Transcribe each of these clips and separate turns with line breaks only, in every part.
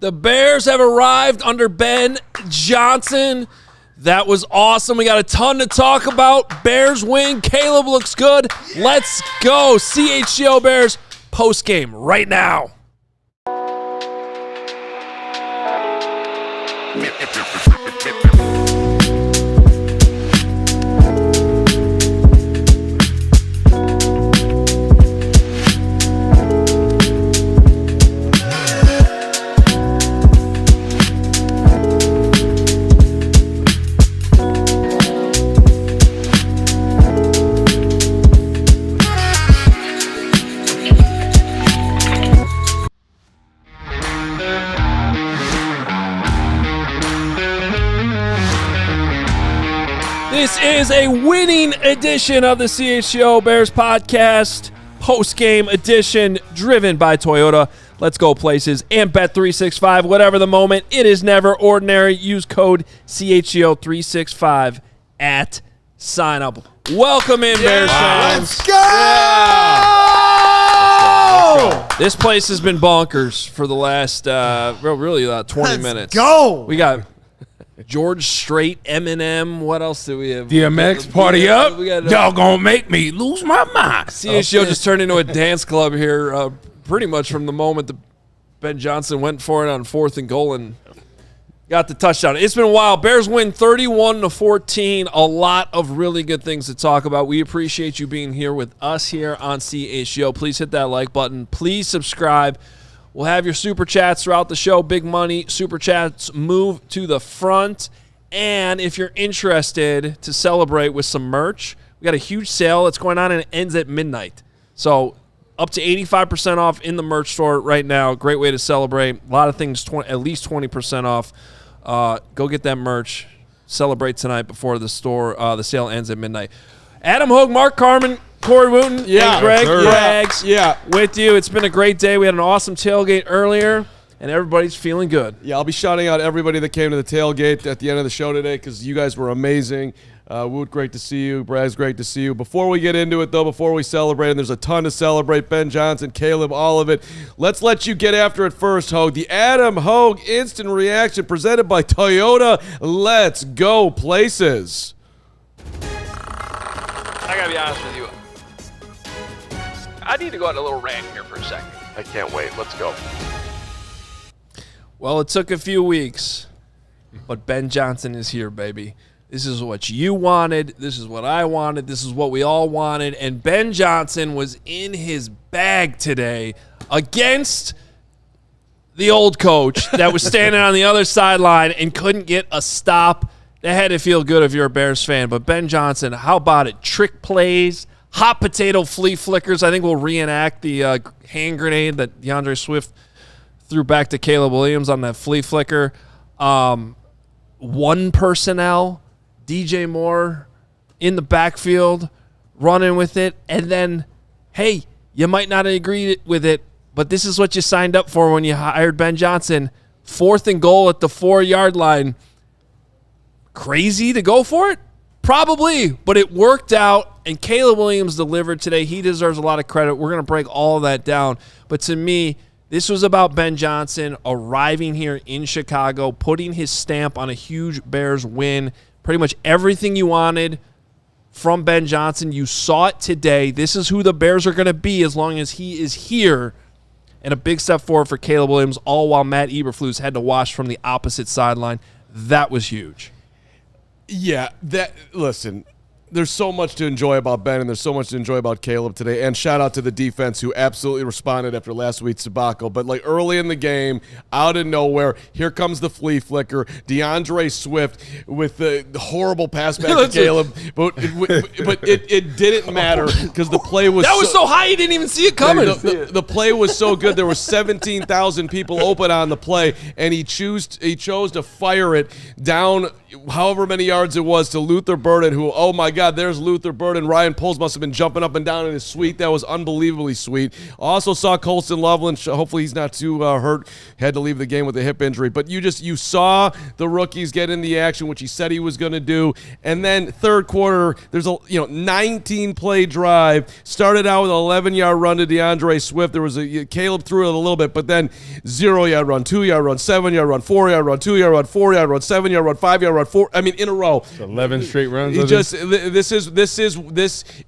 The Bears have arrived under Ben Johnson. That was awesome. We got a ton to talk about. Bears win. Caleb looks good. Let's go. CHGO Bears postgame right now. This is a winning edition of the CHGO Bears podcast, post-game edition, driven by Toyota. Let's go places and Bet365. Whatever the moment, it is never ordinary. Use code CHGO365 at sign up. Welcome in, Bears fans.
Let's go!
This place has been bonkers for the last, really 20 minutes.
Let's go!
We got George Strait, Eminem. What else do we have?
DMX, party up.
Got,
y'all gonna make me lose my mind.
CHGO just turned into a dance club here pretty much from the moment that Ben Johnson went for it on 4th and goal and got the touchdown. It's been a while. Bears win 31-14. A lot of really good things to talk about. We appreciate you being here with us here on CHGO. Please hit that like button. Please subscribe. We'll have your Super Chats throughout the show. Big money Super Chats move to the front. And if you're interested to celebrate with some merch, we got a huge sale that's going on and it ends at midnight. So up to 85% off in the merch store right now. Great way to celebrate. A lot of things, at least 20% off. Go get that merch. Celebrate tonight before the sale ends at midnight. Adam Hoge, Mark Carman, Corey Wootton, and Greg Rags with you. It's been a great day. We had an awesome tailgate earlier, and everybody's feeling good.
Yeah, I'll be shouting out everybody that came to the tailgate at the end of the show today because you guys were amazing. Woot, great to see you. Brags, great to see you. Before we get into it, though, before we celebrate, and there's a ton to celebrate, Ben Johnson, Caleb, all of it, let's let you get after it first, Hoge. The Adam Hoge instant reaction presented by Toyota. Let's go places.
I gotta be honest with you. I need to go on a little rant here for a second.
I can't wait. Let's go.
Well, it took a few weeks, but Ben Johnson is here, baby. This is what you wanted. This is what I wanted. This is what we all wanted. And Ben Johnson was in his bag today against the old coach that was standing on the other sideline and couldn't get a stop. That had to feel good if you're a Bears fan. But Ben Johnson, how about it? Trick plays, hot potato flea flickers. I think we'll reenact the hand grenade that DeAndre Swift threw back to Caleb Williams on that flea flicker. One personnel, DJ Moore in the backfield, running with it. And then, hey, you might not agree with it, but this is what you signed up for when you hired Ben Johnson. 4th and goal at the 4-yard line. Crazy to go for it? Probably, but it worked out, and Caleb Williams delivered today. He deserves a lot of credit. We're going to break all of that down. But to me, this was about Ben Johnson arriving here in Chicago, putting his stamp on a huge Bears win. Pretty much everything you wanted from Ben Johnson, you saw it today. This is who the Bears are going to be as long as he is here. And a big step forward for Caleb Williams, all while Matt Eberflus had to watch from the opposite sideline. That was huge.
Yeah, listen, there's so much to enjoy about Ben and there's so much to enjoy about Caleb today. And shout out to the defense who absolutely responded after last week's debacle. But like early in the game, out of nowhere, here comes the flea flicker. DeAndre Swift with the horrible pass back to Caleb. But it didn't matter because the play was
that was so high he didn't even see it coming.
The play was so good. There were 17,000 people open on the play, and he chose to fire it down however many yards it was to Luther Burden, who, oh my God, there's Luther Burden. Ryan Poles must have been jumping up and down in his suite. That was unbelievably sweet. Also saw Colston Loveland. Hopefully he's not too hurt. Had to leave the game with a hip injury. But you saw the rookies get in the action, which he said he was going to do. And then third quarter, there's a 19-play drive. Started out with an 11-yard run to DeAndre Swift. There was Caleb threw it a little bit, but then 0-yard run, 2-yard run, 7-yard run, 4-yard run, 2-yard run, 4-yard run, 7-yard run, 5-yard run, 4. I mean, in a row.
11 straight runs.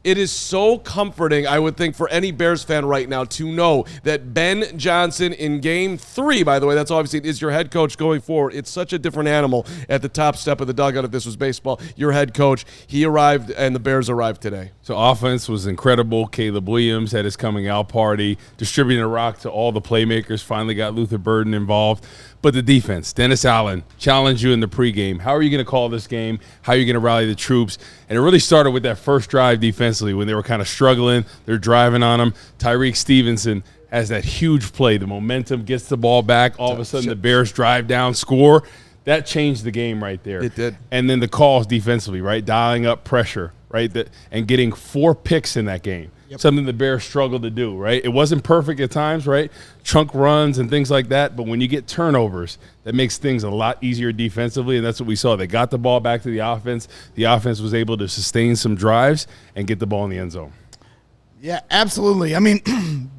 It is so comforting, I would think, for any Bears fan right now to know that Ben Johnson in Game 3, by the way, that's obviously is your head coach going forward. It's such a different animal at the top step of the dugout. If this was baseball, your head coach, he arrived, and the Bears arrived today.
So offense was incredible. Caleb Williams had his coming out party, distributing a rock to all the playmakers, finally got Luther Burden involved. But the defense, Dennis Allen, challenged you in the pregame. How are you going to call this game? How are you going to rally the troops? And it really started with that first drive defensively when they were kind of struggling. They're driving on them. Tyreek Stevenson has that huge play. The momentum gets the ball back. All of a sudden, the Bears drive down, score. That changed the game right there.
It did.
And then the calls defensively, right? Dialing up pressure, right? And getting 4 picks in that game. Yep. Something the Bears struggled to do, right? It wasn't perfect at times, right? Chunk runs and things like that. But when you get turnovers, that makes things a lot easier defensively, and that's what we saw. They got the ball back to the offense. The offense was able to sustain some drives and get the ball in the end zone.
Yeah, absolutely. I mean,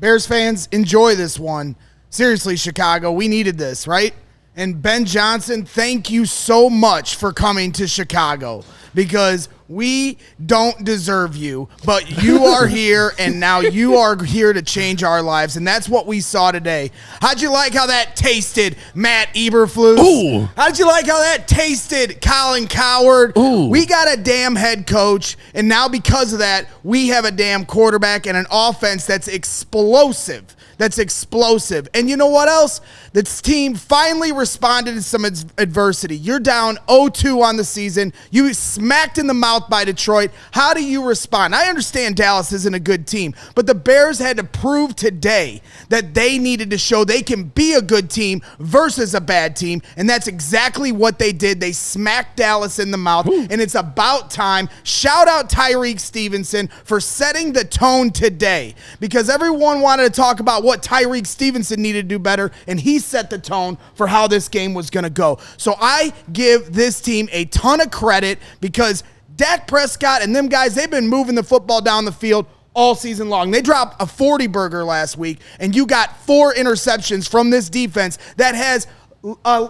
Bears fans, enjoy this one. Seriously, Chicago, we needed this, right? And Ben Johnson, thank you so much for coming to Chicago, because we don't deserve you, but you are here, and now you are here to change our lives, and that's what we saw today. How'd you like how that tasted, Matt Eberflus?
Ooh.
How'd you like how that tasted, Colin Cowherd?
Ooh.
We got a damn head coach, and now because of that, we have a damn quarterback and an offense that's explosive. And you know what else? This team finally responded to some adversity. You're down 0-2 on the season. You smacked in the mouth by Detroit. How do you respond? I understand Dallas isn't a good team, but the Bears had to prove today that they needed to show they can be a good team versus a bad team, and that's exactly what they did. They smacked Dallas in the mouth, and it's about time. Shout out Tyreek Stevenson for setting the tone today, because everyone wanted to talk about what Tyreek Stevenson needed to do better, and he set the tone for how this game was going to go. So I give this team a ton of credit, because Dak Prescott and them guys, they've been moving the football down the field all season long. They dropped a 40-burger last week, and you got 4 interceptions from this defense that has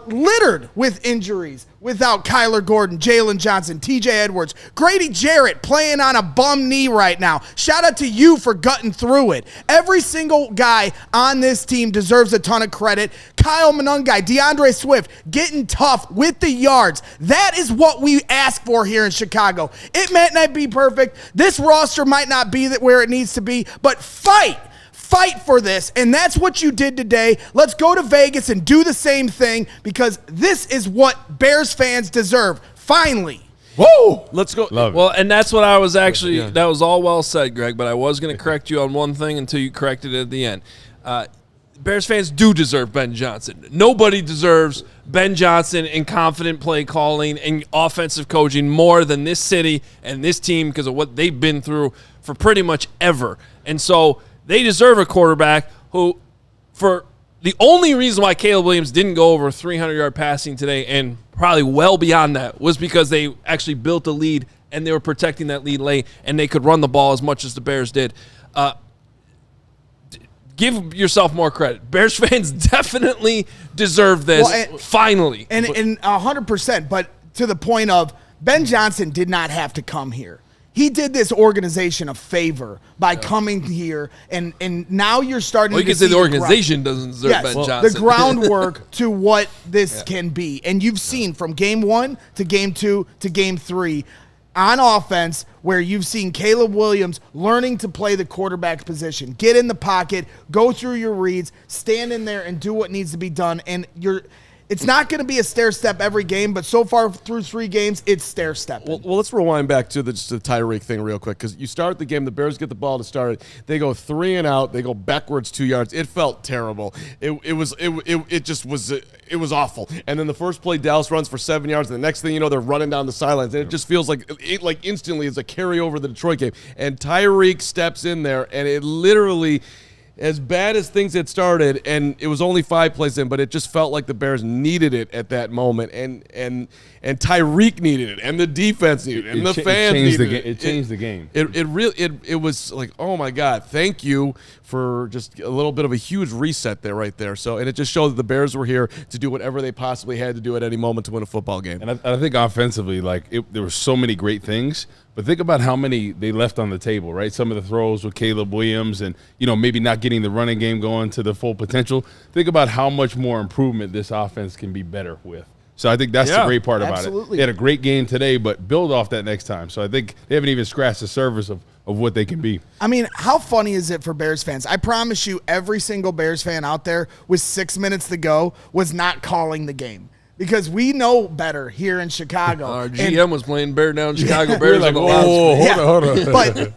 littered with injuries without Kyler Gordon, Jalen Johnson, TJ Edwards, Grady Jarrett playing on a bum knee right now. Shout out to you for gutting through it. Every single guy on this team deserves a ton of credit. Kyle Monangai, DeAndre Swift, getting tough with the yards. That is what we ask for here in Chicago. It might not be perfect. This roster might not be where it needs to be, but fight for this, and that's what you did today. Let's go to Vegas and do the same thing, because this is what Bears fans deserve. Finally.
Whoa! Let's go.
Love it.
Well, and that's what I was actually that was all well said, Greg, but I was going to correct you on one thing until you corrected it at the end. Bears fans do deserve Ben Johnson. Nobody deserves Ben Johnson and confident play calling and offensive coaching more than this city and this team, because of what they've been through for pretty much ever. And so they deserve a quarterback who, for the only reason why Caleb Williams didn't go over 300-yard passing today, and probably well beyond that, was because they actually built a lead and they were protecting that lead late, and they could run the ball as much as the Bears did. Give yourself more credit. Bears fans definitely deserve this, finally.
And 100%, but to the point of Ben Johnson did not have to come here. He did this organization a favor by coming here, and now you're starting to see.
Well, you can say the organization doesn't deserve Ben Johnson.
The groundwork to what this can be. And you've seen from game 1 to game 2 to game 3 on offense, where you've seen Caleb Williams learning to play the quarterback position, get in the pocket, go through your reads, stand in there and do what needs to be done. And It's not going to be a stair step every game, but so far through 3 games, it's stair stepping.
Well, let's rewind back to just the Tyreek thing real quick, because you start the game, the Bears get the ball to start it. They go 3 and out. They go backwards 2 yards. It felt terrible. It was awful. And then the first play, Dallas runs for 7 yards. And the next thing you know, they're running down the sidelines. And it just feels like instantly it's a carryover of the Detroit game. And Tyreek steps in there, and it literally, as bad as things had started, and it was only 5 plays in, but it just felt like the Bears needed it at that moment, and Tyreek needed it, and the defense needed it, and the fans needed it.
It changed the game.
It was like, oh my God, thank you for just a little bit of a huge reset there, right there. So, and it just showed that the Bears were here to do whatever they possibly had to do at any moment to win a football game.
And I think offensively, there were so many great things, but think about how many they left on the table, right? Some of the throws with Caleb Williams and, maybe not getting the running game going to the full potential. Think about how much more improvement this offense can be better with. So I think that's the great part about it. They had a great game today, but build off that next time. So I think they haven't even scratched the surface of what they can be.
I mean, how funny is it for Bears fans? I promise you, every single Bears fan out there with 6 minutes to go was not calling the game. Because we know better here in Chicago.
Our GM was playing Bear Down Chicago Bears.
Like, hold on.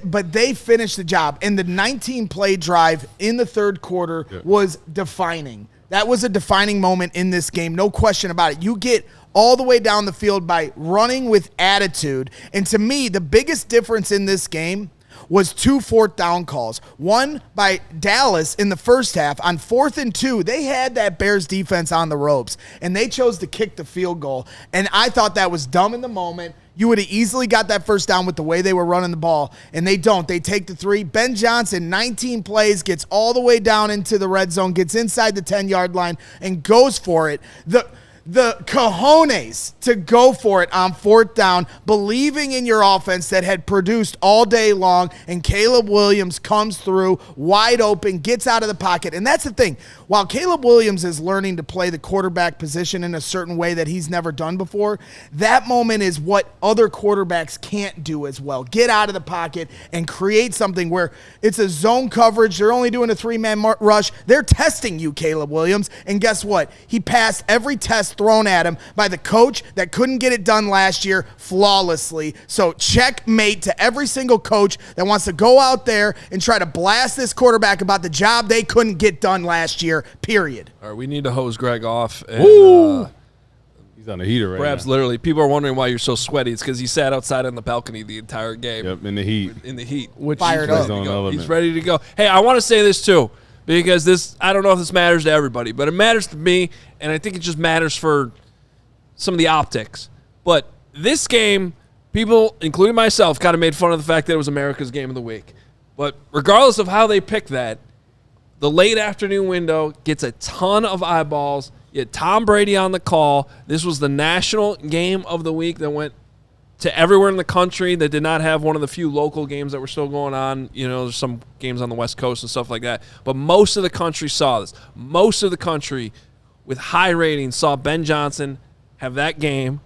But they finished the job. And the 19-play drive in the third quarter was defining. That was a defining moment in this game, no question about it. You get all the way down the field by running with attitude. And to me, the biggest difference in this game was 2 fourth down calls. One by Dallas in the first half on 4th and 2. They had that Bears defense on the ropes, and they chose to kick the field goal. And I thought that was dumb in the moment. You would have easily got that first down with the way they were running the ball, and they don't. They take the 3. Ben Johnson, 19 plays, gets all the way down into the red zone, gets inside the 10-yard line, and goes for it. The cojones to go for it on 4th down, believing in your offense that had produced all day long, and Caleb Williams comes through wide open, gets out of the pocket. And that's the thing. While Caleb Williams is learning to play the quarterback position in a certain way that he's never done before, that moment is what other quarterbacks can't do as well. Get out of the pocket and create something where it's a zone coverage. They're only doing a 3-man rush. They're testing you, Caleb Williams. And guess what? He passed every test thrown at him by the coach that couldn't get it done last year flawlessly. So checkmate to every single coach that wants to go out there and try to blast this quarterback about the job they couldn't get done last year, period.
All right, we need to hose Greg off. And,
he's on a heater right
perhaps
now.
literally, people are wondering why you're so sweaty. It's because he sat outside on the balcony the entire game.
Yep, in the heat.
Fired up.
He's ready to go. Hey, I want to say this too, because this, I don't know if this matters to everybody, but it matters to me, and I think it just matters for some of the optics. But this game, people, including myself, kind of made fun of the fact that it was America's Game of the Week. But regardless of how they pick that, the late afternoon window gets a ton of eyeballs. You had Tom Brady on the call. This was the national game of the week that went to everywhere in the country that did not have one of the few local games that were still going on. There's some games on the West Coast and stuff like that. But most of the country saw this. Most of the country with high ratings saw Ben Johnson have that game.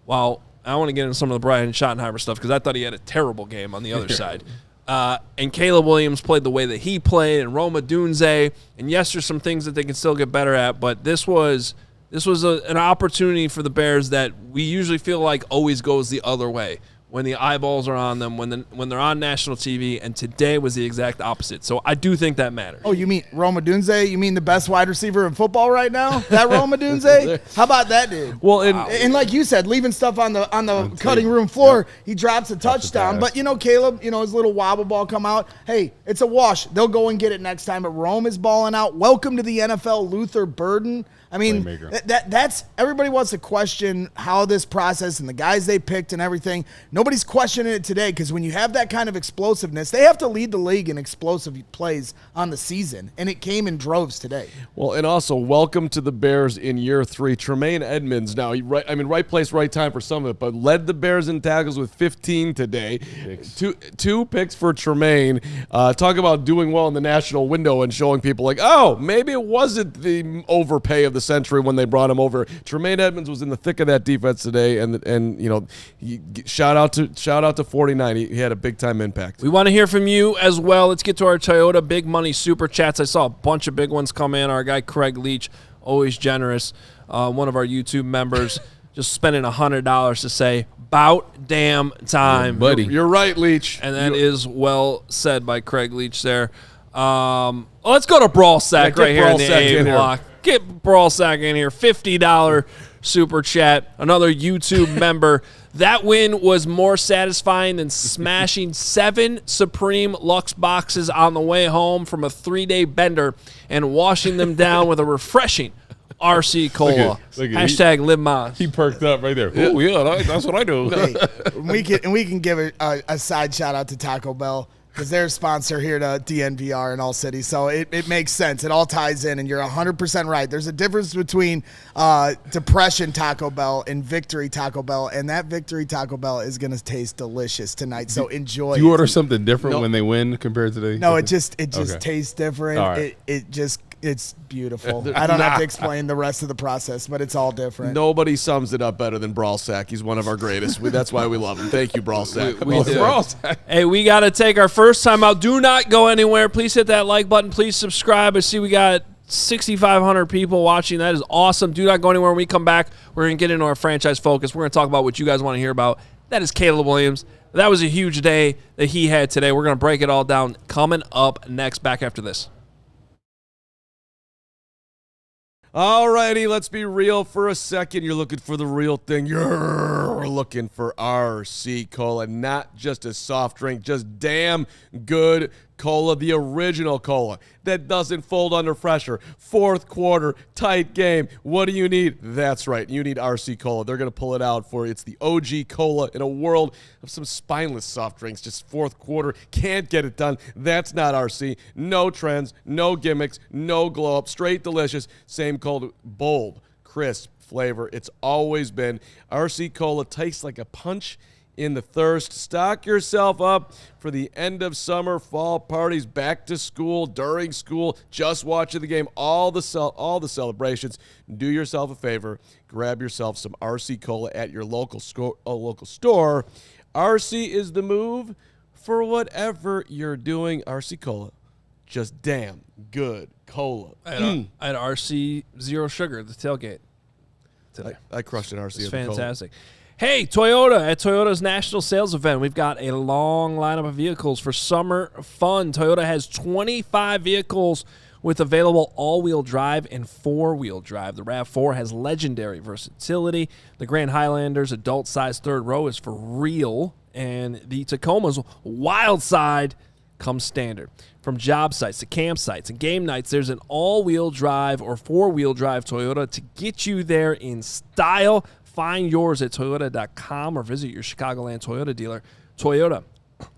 While I want to get into some of the Brian Schottenheimer stuff because I thought he had a terrible game on the other side. And Caleb Williams played the way that he played, and Rome Odunze. And yes, there's some things that they can still get better at, but this was an opportunity for the Bears that we usually feel like always goes the other way when the eyeballs are on them, when they're on national TV, and today was the exact opposite. So I do think that matters.
Oh, you mean Rome Odunze? You mean the best wide receiver in football right now? That Rome Odunze? How about that dude?
Well,
and like you said, leaving stuff on the cutting room floor, he drops a touchdown. But Caleb, his little wobble ball come out. Hey, it's a wash. They'll go and get it next time. But Rome is balling out. Welcome to the NFL, Luther Burden. I mean, that's everybody wants to question how this process and the guys they picked and everything. Nobody's questioning it today because when you have that kind of explosiveness, they have to lead the league in explosive plays on the season, and it came in droves today.
Well, and also, welcome to the Bears in year 3. Tremaine Edmonds now, right place, right time for some of it, but led the Bears in tackles with 15 today. Two picks for Tremaine. Talk about doing well in the national window and showing people like, oh, maybe it wasn't the overpay of the century when they brought him over. Tremaine Edmonds was in the thick of that defense today, and shout out out to 49. He had a big time impact.
We want to hear from you as well. Let's get to our Toyota Big Money Super Chats. I saw a bunch of big ones come in. Our guy Craig Leach, always generous, one of our YouTube members, just spending $100 to say, "Bout damn time."
Yeah, buddy.
You're right, Leach.
And that is well said by Craig Leach there. Let's go to Brawl Sack right here in the A block. Get Brawl Sack in here. $50 Super Chat. Another YouTube member. That win was more satisfying than smashing 7 Supreme Lux boxes on the way home from a 3-day bender and washing them down with a refreshing RC Cola.
Look at
Hashtag Live Moss.
He perked up right there. Oh, yeah, that's what I do.
Hey, we can give a side shout out to Taco Bell because they're a sponsor here to DNVR in all cities. So it makes sense. It all ties in, and you're 100% right. There's a difference between Depression Taco Bell and Victory Taco Bell, and that Victory Taco Bell is going to taste delicious tonight. So enjoy.
Do you order something different when they win compared to the?
No, it just
Okay.
tastes different.
All right.
It's beautiful. I don't have to explain the rest of the process, but it's all different.
Nobody sums it up better than Brawl Sack. He's one of our greatest. That's why we love him. Thank you, Brawl Sack.
We do. Hey, we got to take our first time out. Do not go anywhere. Please hit that like button. Please subscribe. I see we got 6,500 people watching. That is awesome. Do not go anywhere. When we come back, we're going to get into our franchise focus. We're going to talk about what you guys want to hear about. That is Caleb Williams. That was a huge day that he had today. We're going to break it all down coming up next, back after this.
All righty, let's be real for a second. You're looking for the real thing. You're looking for RC Cola, not just a soft drink, just damn good cola, the original cola that doesn't fold under pressure. Fourth quarter, tight game. What do you need? That's right, you need RC Cola. They're going to pull it out for you. It's the OG cola in a world of some spineless soft drinks. Just fourth quarter, can't get it done. That's not RC. No trends, no gimmicks, no glow up. Straight delicious. Same cold, bold, crisp flavor. It's always been. RC Cola tastes like a punch in the thirst. Stock yourself up for the end of summer, fall parties, back to school, during school, just watching the game, all the celebrations. Do yourself a favor, grab yourself some RC Cola at your local store. RC is the move for whatever you're doing. RC Cola, just damn good cola.
I had RC Zero Sugar at the tailgate today.
I crushed an RC.
It's fantastic. Hey, Toyota, at Toyota's national sales event, we've got a long lineup of vehicles for summer fun. Toyota has 25 vehicles with available all-wheel drive and four-wheel drive. The RAV4 has legendary versatility. The Grand Highlander's adult-sized third row is for real, and the Tacoma's wild side comes standard. From job sites to campsites and game nights, there's an all-wheel drive or four-wheel drive Toyota to get you there in style. Find yours at Toyota.com or visit your Chicagoland Toyota dealer. Toyota,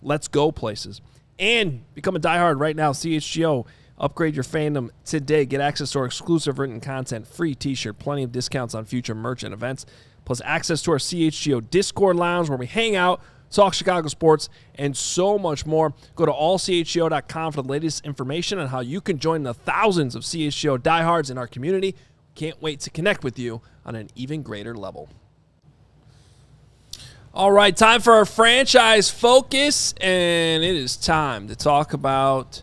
let's go places. And become a diehard right now. CHGO, upgrade your fandom today. Get access to our exclusive written content, free t-shirt, plenty of discounts on future merch and events, plus access to our CHGO Discord lounge where we hang out, talk Chicago sports, and so much more. Go to allchgo.com for the latest information on how you can join the thousands of CHGO diehards in our community. Can't wait to connect with you on an even greater level. All right, time for our franchise focus, and it is time to talk about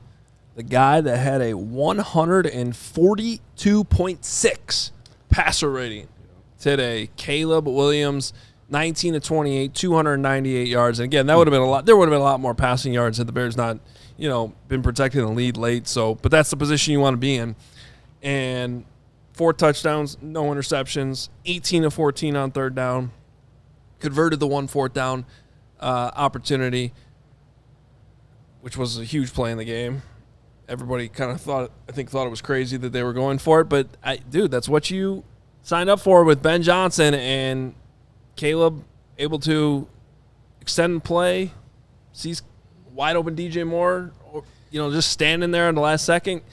the guy that had a 142.6 passer rating today, Caleb Williams, 19 of 28, 298 yards. And again, that would have been a lot. There would have been a lot more passing yards had the Bears not, been protecting the lead late. But that's the position you want to be in. And 4 touchdowns, no interceptions, 18 of 14 on third down, converted the 1 fourth down opportunity, which was a huge play in the game. Everybody kind of thought it was crazy that they were going for it, but that's what you signed up for with Ben Johnson, and Caleb able to extend play, sees wide open DJ Moore, just standing there in the last second.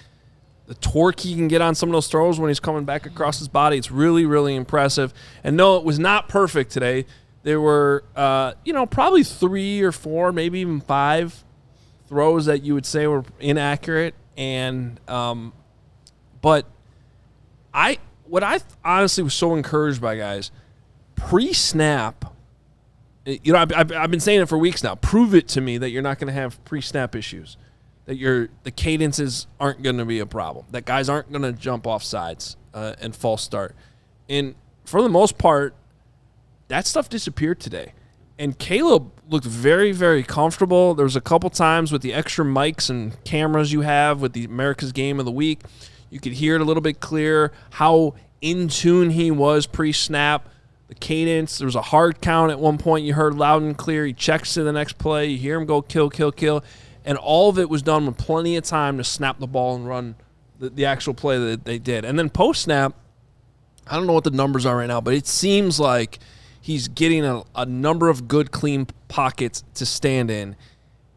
The torque he can get on some of those throws when he's coming back across his body, it's really, really impressive. And no, it was not perfect today. There were, probably 3 or 4, maybe even 5 throws that you would say were inaccurate. And, but what I honestly was so encouraged by, guys, pre-snap, You know, I've been saying it for weeks now. Prove it to me that you're not going to have pre-snap issues, that the cadences aren't going to be a problem, that guys aren't going to jump off sides and false start. And for the most part, that stuff disappeared today. And Caleb looked very, very comfortable. There was a couple times with the extra mics and cameras you have with the America's Game of the Week, you could hear it a little bit clearer how in tune he was pre-snap. The cadence, there was a hard count at one point you heard loud and clear. He checks to the next play. You hear him go kill. And all of it was done with plenty of time to snap the ball and run the actual play that they did. And then post-snap, I don't know what the numbers are right now, but it seems like he's getting a number of good, clean pockets to stand in.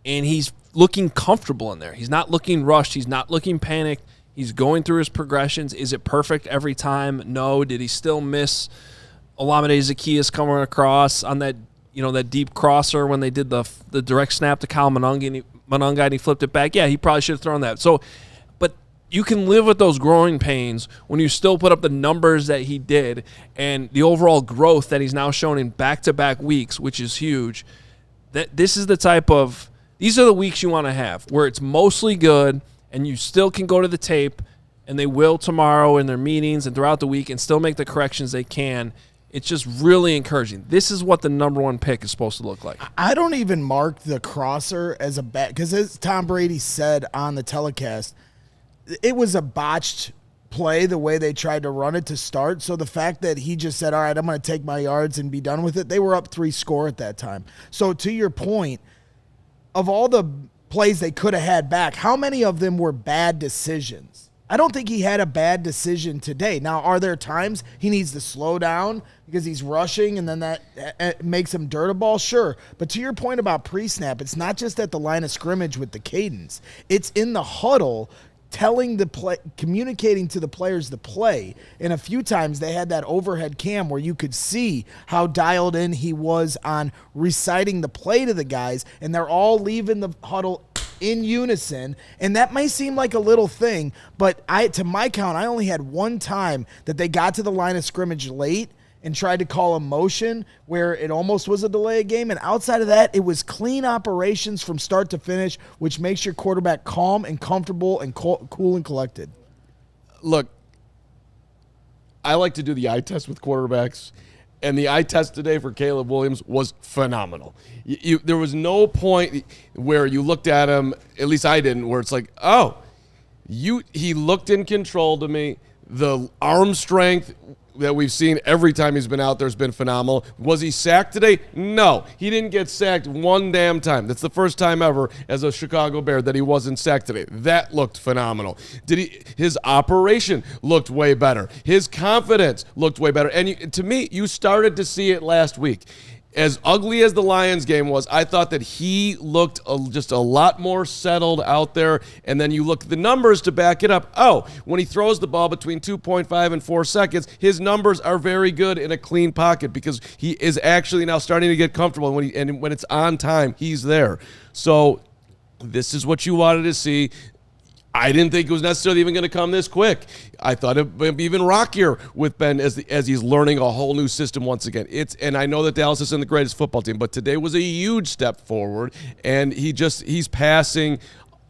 And he's looking comfortable in there. He's not looking rushed. He's not looking panicked. He's going through his progressions. Is it perfect every time? No. Did he still miss Olamide Zaccheaus coming across on that, that deep crosser when they did the direct snap to Kyle Monunga and he flipped it back? Yeah, he probably should have thrown that. So, but you can live with those growing pains when you still put up the numbers that he did and the overall growth that he's now shown in back-to-back weeks, which is huge. These are the weeks you want to have where it's mostly good and you still can go to the tape, and they will tomorrow in their meetings and throughout the week and still make the corrections they can. It's just really encouraging. This is what the number one pick is supposed to look like.
I don't even mark the crosser as a bad, because as Tom Brady said on the telecast, it was a botched play the way they tried to run it to start. So the fact that he just said, all right, I'm going to take my yards and be done with it, they were up 3-score at that time. So to your point, of all the plays they could have had back, how many of them were bad decisions? I don't think he had a bad decision today. Now, are there times he needs to slow down because he's rushing and then that makes him dirt a ball? Sure. But to your point about pre-snap, it's not just at the line of scrimmage with the cadence. It's in the huddle communicating to the players the play. And a few times they had that overhead cam where you could see how dialed in he was on reciting the play to the guys, and they're all leaving the huddle in unison. And that may seem like a little thing, but to my count, I only had one time that they got to the line of scrimmage late and tried to call a motion where it almost was a delay of game. And outside of that, it was clean operations from start to finish, which makes your quarterback calm and comfortable and cool and collected.
Look, I like to do the eye test with quarterbacks, and the eye test today for Caleb Williams was phenomenal. There was no point where you looked at him, at least I didn't, where it's like, he looked in control to me. The arm strength that we've seen every time he's been out there has been phenomenal. Was he sacked today? No. He didn't get sacked one damn time. That's the first time ever as a Chicago Bear that he wasn't sacked today. That looked phenomenal. His operation looked way better. His confidence looked way better. And to me, you started to see it last week. As ugly as the Lions game was, I thought that he looked just a lot more settled out there. And then you look at the numbers to back it up. When he throws the ball between 2.5 and 4 seconds, his numbers are very good in a clean pocket because he is actually now starting to get comfortable. And when it's on time, he's there. So this is what you wanted to see. I didn't think it was necessarily even going to come this quick. I thought it would be even rockier with Ben as he's learning a whole new system once again. And I know that Dallas isn't the greatest football team, but today was a huge step forward, and he's passing.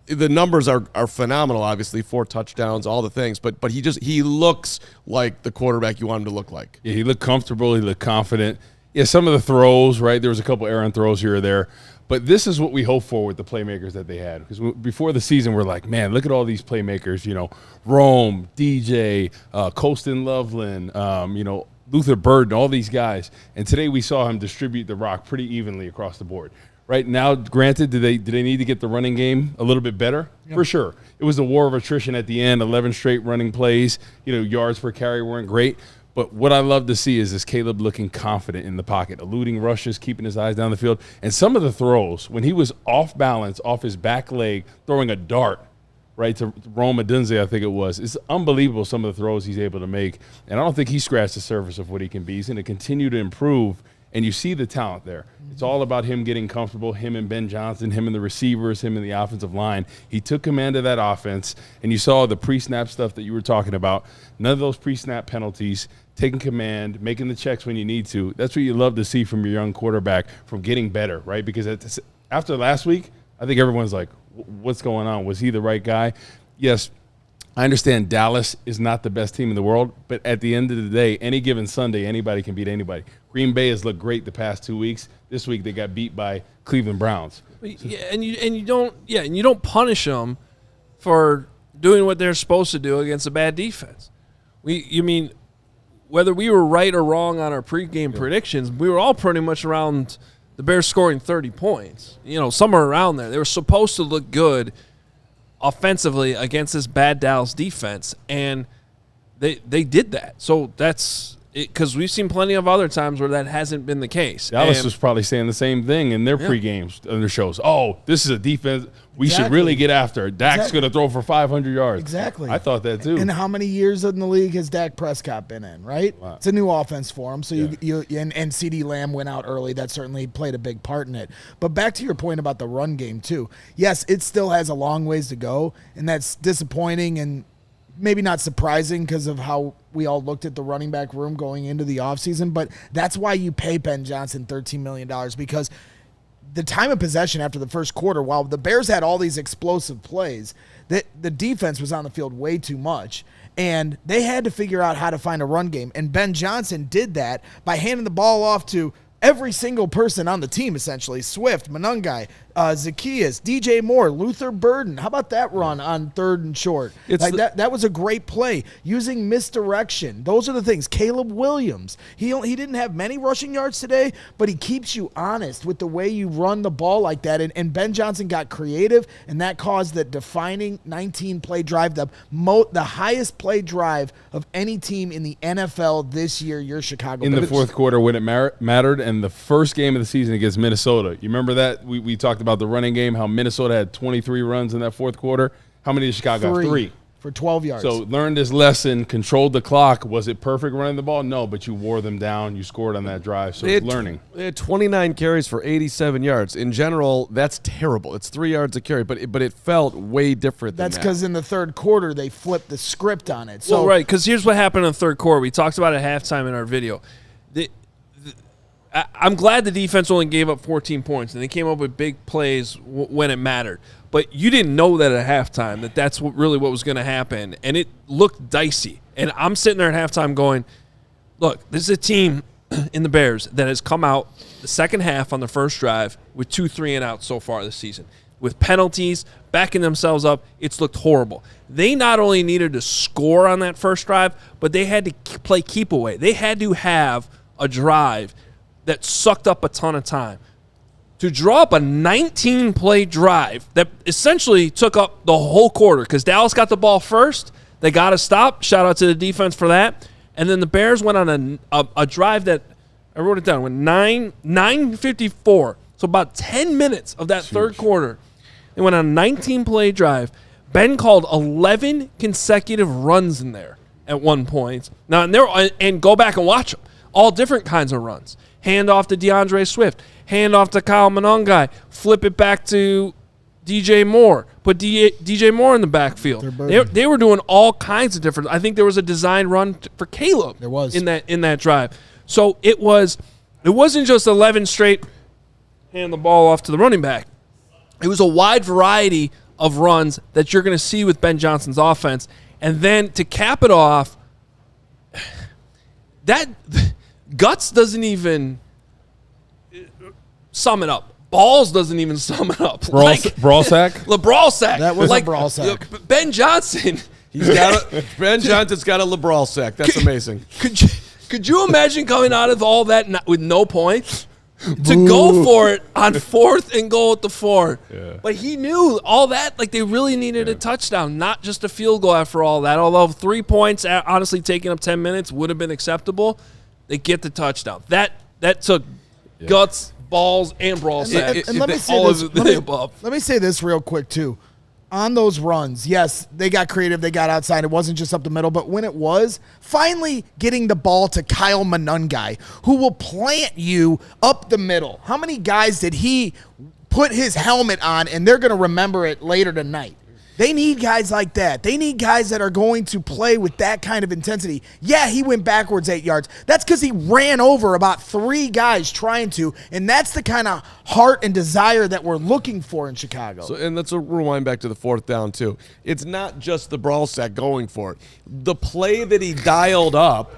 The numbers are phenomenal, obviously, 4 touchdowns, all the things, but he looks like the quarterback you want him to look like.
Yeah, he looked comfortable. He looked confident. Yeah, some of the throws, right? There was a couple errant throws here or there. But this is what we hope for with the playmakers that they had. Because before the season, we're like, man, look at all these playmakers, Rome, DJ, Colston Loveland, Luther Burden, all these guys. And today we saw him distribute the rock pretty evenly across the board. Right now, granted, do they need to get the running game a little bit better? Yep. For sure. It was a war of attrition at the end, 11 straight running plays. Yards per carry weren't great. But what I love to see is Caleb looking confident in the pocket, eluding rushes, keeping his eyes down the field. And some of the throws, when he was off balance, off his back leg, throwing a dart, right, to Rome Odunze, I think it was. It's unbelievable some of the throws he's able to make. And I don't think he scratched the surface of what he can be. He's going to continue to improve and you see the talent there. It's all about him getting comfortable, him and Ben Johnson, him and the receivers, him and the offensive line. He took command of that offense, and you saw the pre-snap stuff that you were talking about. None of those pre-snap penalties, taking command, making the checks when you need to. That's what you love to see from your young quarterback, from getting better, right? Because after last week, I think everyone's like, what's going on? Was he the right guy? Yes, I understand Dallas is not the best team in the world, but at the end of the day, any given Sunday, anybody can beat anybody. Green Bay has looked great the past 2 weeks. This week they got beat by Cleveland Browns.
Yeah, and you don't punish them for doing what they're supposed to do against a bad defense. Whether we were right or wrong on our pregame predictions, we were all pretty much around the Bears scoring 30 points. Somewhere around there. They were supposed to look good offensively against this bad Dallas defense, and they did that. So that's it, because we've seen plenty of other times where that hasn't been the case.
Dallas was probably saying the same thing in their pre-games and their shows. Oh, this is a defense we should really get after. Dak's going to throw for 500 yards.
Exactly.
I thought that too.
And how many years in the league has Dak Prescott been in, right?
Wow.
It's a new offense for him. So and CeeDee Lamb went out early. That certainly played a big part in it. But back to your point about the run game too. Yes, it still has a long ways to go, and that's disappointing and maybe not surprising because of how we all looked at the running back room going into the offseason, but that's why you pay Ben Johnson $13 million, because the time of possession after the first quarter, while the Bears had all these explosive plays, the defense was on the field way too much, and they had to figure out how to find a run game, and Ben Johnson did that by handing the ball off to every single person on the team, essentially. Swift, Monungai, Zacchaeus, DJ Moore, Luther Burden. How about that run on 3rd and short? That was a great play. Using misdirection. Those are the things. Caleb Williams. He didn't have many rushing yards today, but he keeps you honest with the way you run the ball like that. And Ben Johnson got creative, and that caused the defining 19-play drive, the highest play drive of any team in the NFL this year, your Chicago Bears.
In the fourth quarter when it mattered, and the first game of the season against Minnesota. You remember that? We talked about the running game, how Minnesota had 23 runs in that fourth quarter. How many did Chicago have? 3.
For 12 yards.
So learned this lesson, controlled the clock. Was it perfect running the ball? No, but you wore them down. You scored on that drive, so it's learning.
They had 29 carries for 87 yards. In general, that's terrible. It's 3 yards a carry, but it felt way different than that.
That's because in the third quarter, they flipped the script on it.
So, well, right, because here's what happened in the third quarter. We talked about it at halftime in our video. I'm glad the defense only gave up 14 points, and they came up with big plays when it mattered. But you didn't know that at halftime, that's really what was going to happen, and it looked dicey. And I'm sitting there at halftime going, look, this is a team in the Bears that has come out the second half on the first drive with 2 3-and-outs so far this season. With penalties, backing themselves up, it's looked horrible. They not only needed to score on that first drive, but they had to play keep away. They had to have a drive that sucked up a ton of time. To draw up a 19-play drive that essentially took up the whole quarter because Dallas got the ball first. They got to stop. Shout out to the defense for that. And then the Bears went on a drive that, I wrote it down, went 9:54. So about 10 minutes of that third quarter. They went on a 19-play drive. Ben called 11 consecutive runs in there at one point. Now, and go back and watch them. All different kinds of runs. Hand off to DeAndre Swift. Hand off to Kyle Monungai. Flip it back to DJ Moore. Put DJ Moore in the backfield. They were doing all kinds of different. I think there was a design run for Caleb.
There was
in that drive. So it wasn't just 11 straight hand the ball off to the running back. It was a wide variety of runs that you're going to see with Ben Johnson's offense. And then to cap it off, that guts doesn't even sum it up. Balls doesn't even sum it up.
Brawl sack?
LeBrawl sack.
That was a brawl sack.
Ben Johnson.
Ben Johnson's got a LeBrawl sack. That's amazing.
Could you imagine coming out of all that with no points? To go for it on 4th and goal at the 4. Yeah. But he knew all that. Like, they really needed a touchdown, not just a field goal after all that. Although 3 points, honestly, taking up 10 minutes would have been acceptable. They get the touchdown. That took guts, balls, and brawl sacks.
And let me say this real quick, too. on those runs, yes, they got creative. They got outside. It wasn't just up the middle. But when it was, finally getting the ball to Kyle Monungai, who will plant you up the middle. How many guys did he put his helmet on, and they're going to remember it later tonight? They need guys like that. They need guys that are going to play with that kind of intensity. Yeah, he went backwards 8 yards. That's because he ran over about 3 guys trying to, and that's the kind of heart and desire that we're looking for in Chicago.
So, and let's rewind back to the 4th down, too. It's not just the brawl sack going for it. The play that he dialed up,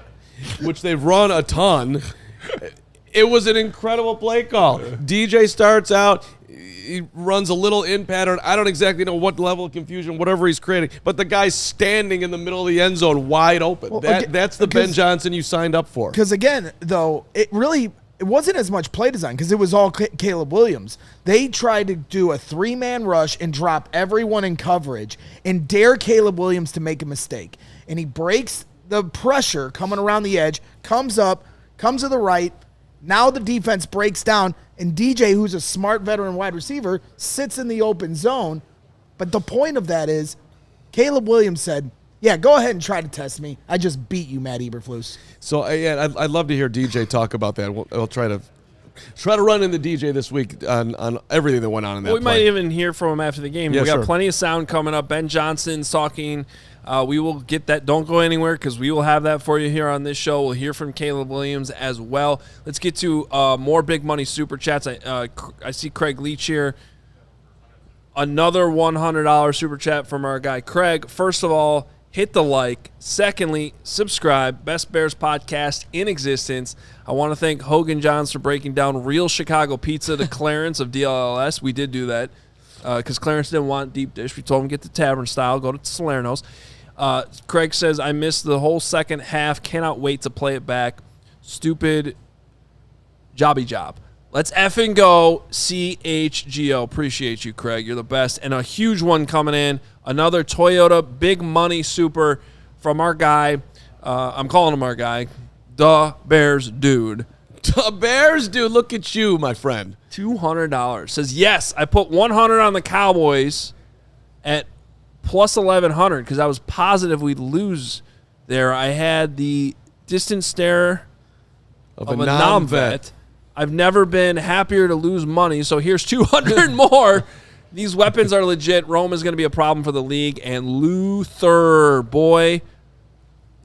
which they've run a ton, it was an incredible play call. DJ starts out. He runs a little in pattern. I don't exactly know what level of confusion, whatever he's creating, but the guy's standing in the middle of the end zone wide open.
Well,
that's the Ben Johnson you signed up for.
Because, again, though, it wasn't as much play design because it was all Caleb Williams. They tried to do a 3-man rush and drop everyone in coverage and dare Caleb Williams to make a mistake. And he breaks the pressure coming around the edge, comes up, comes to the right. Now the defense breaks down, and DJ, who's a smart veteran wide receiver, sits in the open zone. But the point of that is Caleb Williams said, yeah, go ahead and try to test me. I just beat you, Matt Eberflus.
So, yeah, I'd love to hear DJ talk about that. I'll try to run into DJ this week on everything that went on in that
We
play.
might even hear from him after the game.
Yeah,
we got
sure.
plenty of sound coming up. Ben Johnson's talking. We will get that. Don't go anywhere because we will have that for you here on this show. We'll hear from Caleb Williams as well. Let's get to more big money super chats. I see Craig Leach here. Another $100 super chat from our guy Craig. First of all, hit the like. Secondly, subscribe. Best Bears podcast in existence. I want to thank Hoge and Jahns for breaking down real Chicago pizza to Clarence of DLLS. We did do that because Clarence didn't want deep dish. We told him get the tavern style. Go to Salerno's. Craig says, I missed the whole second half. Cannot wait to play it back. Stupid jobby job. Let's effing go CHGO. Appreciate you, Craig. You're the best. And a huge one coming in. Another Toyota big money super from our guy. I'm calling him our guy. The Bears Dude.
The Bears Dude. Look at you, my friend.
$200. Says, yes, I put 100 on the Cowboys at plus 1,100 because I was positive we'd lose there. I had the distant stare of a non-vet. I've never been happier to lose money, so here's 200 more. These weapons are legit. Rome is going to be a problem for the league, and Luther, boy,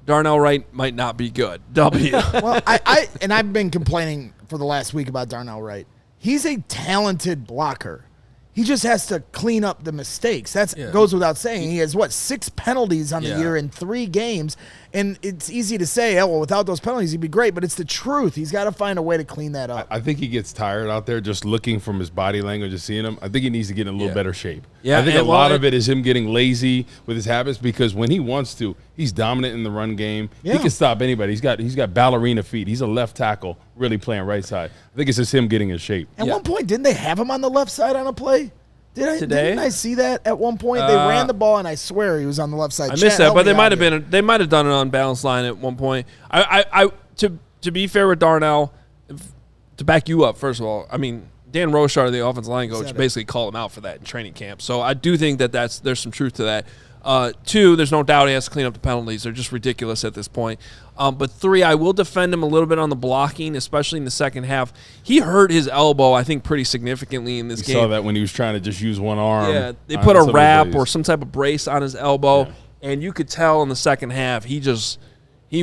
Darnell Wright might not be good. W.
Well, I've been complaining for the last week about Darnell Wright. He's a talented blocker. He just has to clean up the mistakes. That goes without saying. He has, 6 penalties on the year in 3 games. And it's easy to say, oh, well, without those penalties, he'd be great. But it's the truth. He's got to find a way to clean that up.
I think he gets tired out there just looking from his body language and seeing him. I think he needs to get in a little better shape.
Yeah,
I think a lot of it is him getting lazy with his habits because when he wants to, he's dominant in the run game.
Yeah.
He can stop anybody. He's got ballerina feet. He's a left tackle, really playing right side. I think it's just him getting in shape.
At one point, didn't they have him on the left side on a play?
Today?
Didn't I see that at one point? They ran the ball, and I swear he was on the left side.
I missed that, but they might have done an unbalanced line at one point. To be fair with Darnell, to back you up, first of all, I mean, Dan Rochar, the offensive line coach, basically called him out for that in training camp. So I do think that there's some truth to that. 2, there's no doubt he has to clean up the penalties. They're just ridiculous at this point. But 3, I will defend him a little bit on the blocking, especially in the second half. He hurt his elbow, I think, pretty significantly in this game.
Saw that when he was trying to just use one arm.
Yeah, they put a wrap or some type of brace on his elbow, and you could tell in the second half he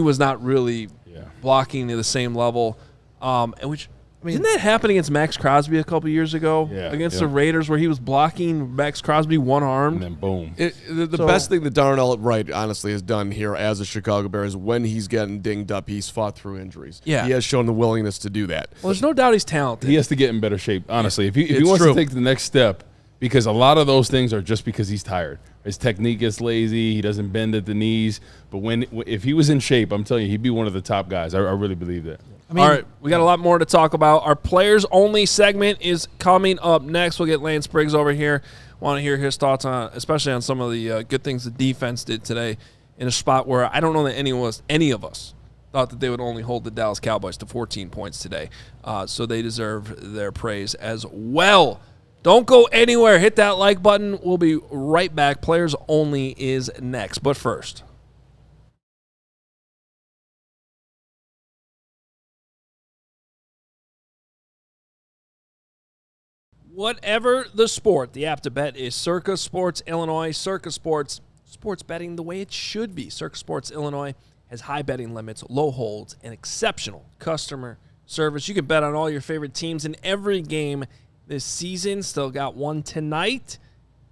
was not really blocking to the same level. Didn't that happen against Max Crosby a couple years ago?
Yeah,
against the Raiders where he was blocking Max Crosby one-armed?
And then boom.
The best thing that Darnell Wright honestly has done here as a Chicago Bear is when he's getting dinged up, he's fought through injuries.
Yeah.
He has shown the willingness to do that.
Well, there's no doubt he's talented.
He has to get in better shape, honestly. If he wants to take the next step, because a lot of those things are just because he's tired. His technique gets lazy. He doesn't bend at the knees. But if he was in shape, I'm telling you, he'd be one of the top guys. I really believe that.
All right, we got a lot more to talk about. Our players-only segment is coming up next. We'll get Lance Briggs over here. Want to hear his thoughts on, especially on some of the good things the defense did today in a spot where I don't know that any of us thought that they would only hold the Dallas Cowboys to 14 points today. So they deserve their praise as well. Don't go anywhere. Hit that like button. We'll be right back. Players Only is next. But first, whatever the sport, the app to bet is Circa Sports Illinois. Circa Sports betting the way it should be. Circa Sports Illinois has high betting limits, low holds, and exceptional customer service. You can bet on all your favorite teams in every game this season. Still got one tonight.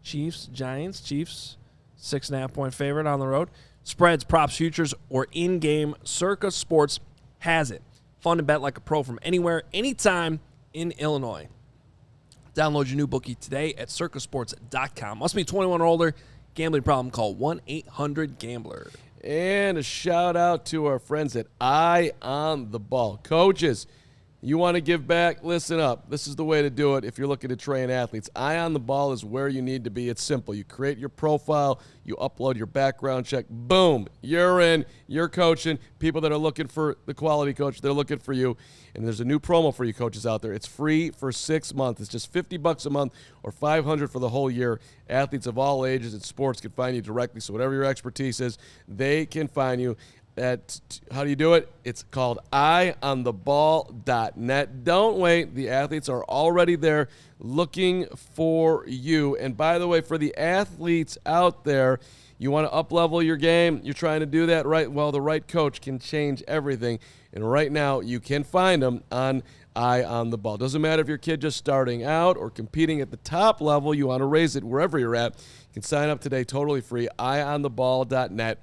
Chiefs, Giants. Chiefs, 6.5-point favorite on the road. Spreads, props, futures, or in-game. Circa Sports has it. Fun to bet like a pro from anywhere, anytime in Illinois. Download your new bookie today at circasports.com. Must be 21 or older. Gambling problem, call 1-800-GAMBLER.
And a shout out to our friends at Eye on the Ball. Coaches, you want to give back? Listen up. This is the way to do it if you're looking to train athletes. Eye on the Ball is where you need to be. It's simple. You create your profile, you upload your background check, boom, you're in, you're coaching. People that are looking for the quality coach, they're looking for you. And there's a new promo for you coaches out there. It's free for 6 months. It's just $50 a month or $500 for the whole year. Athletes of all ages and sports can find you directly. So whatever your expertise is, they can find you. How do you do it? It's called eyeontheball.net. Don't wait. The athletes are already there looking for you. And by the way, for the athletes out there, you want to up-level your game, you're trying to do that right, well, the right coach can change everything. And right now, you can find them on Eye on the Ball. Doesn't matter if your kid just starting out or competing at the top level, you want to raise it wherever you're at. You can sign up today, totally free, eyeontheball.net.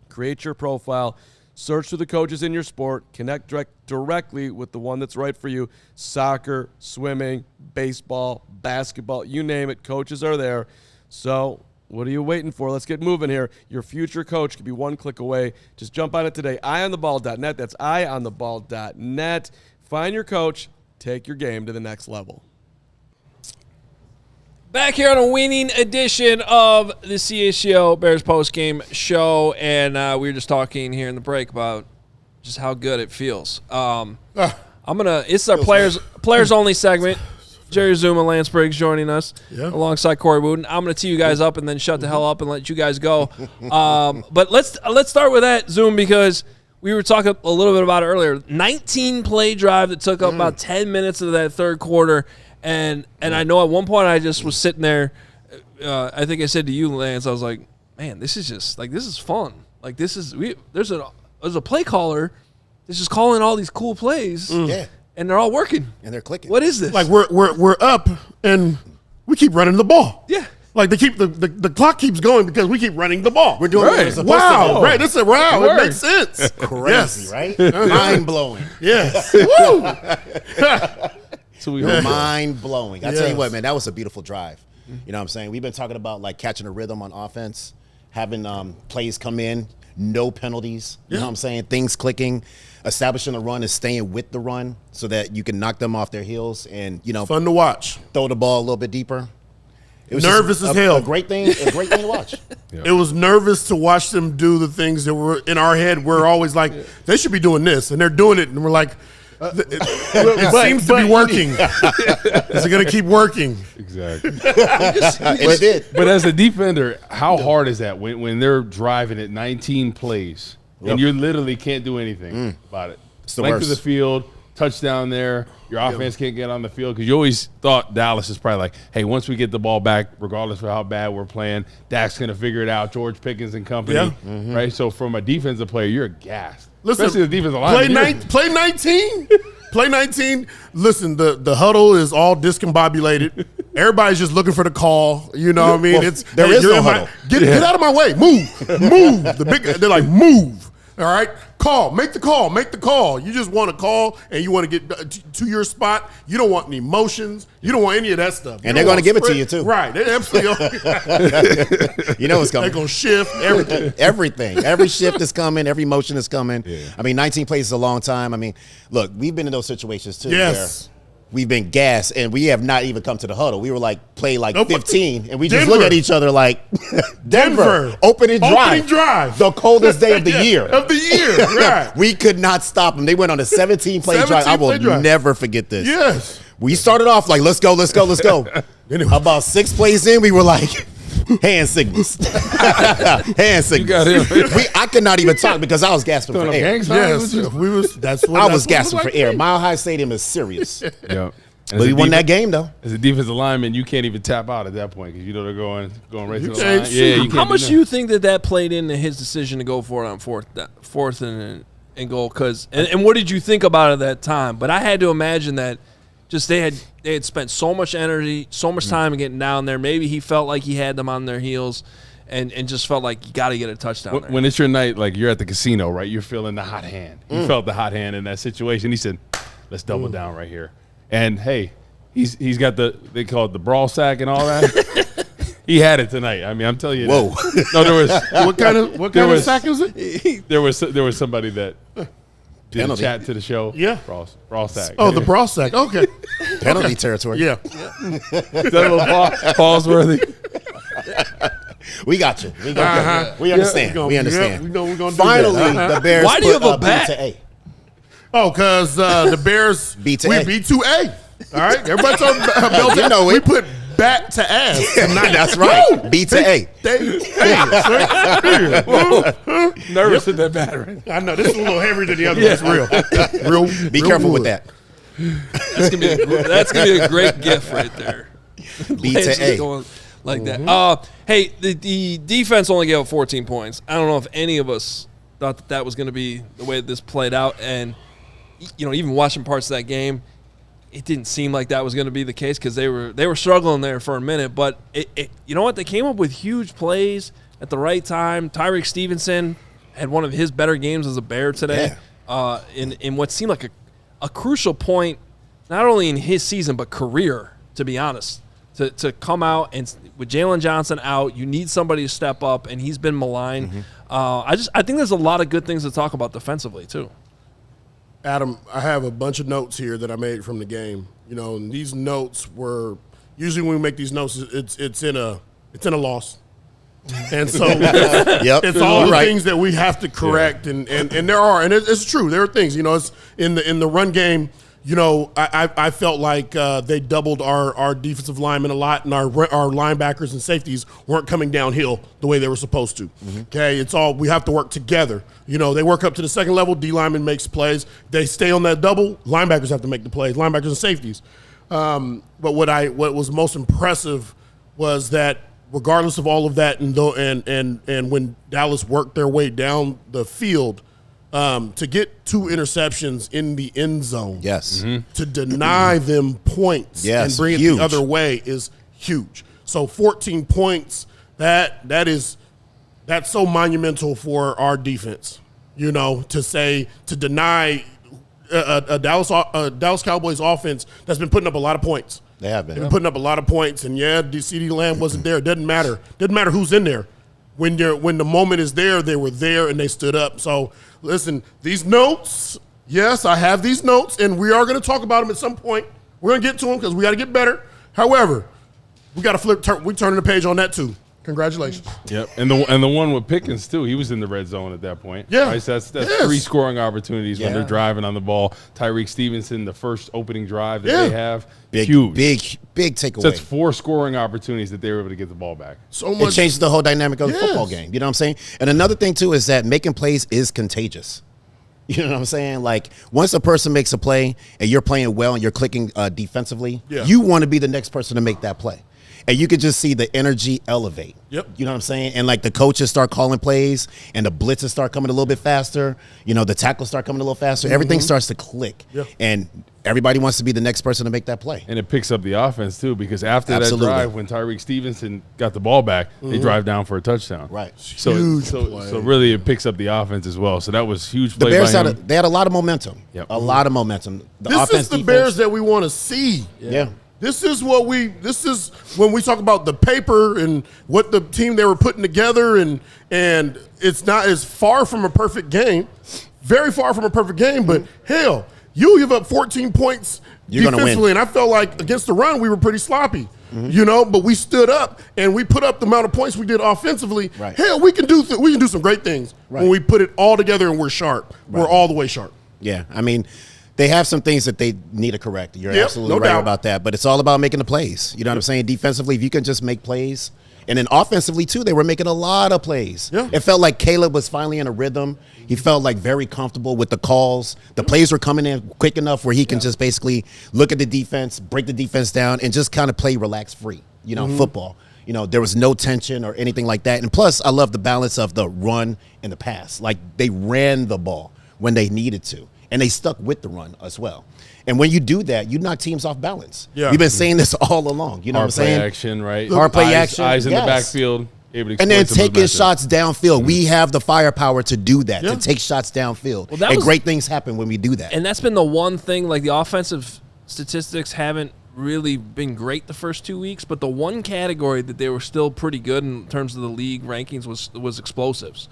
Create your profile, search for the coaches in your sport, connect directly with the one that's right for you. Soccer, swimming, baseball, basketball, you name it, coaches are there. So what are you waiting for? Let's get moving here. Your future coach could be one click away. Just jump on it today. Eyeontheball.net. That's eyeontheball.net. Find your coach. Take your game to the next level.
Back here on a winning edition of the CHGO Bears Postgame Show, and we were just talking here in the break about just how good it feels. It's our players only segment. Jerry Azumah, Lance Briggs joining us alongside Corey Wootton. I'm going to tee you guys up and then shut the hell up and let you guys go. But let's start with that, Zoom, because we were talking a little bit about it earlier. 19-play drive that took up about 10 minutes of that third quarter. And I know at one point I just was sitting there. I think I said to you, Lance, I was like, man, this is just like, this is fun. Like, there's a play caller that's just calling all these cool plays.
Yeah.
And they're all working.
And they're clicking.
What is this?
Like we're up and we keep running the ball.
Yeah.
Like they keep the clock keeps going because we keep running the ball.
We're doing what we're supposed to do.
Right. That's it. Wow. It makes sense.
Crazy, right? Mind blowing.
Yes. Woo.
Mind blowing. I tell you what, man, that was a beautiful drive. You know what I'm saying? We've been talking about like catching a rhythm on offense, having plays come in, no penalties. You know what I'm saying? Things clicking, establishing the run and staying with the run so that you can knock them off their heels and,
Fun to watch.
Throw the ball a little bit deeper. It was
nervous as hell.
A great thing to watch.
It was nervous to watch them do the things that were in our head. We're always like, they should be doing this, and they're doing it, and we're like, it seems to be working. Is it going to keep working?
Exactly.
It did.
But as a defender, how hard is that when they're driving at 19 plays and you literally can't do anything about it?
It's the
Length
worst.
of the field, touchdown there. Your offense can't get on the field because you always thought Dallas is probably like, hey, once we get the ball back, regardless of how bad we're playing, Dak's going to figure it out, George Pickens and company, right? So from a defensive player, you're gassed.
Listen,
especially the defensive line.
Play 19. Play 19. Listen, the huddle is all discombobulated. Everybody's just looking for the call. You know what I mean?
Well, there is no huddle.
Get out of my way. Move. They're like, move. All right? Call. Make the call. You just want to call and you want to get to your spot. You don't want any motions. You don't want any of that stuff.
And they're going to give it to you, too.
Right. They absolutely
You know what's coming.
They're going to shift everything.
Everything. Every shift is coming. Every motion is coming. Yeah. I mean, 19 plays is a long time. I mean, look, we've been in those situations, too.
Yes.
we've been gassed, and we have not even come to the huddle. We were like, play like 15, and we just
Denver.
look at each other like,
Denver.
opening drive.
The
coldest day of the year.
right.
We could not stop them. They went on a 17-play drive. I will never forget this.
Yes.
We started off like, let's go. About 6 plays in, we were like, hand signals. Hand signals.
You got him.
I could not even talk because I was gasping for air.
Yes.
I was gasping for air. Mile High Stadium is serious.
Yeah.
But we won that game, though.
As a defensive lineman, you can't even tap out at that point because you know they're going right to the
can't
line.
shoot.
Yeah, you can't
How much
do
do you think that played into his decision to go for it on fourth and goal? And what did you think about it at that time? But I had to imagine that just they had spent so much energy, so much time getting down there. Maybe he felt like he had them on their heels and just felt like you got to get a touchdown there.
When it's your night, like you're at the casino, right? You're feeling the hot hand. You felt the hot hand in that situation. He said, let's double down right here. And, hey, he's got they call it the brawl sack and all that. He had it tonight. I mean, I'm telling you.
Whoa.
That. No, there was.
What kind of sack is it?
There was somebody that did a
Penalty.
chat to the show.
Yeah.
Brawl sack.
Oh, the brawl sack. Okay.
Penalty territory.
Yeah.
Is that a little pause worthy?
We got you. We understand. We understand.
Yeah, we know we're going to
Finally,
do that.
the Bears
Why do you
put
have a
B
bat?
to A.
Oh, because the Bears,
B to
we
A.
B2A. All right? Everybody talking about Bell.
You know
we
it.
put bat to ass.
That's right. B to A.
Nervous in that battery.
I know. This is a little heavier than the other one. It's real.
Be careful with that.
That's gonna be a great gift right there.
B
Lance
to A.
is going like that. Hey, the defense only gave up 14 points. I don't know if any of us thought that was going to be the way this played out. And, even watching parts of that game, it didn't seem like that was going to be the case because they were struggling there for a minute. But, you know what? They came up with huge plays at the right time. Tyreek Stevenson had one of his better games as a Bear today in what seemed like a crucial point, not only in his season but career, to be honest. To come out and with Jalen Johnson out, you need somebody to step up, and he's been maligned. I think there's a lot of good things to talk about defensively too.
Adam, I have a bunch of notes here that I made from the game. And these notes were usually when we make these notes, it's in a loss, and so it's all the things that we have to correct, and there are, and it's true. There are things, it's in the run game. I felt like they doubled our defensive linemen a lot, and our linebackers and safeties weren't coming downhill the way they were supposed to. Okay, it's all we have to work together. They work up to the second level. D lineman makes plays. They stay on that double. Linebackers have to make the plays. Linebackers and safeties. But what was most impressive was that regardless of all of that, and when Dallas worked their way down the field. To get 2 interceptions in the end zone, to deny them points and bring it the other way is huge. So 14 points, that's so monumental for our defense. To deny a Dallas Cowboys offense that's been putting up a lot of points.
They have been.
They've been putting up a lot of points, and CeeDee Lamb wasn't there. It doesn't matter. Doesn't matter who's in there. When the moment is there, they were there and they stood up. So listen, these notes, yes, I have these notes, and we are going to talk about them at some point. We're going to get to them because we got to get better. However, we got to we're turning the page on that too. Congratulations.
Yep, and the one with Pickens too. He was in the red zone at that point.
Yeah,
right? So that's 3 scoring opportunities when they're driving on the ball. Tyreek Stevenson, the first opening drive that they have, huge,
big takeaway.
So that's 4 scoring opportunities that they were able to get the ball back.
So much.
It changes the whole dynamic of the football game. You know what I'm saying? And another thing too is that making plays is contagious. You know what I'm saying? Like once a person makes a play and you're playing well and you're clicking defensively, you want to be the next person to make that play. And you could just see the energy elevate. Yep. You know what I'm saying? And like the coaches start calling plays and the blitzes start coming a little bit faster. The tackles start coming a little faster. Everything starts to click. Yeah. And everybody wants to be the next person to make that play.
And it picks up the offense too because after that drive when Tyreek Stevenson got the ball back, they drive down for a touchdown.
Right.
So really it picks up the offense as well. So that was huge play
the Bears
by him.
They had a lot of momentum.
Yep.
A lot of momentum.
This is the Bears that we want to see.
Yeah.
This is when we talk about the paper and what the team they were putting together, and it's not as far from a perfect game, very far from a perfect game, but hell, you give up 14 points
You're going to win.
And I felt like against the run, we were pretty sloppy, but we stood up and we put up the amount of points we did offensively.
Right.
Hell, we can do some great things when we put it all together and we're sharp. Right. We're all the way sharp.
Yeah, I mean, they have some things that they need to correct. You're absolutely right about that. But it's all about making the plays. You know what I'm saying? Defensively, if you can just make plays. And then offensively, too, they were making a lot of plays. Yeah. It felt like Caleb was finally in a rhythm. He felt like very comfortable with the calls. The plays were coming in quick enough where he can just basically look at the defense, break the defense down, and just kind of play relax-free, football. There was no tension or anything like that. And plus, I love the balance of the run and the pass. Like, they ran the ball when they needed to. And they stuck with the run as well. And when you do that, you knock teams off balance. Yeah. We've been saying this all along. You know what I'm saying?
Hard play action, right?
Hard play action.
Eyes in the backfield. Able to
and then taking shots downfield. We have the firepower to do that, to take shots downfield. And great things happen when we do that.
And that's been the one thing, like the offensive statistics haven't really been great the first 2 weeks, but the one category that they were still pretty good in terms of the league rankings was explosives.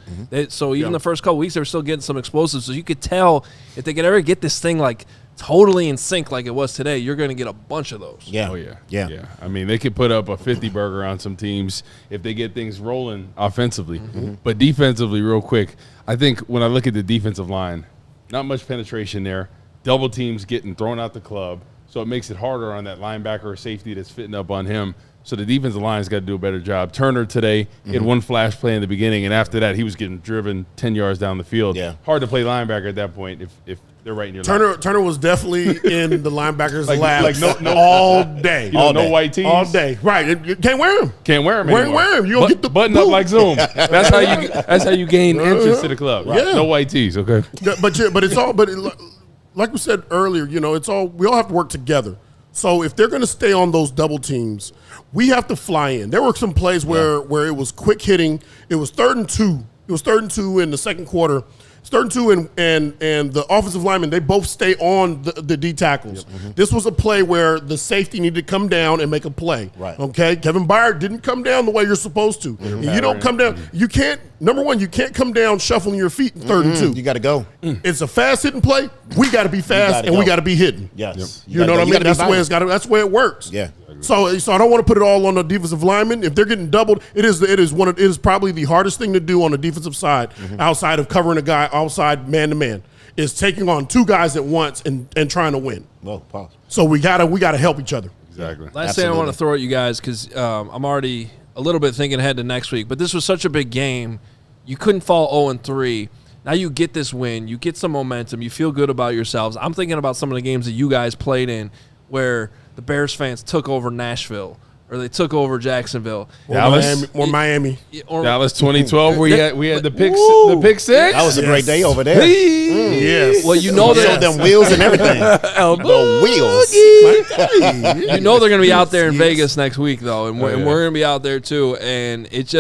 So even the first couple weeks, they were still getting some explosives. So you could tell if they could ever get this thing like totally in sync like it was today, you're going to get a bunch of those.
Yeah.
Oh, yeah. I mean, they could put up a 50 burger on some teams if they get things rolling offensively. But defensively, real quick, I think when I look at the defensive line, not much penetration there. Double teams getting thrown out the club. So it makes it harder on that linebacker or safety that's fitting up on him. So the defensive line's got to do a better job. Turner today had one flash play in the beginning, and after that he was getting driven 10 yards down the field. Yeah. Hard to play linebacker at that point if they're right in your lap.
Turner was definitely in the linebackers' lab no, all day.
No white tees.
All day. Right. You can't wear them.
Can't wear them anymore.
Wear them. You don't get the
button up like Zoom. That's how you gain entrance to the club. Right? Yeah. No white tees, okay?
But it's all like we said earlier, we all have to work together. So if they're going to stay on those double teams, we have to fly in. There were some plays where it was quick hitting. It was 3rd and 2. It was 3rd and 2 in the second quarter. It's 3rd and 2, and the offensive linemen, they both stay on the D tackles. This was a play where the safety needed to come down and make a play. Right. Okay? Kevin Byard didn't come down the way you're supposed to. You don't come down. You can't, number one, you can't come down shuffling your feet in 3rd and 2.
You got to go.
It's a fast hitting play. We got to be fast, and we got to be hitting.
Yes.
You know what I mean? That's the way it works.
Yeah.
So I don't want to put it all on the defensive linemen. If they're getting doubled, it is probably the hardest thing to do on the defensive side, outside of covering a guy outside man to man, is taking on 2 guys at once and trying to win.
Well, pause.
So we gotta help each other.
Exactly.
Last thing I want to throw at you guys, because I'm already a little bit thinking ahead to next week, but this was such a big game. You couldn't fall 0-3. Now you get this win. You get some momentum. You feel good about yourselves. I'm thinking about some of the games that you guys played in where the Bears fans took over Nashville or they took over Jacksonville.
Dallas,
Miami.
Dallas 2012, we had the pick six.
That was a great day over there.
Yes.
Well, you know
showed them wheels and everything. The wheels.
You know they're going to be out there in Vegas next week, though, and we're going to be out there too. And it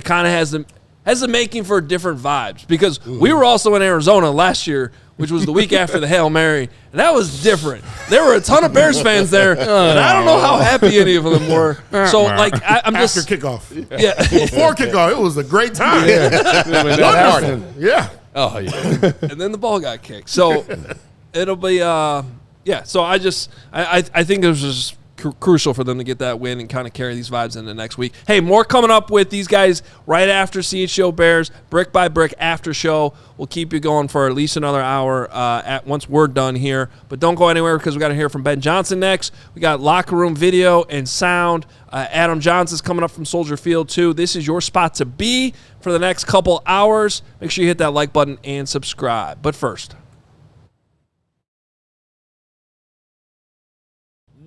kind of has the making for different vibes, because we were also in Arizona last year, which was the week after the Hail Mary, and that was different. There were a ton of Bears fans there, and I don't know how happy any of them were. So, I'm just
after kickoff.
Yeah,
before kickoff, it was a great time. Yeah.
Oh yeah.
And then the ball got kicked. So it'll be So I think it was just crucial for them to get that win and kind of carry these vibes into next week. Hey, more coming up with these guys right after CHGO Bears, brick by brick after show. We'll keep you going for at least another hour once we're done here. But don't go anywhere, because we got to hear from Ben Johnson next. We got locker room video and sound. Adam Jahns is coming up from Soldier Field too. This is your spot to be for the next couple hours. Make sure you hit that like button and subscribe. But first,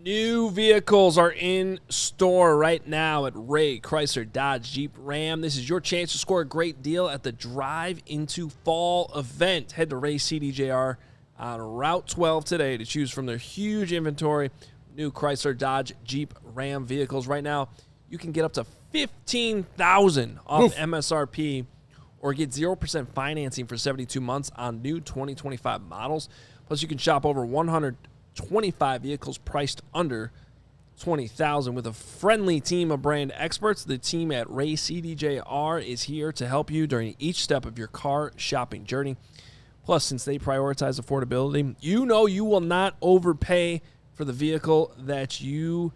new vehicles are in store right now at Ray Chrysler Dodge Jeep Ram. This is your chance to score a great deal at the Drive into Fall event. Head to Ray CDJR on Route 12 today to choose from their huge inventory of new Chrysler Dodge Jeep Ram vehicles. Right now, you can get up to $15,000 off MSRP or get 0% financing for 72 months on new 2025 models. Plus, you can shop over 125 vehicles priced under $20,000 with a friendly team of brand experts. The team at Ray CDJR is here to help you during each step of your car shopping journey. Plus, since they prioritize affordability, you know you will not overpay for the vehicle that you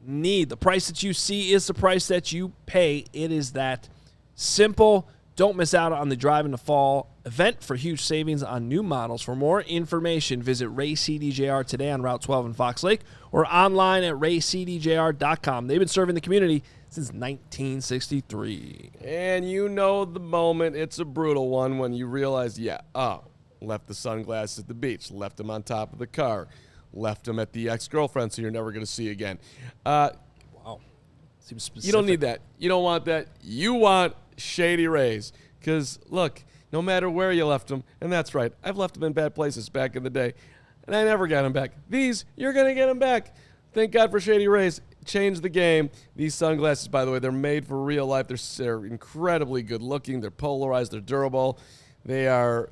need. The price that you see is the price that you pay. It is that simple. Don't miss out on the Drive in the Fall event for huge savings on new models. For more information, visit RayCDJR today on Route 12 in Fox Lake or online at raycdjr.com. They've been serving the community since 1963.
And you know the moment, it's a brutal one when you realize, left the sunglasses at the beach, left them on top of the car, left them at the ex-girlfriend so you're never going to see again.
Wow. Seems specific.
You don't need that. You don't want that. You want Shady Rays. Because, look, no matter where you left them, and that's right, I've left them in bad places back in the day, and I never got them back. These, you're going to get them back. Thank God for Shady Rays. Changed the game. These sunglasses, by the way, they're made for real life. They're incredibly good looking. They're polarized. They're durable. They are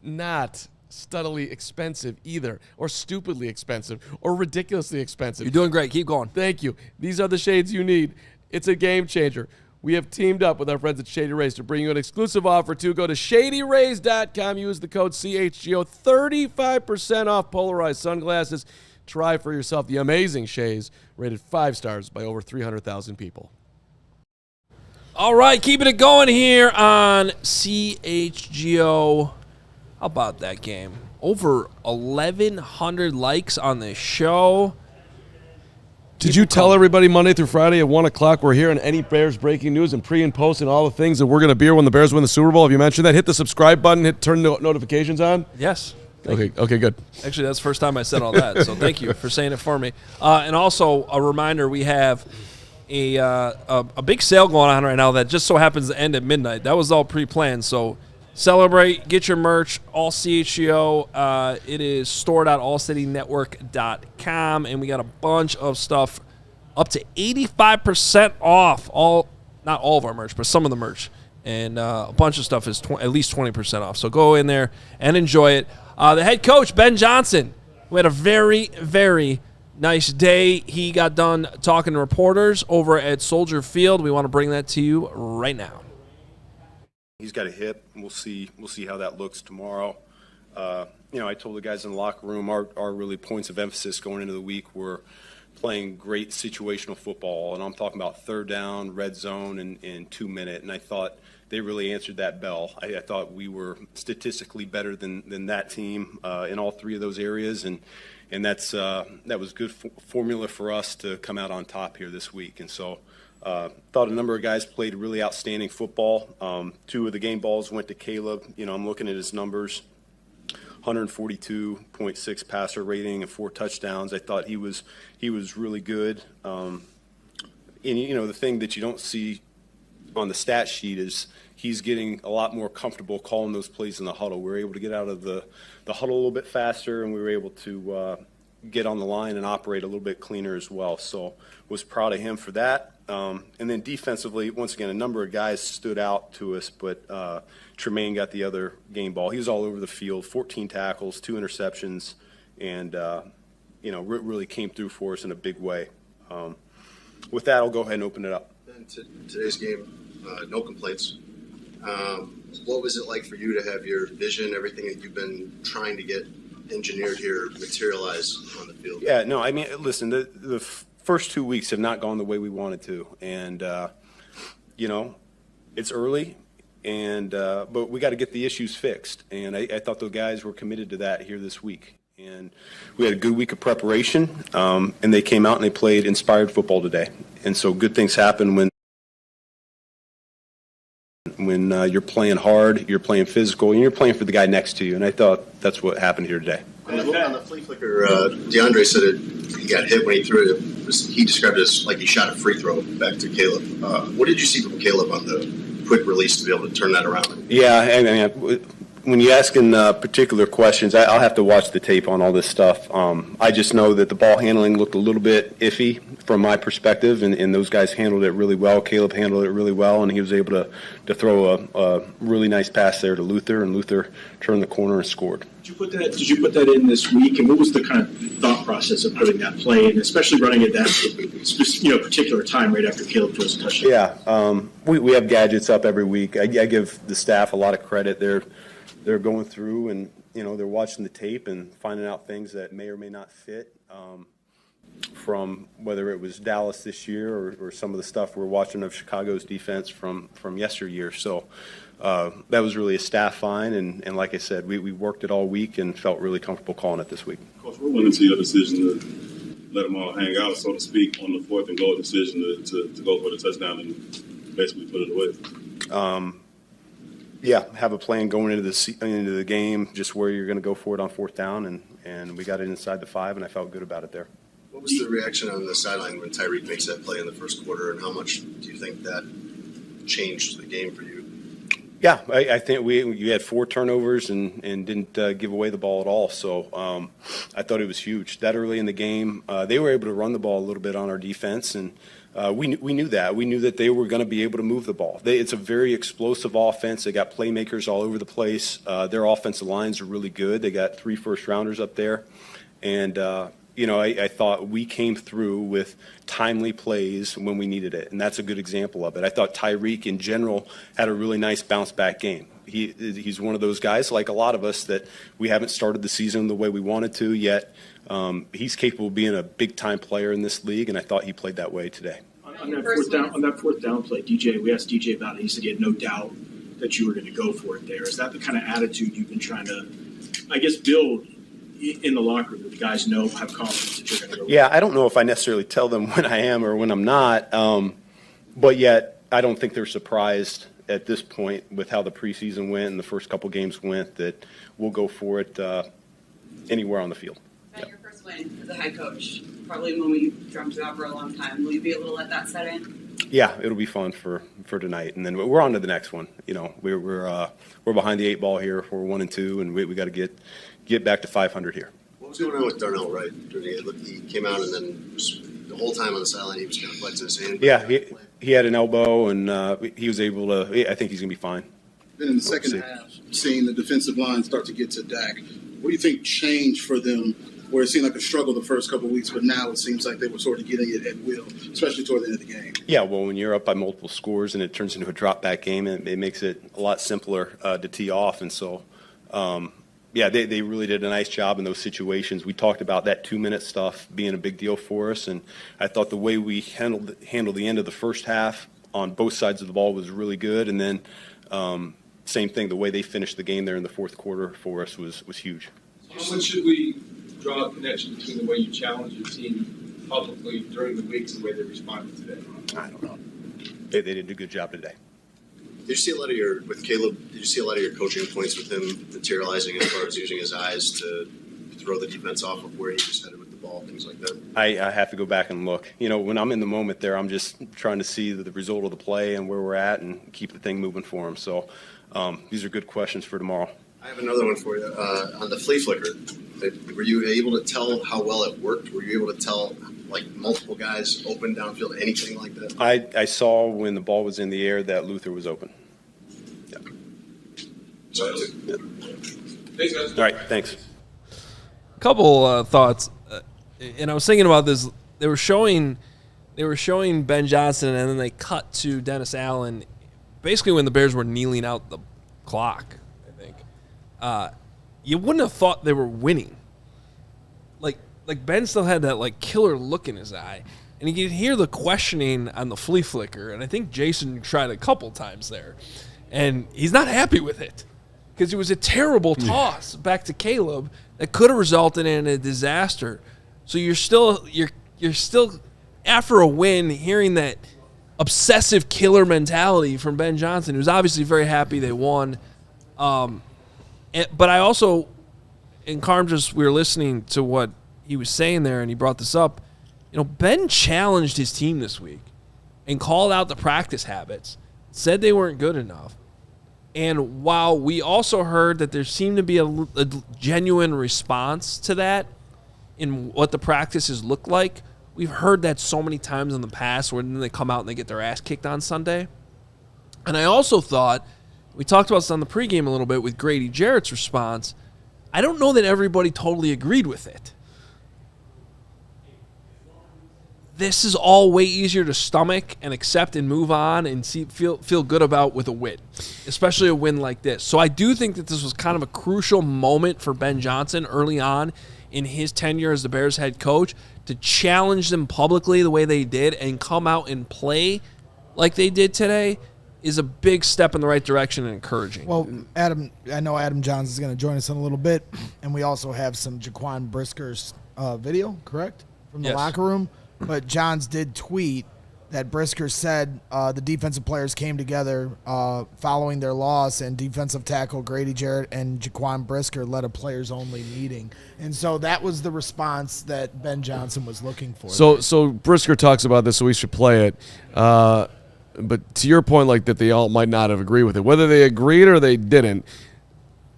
not studdily expensive either, or stupidly expensive, or ridiculously expensive.
You're doing great. Keep going.
Thank you. These are the shades you need. It's a game changer. We have teamed up with our friends at Shady Rays to bring you an exclusive offer to go to shadyrays.com. Use the code CHGO. 35% off polarized sunglasses. Try for yourself the amazing shades, rated 5 stars by over 300,000 people.
All right, keeping it going here on CHGO. How about that game? Over 1,100 likes on the show.
Did you tell everybody Monday through Friday at 1 o'clock we're here on any Bears breaking news and pre and post and all the things that we're going to be here when the Bears win the Super Bowl? Have you mentioned that? Hit the subscribe button. Turn notifications on.
Yes.
Okay, good.
Actually, that's the first time I said all that, so thank you for saying it for me. And also, a reminder, we have a big sale going on right now that just so happens to end at midnight. That was all pre-planned, so celebrate, get your merch, all CHGO. It is store.allcitynetwork.com, and we got a bunch of stuff up to 85% off, not all of our merch, but some of the merch. And a bunch of stuff is at least 20% off. So go in there and enjoy it. The head coach, Ben Johnson, who had a very, very nice day. He got done talking to reporters over at Soldier Field. We want to bring that to you right now.
He's got a hip. We'll see how that looks tomorrow. I told the guys in the locker room our really points of emphasis going into the week were playing great situational football, and I'm talking about third down, red zone, and 2-minute, and I thought they really answered that bell. I thought we were statistically better than that team in all 3 of those areas, and that was good formula for us to come out on top here this week. And so thought a number of guys played really outstanding football. 2 of the game balls went to Caleb. I'm looking at his numbers. 142.6 passer rating and 4 touchdowns. I thought he was really good. And the thing that you don't see on the stat sheet is he's getting a lot more comfortable calling those plays in the huddle. We were able to get out of the huddle a little bit faster, and we were able to get on the line and operate a little bit cleaner as well. So was proud of him for that. And then defensively, once again, a number of guys stood out to us, but Tremaine got the other game ball. He was all over the field, 14 tackles, 2 interceptions, and really came through for us in a big way. With that, I'll go ahead and open it up.
And today's game, no complaints. What was it like for you to have your vision, everything that you've been trying to get engineered here, materialize on the field?
Yeah, no, I mean, listen, the first 2 weeks have not gone the way we wanted to, and it's early, and but we got to get the issues fixed, and I thought the guys were committed to that here this week. And we had a good week of preparation, and they came out and they played inspired football today. And so good things happen when you're playing hard, you're playing physical, and you're playing for the guy next to you. And I thought that's what happened here today.
On the flea flicker, DeAndre said he got hit when he threw it. He described it as like he shot a free throw back to Caleb. What did you see from Caleb on the quick release to be able to turn that around?
Yeah, I mean, when you ask in particular questions, I'll have to watch the tape on all this stuff. I just know that the ball handling looked a little bit iffy from my perspective, and those guys handled it really well. Caleb handled it really well, and he was able to throw a really nice pass there to Luther, and Luther turned the corner and scored.
Did you put that in this week, and what was the kind of thought process of putting that play in, especially running at that particular time right after Caleb throws a touchdown?
Yeah, we have gadgets up every week. I give the staff a lot of credit. they're going through and, they're watching the tape and finding out things that may or may not fit from whether it was Dallas this year or some of the stuff we're watching of Chicago's defense from yesteryear. So that was really a staff find, and like I said, we worked it all week and felt really comfortable calling it this week.
Coach, what went into your decision to let them all hang out, so to speak, on the 4th and goal decision to go for the touchdown and basically put it away?
Have a plan going into the game, just where you're going to go for it on 4th down, and we got it inside the 5, and I felt good about it there.
What was the reaction on the sideline when Tyreek makes that play in the first quarter, and how much do you think that changed the game for you?
Yeah, I think you had 4 turnovers and didn't give away the ball at all. So I thought it was huge. That early in the game, they were able to run the ball a little bit on our defense, and we knew that. We knew that they were going to be able to move the ball. It's a very explosive offense. They got playmakers all over the place. Their offensive lines are really good. They got 3 first-rounders up there. And I thought we came through with timely plays when we needed it, and that's a good example of it. I thought Tyreek in general had a really nice bounce-back game. He's one of those guys, like a lot of us, that we haven't started the season the way we wanted to yet. He's capable of being a big-time player in this league, and I thought he played that way today.
On that fourth down play, we asked DJ about it. He said he had no doubt that you were going to go for it there. Is that the kind of attitude you've been trying to, build in the locker room, that the guys have confidence that you're going to go?
Yeah, I don't know if I necessarily tell them when I am or when I'm not, but yet I don't think they're surprised at this point with how the preseason went and the first couple games went that we'll go for it anywhere on the field.
Your first win as a head coach, probably a moment you've dreamt about for a long time. Will you be able to let that set in?
Yeah, it'll be fun for tonight, and then we're on to the next one. We're behind the 8 ball here. We're 1-2, and we got to get back to 500 here.
What was going on with Darnell, Wright? He came out and then the whole time on the sideline he was kind of flexing his hand.
Yeah, he had an elbow, and he was able to. I think he's going to be fine.
Then in the second half, seeing the defensive line start to get to Dak, what do you think changed for them, where it seemed like a struggle the first couple of weeks, but now it seems like they were sort of getting it at will, especially toward the end of the game?
Yeah, well, when you're up by multiple scores and it turns into a drop-back game, it makes it a lot simpler to tee off, and so they really did a nice job in those situations. We talked about that 2-minute stuff being a big deal for us, and I thought the way we handled the end of the first half on both sides of the ball was really good, and then same thing, the way they finished the game there in the fourth quarter for us was huge.
How much should we draw a connection between the way you challenge your team publicly during the weeks and the way they responded today?
I don't know. They did a good job today.
Did you see a lot of your coaching points with him materializing as far as using his eyes to throw the defense off of where he was headed with the ball, things like that?
I have to go back and look. When I'm in the moment there, I'm just trying to see the result of the play and where we're at and keep the thing moving for him. So these are good questions for tomorrow.
I have another one for you. On the flea flicker, were you able to tell how well it worked? Were you able to tell, like, multiple guys open downfield, anything like that?
I saw when the ball was in the air that Luther was open. Yeah.
Thanks, guys.
All right, thanks.
Couple thoughts, and I was thinking about this. They were showing Ben Johnson, and then they cut to Dennis Allen, basically when the Bears were kneeling out the clock. I think you wouldn't have thought they were winning. Like Ben still had that like killer look in his eye, and you could hear the questioning on the flea flicker. And I think Jason tried a couple times there, and he's not happy with it because it was a terrible toss back to Caleb that could have resulted in a disaster. So you're still after a win, hearing that obsessive killer mentality from Ben Johnson, who's obviously very happy they won. But I also, and Carm, we were listening to what he was saying there, and he brought this up. Ben challenged his team this week and called out the practice habits, said they weren't good enough. And while we also heard that there seemed to be a genuine response to that in what the practices look like, we've heard that so many times in the past where then they come out and they get their ass kicked on Sunday. And I also thought, we talked about this on the pregame a little bit with Grady Jarrett's response, I don't know that everybody totally agreed with it. this is all way easier to stomach and accept and move on and feel good about with a win, especially a win like this. So I do think that this was kind of a crucial moment for Ben Johnson early on in his tenure as the Bears head coach to challenge them publicly the way they did and come out and play like they did today is a big step in the right direction and encouraging.
Well, Adam, I know Adam Jahns is going to join us in a little bit, and we also have some Jaquan Brisker's video, correct, from the locker room. But Jahns did tweet that Brisker said the defensive players came together following their loss, and defensive tackle Grady Jarrett and Jaquan Brisker led a players-only meeting. And so that was the response that Ben Johnson was looking for.
So Brisker talks about this, so we should play it. But to your point, like that they all might not have agreed with it. Whether they agreed or they didn't,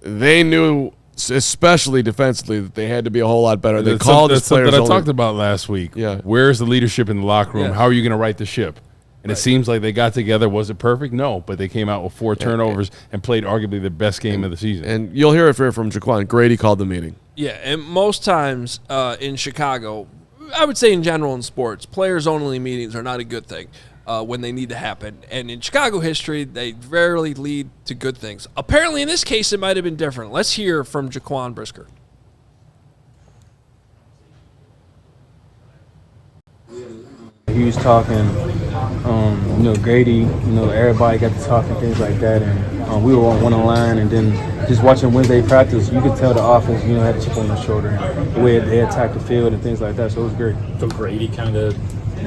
they knew, especially defensively, that they had to be a whole lot better. They called this players
that I talked about last week.
Yeah.
Where's the leadership in the locker room?
Yeah.
How are you going to right the ship? And it seems like they got together. Was it perfect? No, but they came out with 4 turnovers and played arguably the best game of the season.
And you'll hear it from Jaquan. Grady called the meeting.
Yeah, and most times in Chicago, I would say in general in sports, players-only meetings are not a good thing when they need to happen. And in Chicago history, they rarely lead to good things. Apparently, in this case, it might have been different. Let's hear from Jaquan Brisker.
He was talking, Grady, everybody got to talk and things like that, and we were on one line, and then just watching Wednesday practice, you could tell the offense, had a chip on their shoulder, and the way they attacked the field and things like that, so it was great.
So Grady kind of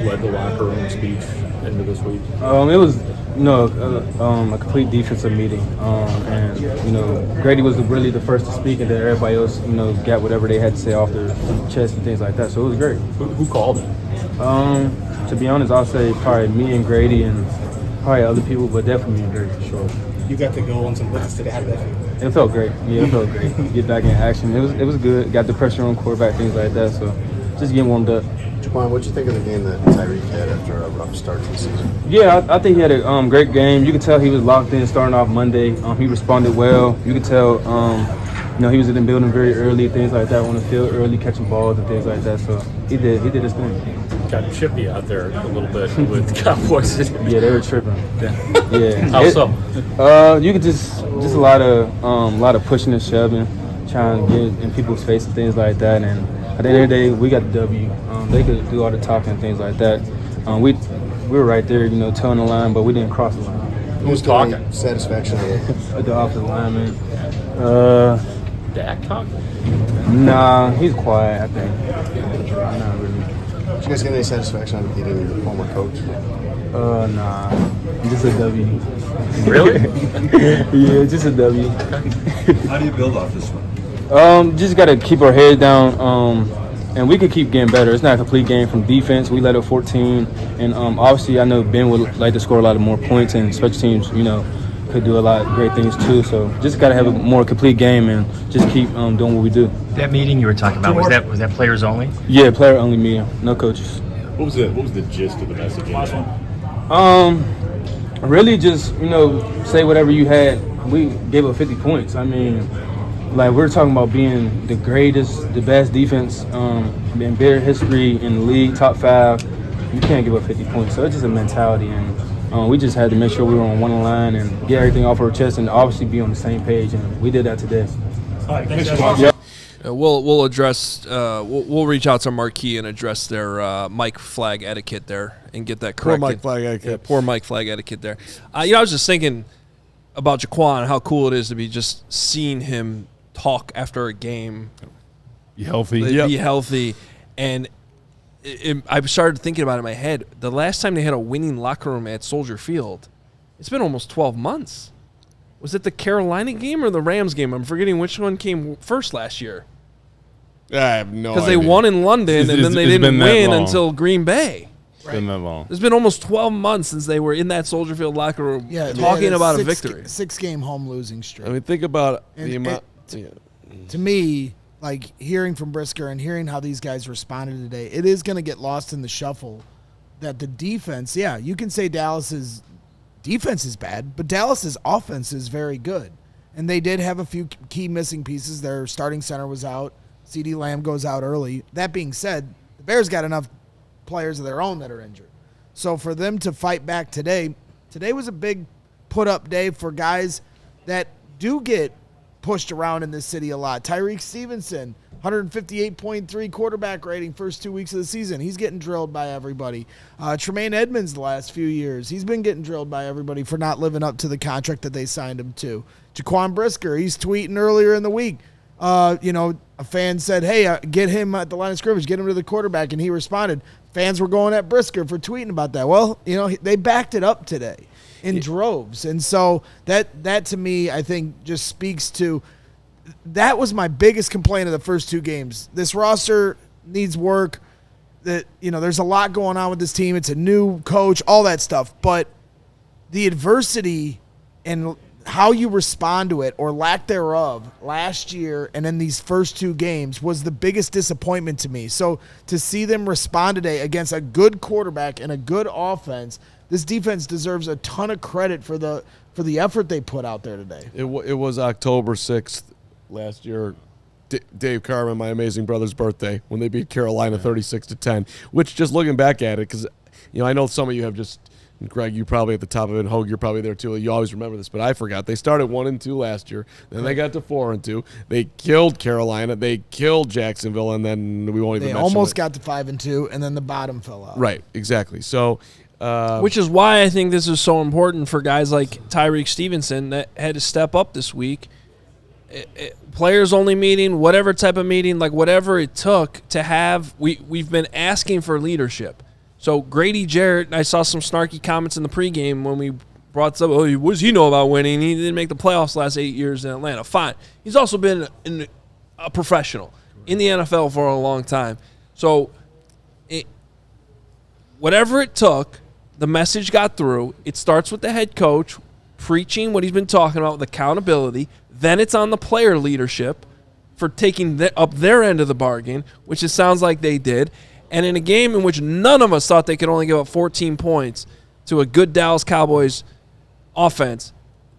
led the locker room speech into this week?
It was, a complete defensive meeting, and, Grady was really the first to speak, and then everybody else, got whatever they had to say off their chest and things like that, so it was great.
Who called it?
To be honest, I'll say probably me and Grady and probably other people, but definitely me and Grady for sure.
You got to go on some blitzes today. How did that feel?
It felt great. Yeah, it felt great. Get back in action. It was good. Got the pressure on quarterback, things like that. So just getting warmed up.
Jaquan, what'd you think of the game that Tyreek had after a rough start to the season?
Yeah, I think he had a great game. You could tell he was locked in starting off Monday. He responded well. You could tell, he was in the building very early, things like that, on the field early, catching balls and things like that. So he did his thing.
Got chippy out there a little bit with the Cowboys.
Yeah, they were tripping. Yeah.
How so?
You could just a lot of pushing and shoving, trying to get in people's face and things like that. And at the end of the day, we got the W. They could do all the talking and things like that. We were right there, towing the line, but we didn't cross the line.
Who was talking?
Satisfaction of
the offensive lineman.
Dak talking?
Nah, he's quiet, I think. Not really.
Did you guys get any satisfaction out of beating your former coach?
Nah. Just a W.
Really?
Yeah, just a W.
How do you build off this one?
Just got to keep our head down, and we could keep getting better. It's not a complete game from defense. We led up 14, and obviously I know Ben would like to score a lot of more points, and special teams, could do a lot of great things too. So just got to have a more complete game and just keep doing what we do.
That meeting you were talking about, was that players only?
Yeah, player only meeting, no coaches.
What was the gist of the messaging?
Really just, say whatever you had. We gave up 50 points. I mean, we're talking about being the greatest, the best defense in Bear history in the league, top 5. You can't give up 50 points. So it's just a mentality, and we just had to make sure we were on one line and get everything off our chest and obviously be on the same page, and we did that today.
All right, thanks.
We'll address. We'll reach out to Marquee and address their mic flag etiquette there and get that corrected.
Poor mic flag etiquette.
Yeah, poor mic flag etiquette there. I was just thinking about Jaquan, how cool it is to be just seeing him talk after a game.
Be healthy.
Be healthy, and I started thinking about it in my head. The last time they had a winning locker room at Soldier Field, it's been almost 12 months. Was it the Carolina game or the Rams game? I'm forgetting which one came first last year.
I have no idea.
Because they won in London, and then they didn't win until Green Bay.
It's been that long.
It's been almost 12 months since they were in that Soldier Field locker room talking about a victory.
6-game home losing streak.
I mean, think about the amount.
To me, hearing from Brisker and hearing how these guys responded today, it is going to get lost in the shuffle that the defense, you can say Dallas's defense is bad, but Dallas's offense is very good. And they did have a few key missing pieces. Their starting center was out. CeeDee Lamb goes out early. That being said, the Bears got enough players of their own that are injured. So for them to fight back today was a big put-up day for guys that do get pushed around in this city a lot. Tyreek Stevenson, 158.3 quarterback rating first 2 weeks of the season. He's getting drilled by everybody. Tremaine Edmonds the last few years, he's been getting drilled by everybody for not living up to the contract that they signed him to. Jaquan Brisker, he's tweeting earlier in the week. A fan said, hey, get him at the line of scrimmage, get him to the quarterback, and he responded. Fans were going at Brisker for tweeting about that. Well, they backed it up today in droves. And so that to me, I think, just speaks to that was my biggest complaint of the first two games. This roster needs work. There's a lot going on with this team. It's a new coach, all that stuff. But the adversity and how you respond to it or lack thereof last year and in these first two games was the biggest disappointment to me. So to see them respond today against a good quarterback and a good offense, this defense deserves a ton of credit for the effort they put out there today.
It was October 6th last year, Dave Carman, my amazing brother's birthday, when they beat Carolina 36-10, which just looking back at it, because I know some of you have just, Greg, you probably at the top of it, and Hoge, you're probably there too. You always remember this, but I forgot. They started 1-2 last year. Then they got to 4-2. They killed Carolina. They killed Jacksonville, and then we won't even mention it.
They almost got to 5-2, and then the bottom fell out.
Right, exactly. So,
which is why I think this is so important for guys like Tyreek Stevenson that had to step up this week. Players only meeting, whatever type of meeting, like whatever it took to have. We've been asking for leadership. So Grady Jarrett, I saw some snarky comments in the pregame when we brought this up. Oh, what does he know about winning? He didn't make the playoffs the last 8 years in Atlanta. Fine. He's also been a professional in the NFL for a long time. So whatever it took, the message got through. It starts with the head coach preaching what he's been talking about with accountability. Then it's on the player leadership for taking up their end of the bargain, which it sounds like they did. And in a game in which none of us thought they could only give up 14 points to a good Dallas Cowboys offense,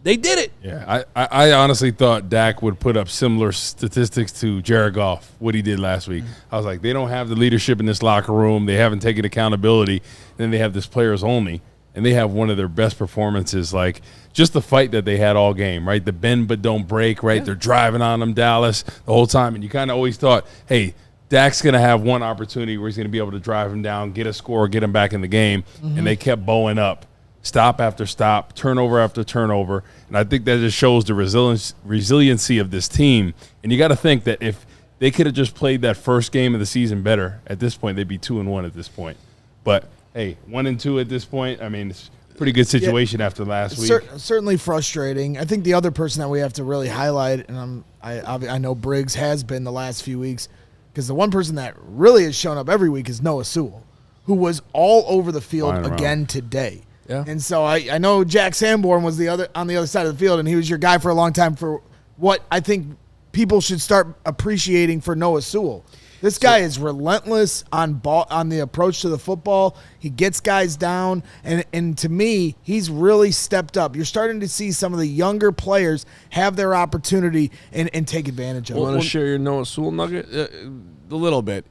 they did it.
Yeah, I honestly thought Dak would put up similar statistics to Jared Goff, what he did last week. I was like, they don't have the leadership in this locker room. They haven't taken accountability. And then they have this players only, and they have one of their best performances, like just the fight that they had all game, right? The bend but don't break, right? Yeah. They're driving on them, Dallas, the whole time. And you kind of always thought, hey, Dak's going to have one opportunity where he's going to be able to drive him down, get a score, get him back in the game. Mm-hmm. And they kept bowing up, stop after stop, turnover after turnover. And I think that just shows the resiliency of this team. And you got to think that if they could have just played that first game of the season better, at this point, they'd be 2-1 at this point. But, hey, 1-2 at this point, I mean, it's a pretty good situation after last week.
Certainly frustrating. I think the other person that we have to really highlight, and I know Briggs has been the last few weeks, because the one person that really has shown up every week is Noah Sewell, who was all over the field again today. Yeah. And so I know Jack Sanborn was on the other side of the field, and he was your guy for a long time for what I think people should start appreciating for Noah Sewell. This guy is relentless on the approach to the football. He gets guys down, and to me, he's really stepped up. You're starting to see some of the younger players have their opportunity and take advantage of it.
You want to share your Noah Sewell nugget?
A little bit.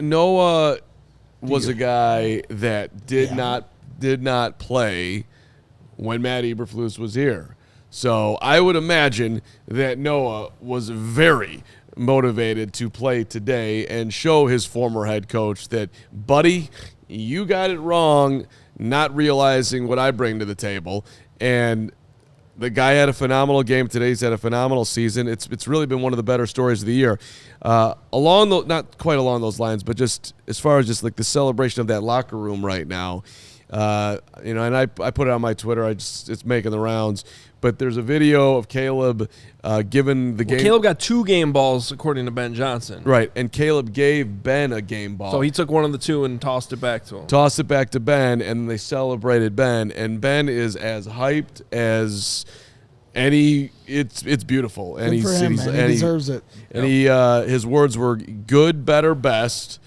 Noah was a guy that did not play when Matt Eberflus was here. So I would imagine that Noah was very motivated to play today and show his former head coach that, buddy, you got it wrong, not realizing what I bring to the table. And the guy had a phenomenal game today. He's had a phenomenal season. It's really been one of the better stories of the year. Not quite along those lines, but just as far as just like the celebration of that locker room right now. And I put it on my Twitter. It's making the rounds. But there's a video of Caleb giving the game.
Caleb got 2 game balls, according to Ben Johnson.
Right, and Caleb gave Ben a game ball.
So he took one of the 2 and tossed it back to him.
Tossed it back to Ben, and they celebrated Ben. And Ben is as hyped as any. It's beautiful. And
Good for him, man. He deserves it.
And his words were good, better, best.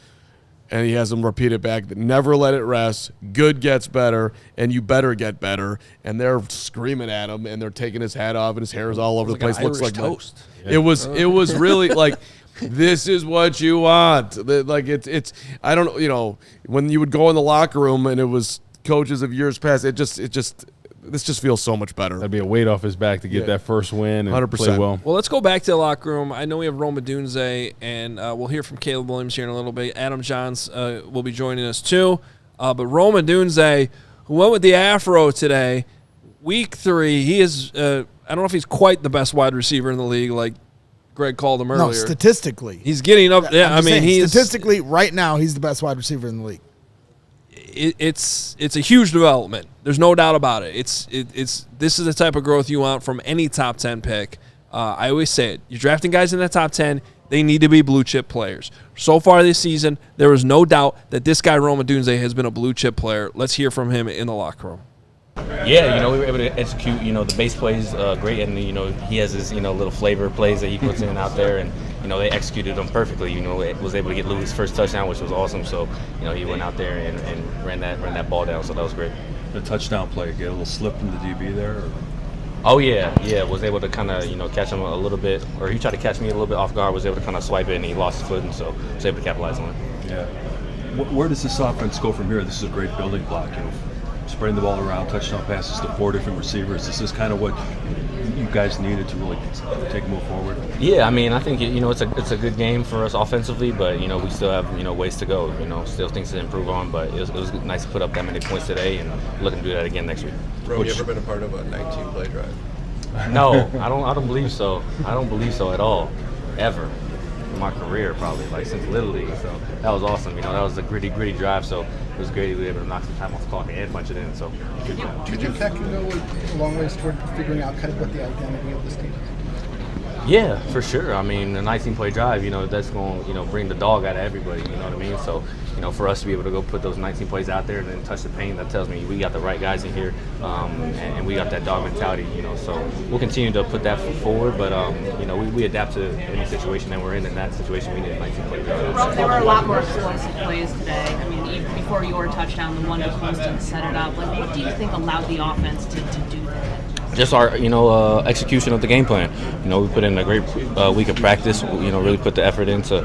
And he has them repeat it back. Never let it rest. Good gets better, and you better get better. And they're screaming at him, and they're taking his hat off, and his hair is all over the place.
Looks like
toast. It was really like This is what you want. Like it's. I don't. When you would go in the locker room and it was coaches of years past, this just feels so much better.
That'd be a weight off his back to get that first win and
100%.
play well.
Well, let's go back to the locker room. I know we have Rome Odunze, and we'll hear from Caleb Williams here in a little bit. Adam Jahns will be joining us too. But Rome Odunze, who went with the afro today, week 3, he is, I don't know if he's quite the best wide receiver in the league, like Greg called him earlier.
No, statistically.
He's getting up. Yeah, he's
statistically, right now, he's the best wide receiver in the league.
It's a huge development. There's no doubt about it. This is the type of growth you want from any top 10 pick. I always say it. You're drafting guys in the top 10. They need to be blue chip players. So far this season, there is no doubt that this guy Rome Odunze has been a blue chip player. Let's hear from him in the locker room.
Yeah, we were able to execute, the base plays great, and, he has his, little flavor plays that he puts in out there, and, they executed them perfectly. Was able to get Louis' first touchdown, which was awesome. So, he went out there and ran that ball down, so that was great.
The touchdown play, get a little slip from the DB there? Or?
Oh, yeah, was able to kind of, catch him a little bit, or he tried to catch me a little bit off guard, was able to kind of swipe it, and he lost his foot, and so was able to capitalize on it.
Yeah. Where does this offense go from here? This is a great building block, spreading the ball around, touchdown passes to 4 different receivers. This is kind of what you guys needed to really take a move forward.
Yeah, I think it's a good game for us offensively, but we still have ways to go. Still things to improve on, but it was nice to put up that many points today, and looking to do that again next week.
Rome, you ever been a part of a 19-play drive?
No, I don't believe so. I don't believe so at all, ever. In my career, probably since Little League. So that was awesome. That was a gritty drive. So it was great to be able to knock some time off the clock and punch it in. So
do you think that can go a long ways toward figuring out kind of what the identity of this team is?
Yeah, for sure. A 19-play drive, that's going to, bring the dog out of everybody. You know what I mean? So, for us to be able to go put those 19 plays out there and then touch the paint, that tells me we got the right guys in here, and we got that dog mentality. So we'll continue to put that forward, but we adapt to any situation that we're in. In that situation, we need a 19-play drive.
There were a lot more explosive plays today. Even before your touchdown, the one to Houston set it up. What do you think allowed the offense to do that?
Just our, execution of the game plan. We put in a great week of practice. Really put the effort into,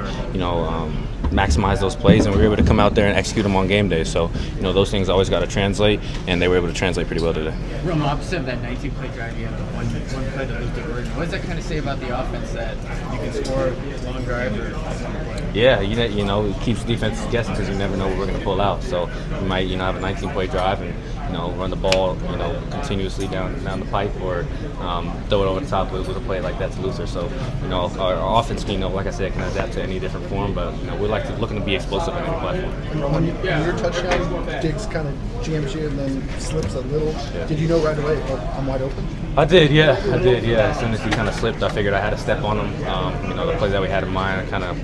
maximize those plays, and we were able to come out there and execute them on game day. So, those things always got to translate, and they were able to translate pretty well today.
From opposite of that 19-play drive, you have one play to lose the conversion. What does that kind of say about the offense that you can score a long drive or play?
Yeah, it keeps defenses guessing because you never know what we're going to pull out. So we might, have a 19-play drive and run the ball, continuously down the pipe, or throw it over the top with a play like that to Luther. So, our offense, like I said, can adapt to any different form, but we're looking to be explosive in any platform.
When your touchdown, Diggs kind of jams you and then slips a little. Yeah. Did you know right away, I'm wide open?
I did. As soon as he kind of slipped, I figured I had to step on him. The plays that we had in mind, I kind of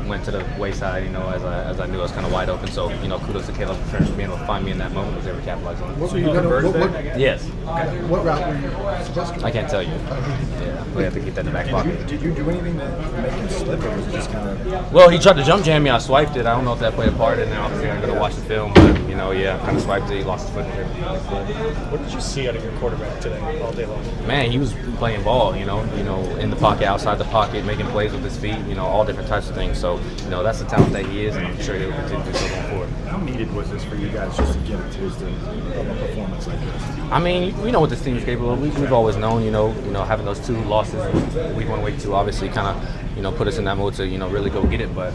went to the wayside, as I knew I was kind of wide open. So, kudos to Caleb for being able to find me in that moment. Was able to capitalize on it.
What were you going
Yes.
Okay. What route were you supposed to?
I can't tell you. Yeah, we have to keep that in the back pocket.
Did you do anything to make him slip, or was it just kind of?
Well, he tried to jump jam me. I swiped it. I don't know if that played a part in it. Obviously, I'm going to watch the film, but I kind of swiped it. He lost his foot.
What did you see out of your quarterback today, all day long?
Man, he was playing ball. In the pocket, outside the pocket, making plays with his feet. All different types of things. So, that's the talent that he is, and I'm sure he will continue to do so going forward.
How needed was this for you guys just to get a Tuesday of a performance like this?
We know what this team is capable of. We've always known, having those 2 losses, week 1, week 2, obviously kind of, put us in that mode to, really go get it. But,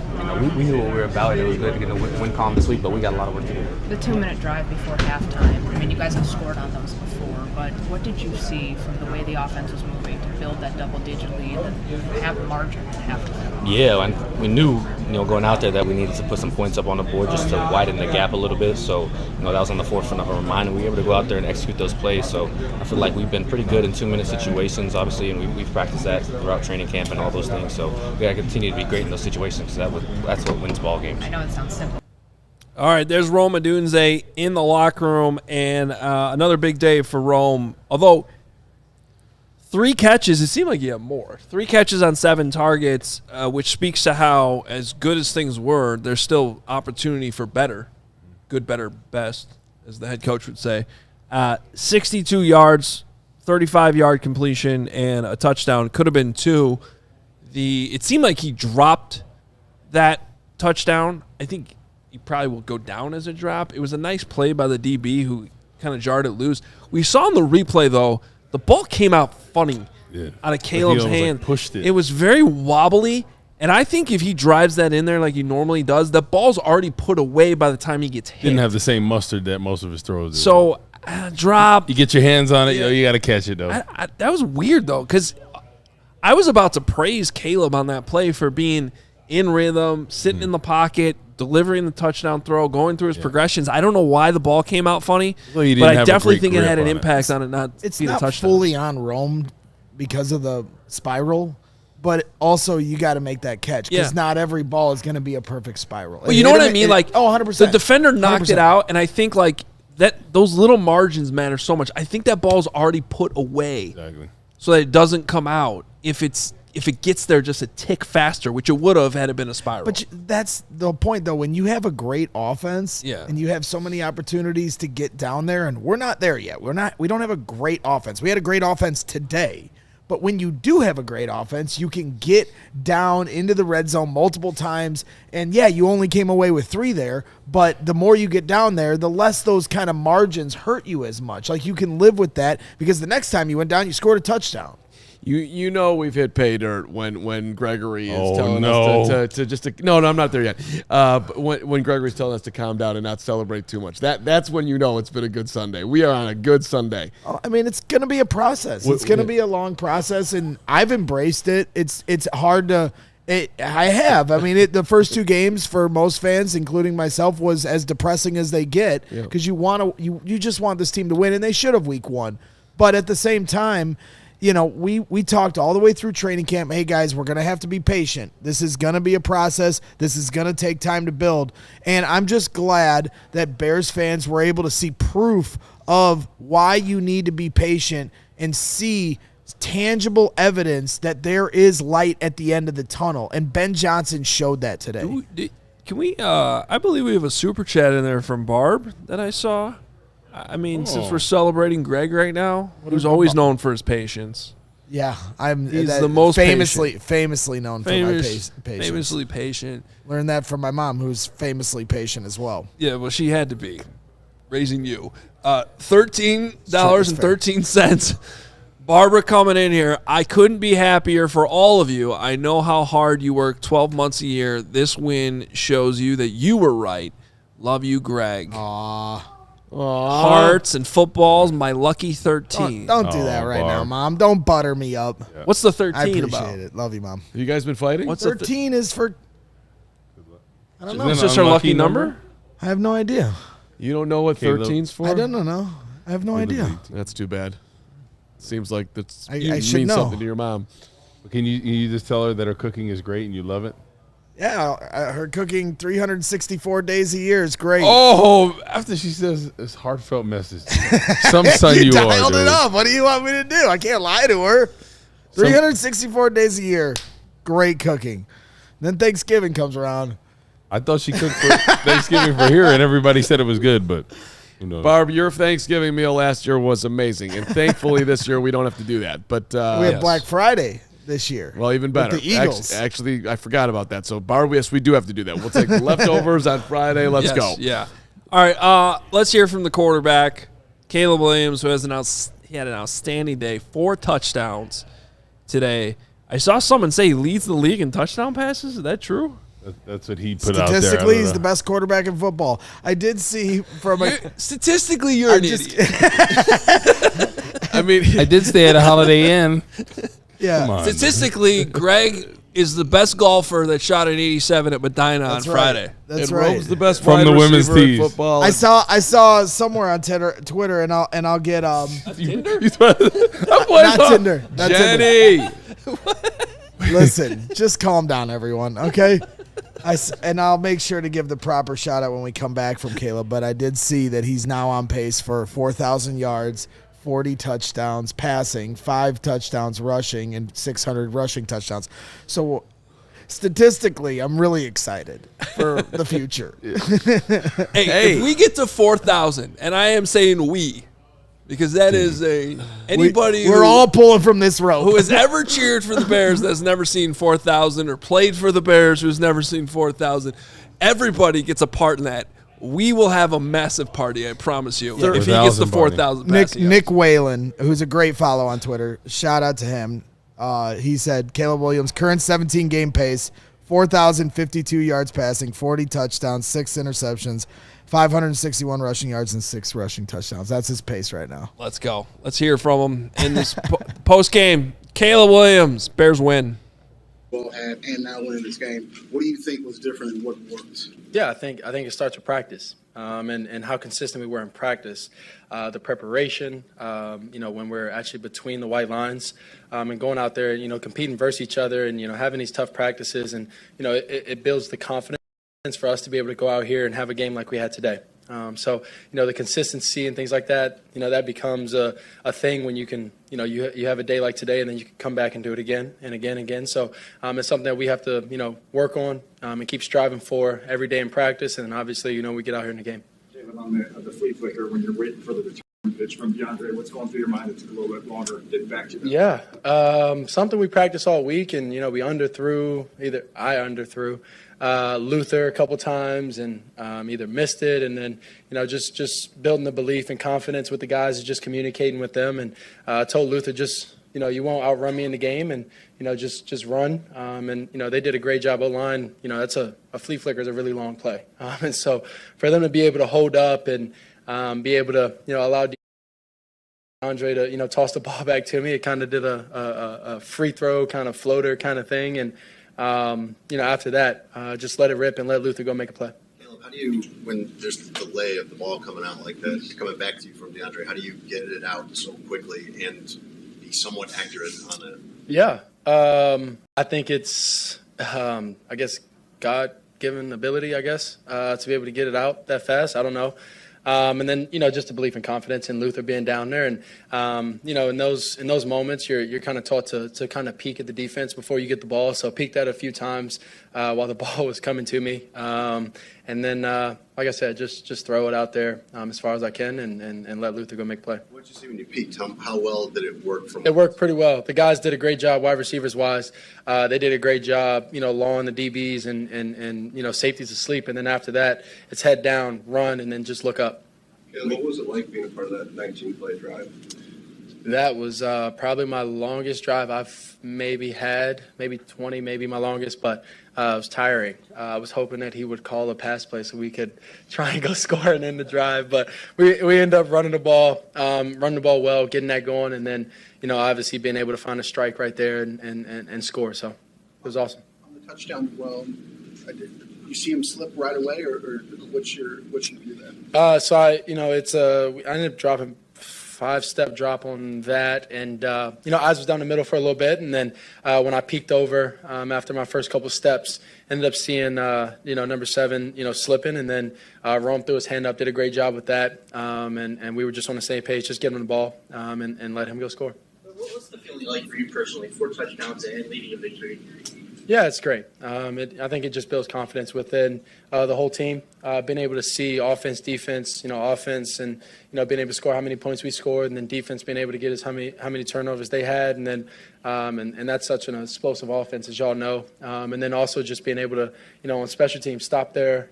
we knew what we were about. It was good to get a win column this week, but we got a lot of work to do.
The 2-minute drive before halftime, you guys have scored on those before, but what did you see from the way the offense was moving to build that double-digit lead and have the margin at halftime?
Yeah, and we knew, going out there that we needed to put some points up on the board just to widen the gap a little bit. So, that was on the forefront of our mind, and we were able to go out there and execute those plays. So I feel like we've been pretty good in 2-minute situations, obviously, and we've practiced that throughout training camp and all those things. So we got to continue to be great in those situations because that's what wins ball games.
I know it sounds simple.
All right, there's Rome Odunze in the locker room, and another big day for Rome. Although 3 catches, it seemed like he had more. 3 catches on 7 targets, which speaks to how, as good as things were, there's still opportunity for better. Good, better, best, as the head coach would say. 62 yards, 35-yard completion, and a touchdown. Could have been 2. it seemed like he dropped that touchdown. I think he probably will go down as a drop. It was a nice play by the DB who kind of jarred it loose. We saw in the replay, though, the ball came out funny out of Caleb's hand.
Pushed it.
It was very wobbly, and I think if he drives that in there like he normally does, the ball's already put away by the time he gets hit.
Didn't have the same mustard that most of his throws do.
So, drop.
You get your hands on it, you got to catch it, though.
That was weird, though, because I was about to praise Caleb on that play for being in rhythm, sitting in the pocket, delivering the touchdown throw, going through his progressions. I don't know why the ball came out funny, but I definitely think it had an impact on it not
It's
being a
not
touchdown.
fully on Rome because of the spiral, but also you got to make that catch because not every ball is going to be a perfect spiral.
Well, you know what I mean?
100%.
The defender knocked
100%.
it out, and I think those little margins matter so much. I think that ball's already put away so that it doesn't come out if it gets there just a tick faster, which it would have had it been a spiral.
But that's the point, though. When you have a great offense and you have so many opportunities to get down there, and we're not there yet. We don't have a great offense. We had a great offense today. But when you do have a great offense, you can get down into the red zone multiple times. And, you only came away with 3 there. But the more you get down there, the less those kind of margins hurt you as much. Like, you can live with that because the next time you went down, you scored a touchdown.
You know we've hit pay dirt when Gregory is telling us to just no, I'm not there yet. But when Gregory's telling us to calm down and not celebrate too much, that's when you know it's been a good Sunday. We are on a good Sunday.
I mean, it's going to be a process. It's going to be a long process, and I've embraced it. It's hard to. I have. I mean, the first 2 games for most fans, including myself, was as depressing as they get because you just want this team to win, and they should have week 1. But at the same time, we talked all the way through training camp. Hey, guys, we're going to have to be patient. This is going to be a process. This is going to take time to build. And I'm just glad that Bears fans were able to see proof of why you need to be patient and see tangible evidence that there is light at the end of the tunnel. And Ben Johnson showed that today.
Can we I believe we have a super chat in there from Barb that I saw. I mean, since we're celebrating Greg right now, who's always known for his patience.
Yeah,
he's the most
famously known for my patience.
Famously patient.
Learned that from my mom, who's famously patient as well.
Yeah, well, she had to be raising you. $13.13. Barbara coming in here. I couldn't be happier for all of you. I know how hard you work 12 months a year. This win shows you that you were right. Love you, Greg. Hearts and footballs, my lucky 13.
Don't do that right now, Mom. Don't butter me up.
Yeah. What's the 13
I appreciate
about?
it. Love you, Mom.
Have you guys been fighting?
What's 13 is for... I don't know.
It's just her lucky number?
I have no idea.
You don't know what 13's for?
I don't know. I have no idea.
That's too bad. Seems like that's
I should
means
know.
something to your mom.
Can you just tell her that her cooking is great and you love it?
Yeah, her cooking 364 days a year is great.
Oh, after she says this heartfelt message. Some son you are,
dialed it
dude.
up. What do you want me to do? I can't lie to her. 364 days a year. Great cooking. Then Thanksgiving comes around.
I thought she cooked for Thanksgiving for here, and everybody said it was good, but who knows?
Barb, your Thanksgiving meal last year was amazing, and thankfully this year we don't have to do that. But
we have Black Friday this year.
Well, even better.
With the Eagles.
Actually, I forgot about that. So, Barb, yes, we do have to do that. We'll take leftovers on Friday. Let's go.
Yeah. All right. Let's hear from the quarterback, Caleb Williams, who has he had an outstanding day. 4 touchdowns today. I saw someone say he leads the league in touchdown passes. Is that true?
That's what he put out there.
Statistically, he's the best quarterback in football. I did see from
statistically, you're an idiot.
I mean,
I did stay at a Holiday Inn.
Yeah.
Come on,
Statistically, Greg is the best golfer that shot an 87 at Medina on Friday.
That's
and
right.
Rome's the best
From
wide
the women's
receiver in
tees.
football.
I saw somewhere on Twitter, and I'll get
Tinder?
not Tinder. Not
Jenny.
Tinder. Listen, just calm down, everyone. Okay. And I'll make sure to give the proper shout out when we come back from Caleb. But I did see that he's now on pace for 4,000 yards, 40 touchdowns passing, 5 touchdowns rushing, and 600 rushing touchdowns. So statistically, I'm really excited for the future.
Hey, if we get to 4,000, and I am saying we, because that is anybody
We're all pulling from this rope.
who has ever cheered for the Bears that's never seen 4,000 or played for the Bears who's never seen 4,000. Everybody gets a part in that. We will have a massive party, I promise you, if he gets the 4,000
Nick Whalen, who's a great follow on Twitter, shout out to him. He said, Caleb Williams, current 17-game pace, 4,052 yards passing, 40 touchdowns, 6 interceptions, 561 rushing yards, and 6 rushing touchdowns. That's his pace right now.
Let's go. Let's hear from him in this post-game. Caleb Williams, Bears win.
And now winning this game. What do you think was different and what worked?
Yeah, I think it starts with practice and how consistent we were in practice. The preparation, when we're actually between the white lines and going out there, competing versus each other and, having these tough practices. And, it builds the confidence for us to be able to go out here and have a game like we had today. The consistency and things like that, that becomes a thing when you can, you have a day like today and then you can come back and do it again and again and again. So it's something that we have to, work on and keep striving for every day in practice. And obviously, we get out here in the game.
Jalen, on the flea flicker, when you're waiting for the return pitch from DeAndre, what's going through your mind? It took a little bit longer getting back to that.
Yeah, something we practice all week, and I underthrew Luther a couple times and either missed it, and then just building the belief and confidence with the guys, is just communicating with them, and I told Luther you won't outrun me in the game, and just run, and they did a great job O-line. That's a flea flicker is a really long play, and so for them to be able to hold up and be able to allow Andre to toss the ball back to me, it kind of did a free throw kind of floater kind of thing, and after that, just let it rip and let Luther go make a play.
Caleb, how do you, when there's the delay of the ball coming out like that, coming back to you from DeAndre, how do you get it out so quickly and be somewhat accurate on it?
Yeah, I think it's, God-given ability, to be able to get it out that fast. I don't know. And then, just a belief and confidence in Luther being down there. And, in those moments, you're kind of taught to kind of peek at the defense before you get the ball. So peeked at a few times while the ball was coming to me. And then, like I said, just throw it out there as far as I can and let Luther go make a play.
What did you see when you peeked? How well did it work?
It worked pretty well. The guys did a great job, wide receivers wise. They did a great job, lawing the DBs and safeties asleep. And then after that, it's head down, run, and then just look up.
And what was it like being a part of that 19-play drive?
That was probably my longest drive I've maybe had, maybe 20, maybe my longest, but it was tiring. I was hoping that he would call a pass play so we could try and go score and end the drive, but we ended up running the ball well, getting that going, and then, obviously being able to find a strike right there and score. So it was awesome.
On the touchdown, you see him slip right away, or what's your view there?
So I ended up dropping 5-step drop on that, and eyes was down the middle for a little bit, and then when I peeked over after my first couple steps, ended up seeing number 7 slipping, and then Rome threw his hand up, did a great job with that, and we were just on the same page, just giving him the ball and let him go score.
What's the feeling like for you personally, 4 touchdowns and leading a victory?
Yeah, it's great. I think it just builds confidence within the whole team. Being able to see offense, defense, offense, and being able to score how many points we scored, and then defense being able to get us how many turnovers they had, and then and that's such an explosive offense, as y'all know. And then also just being able to on special teams stop their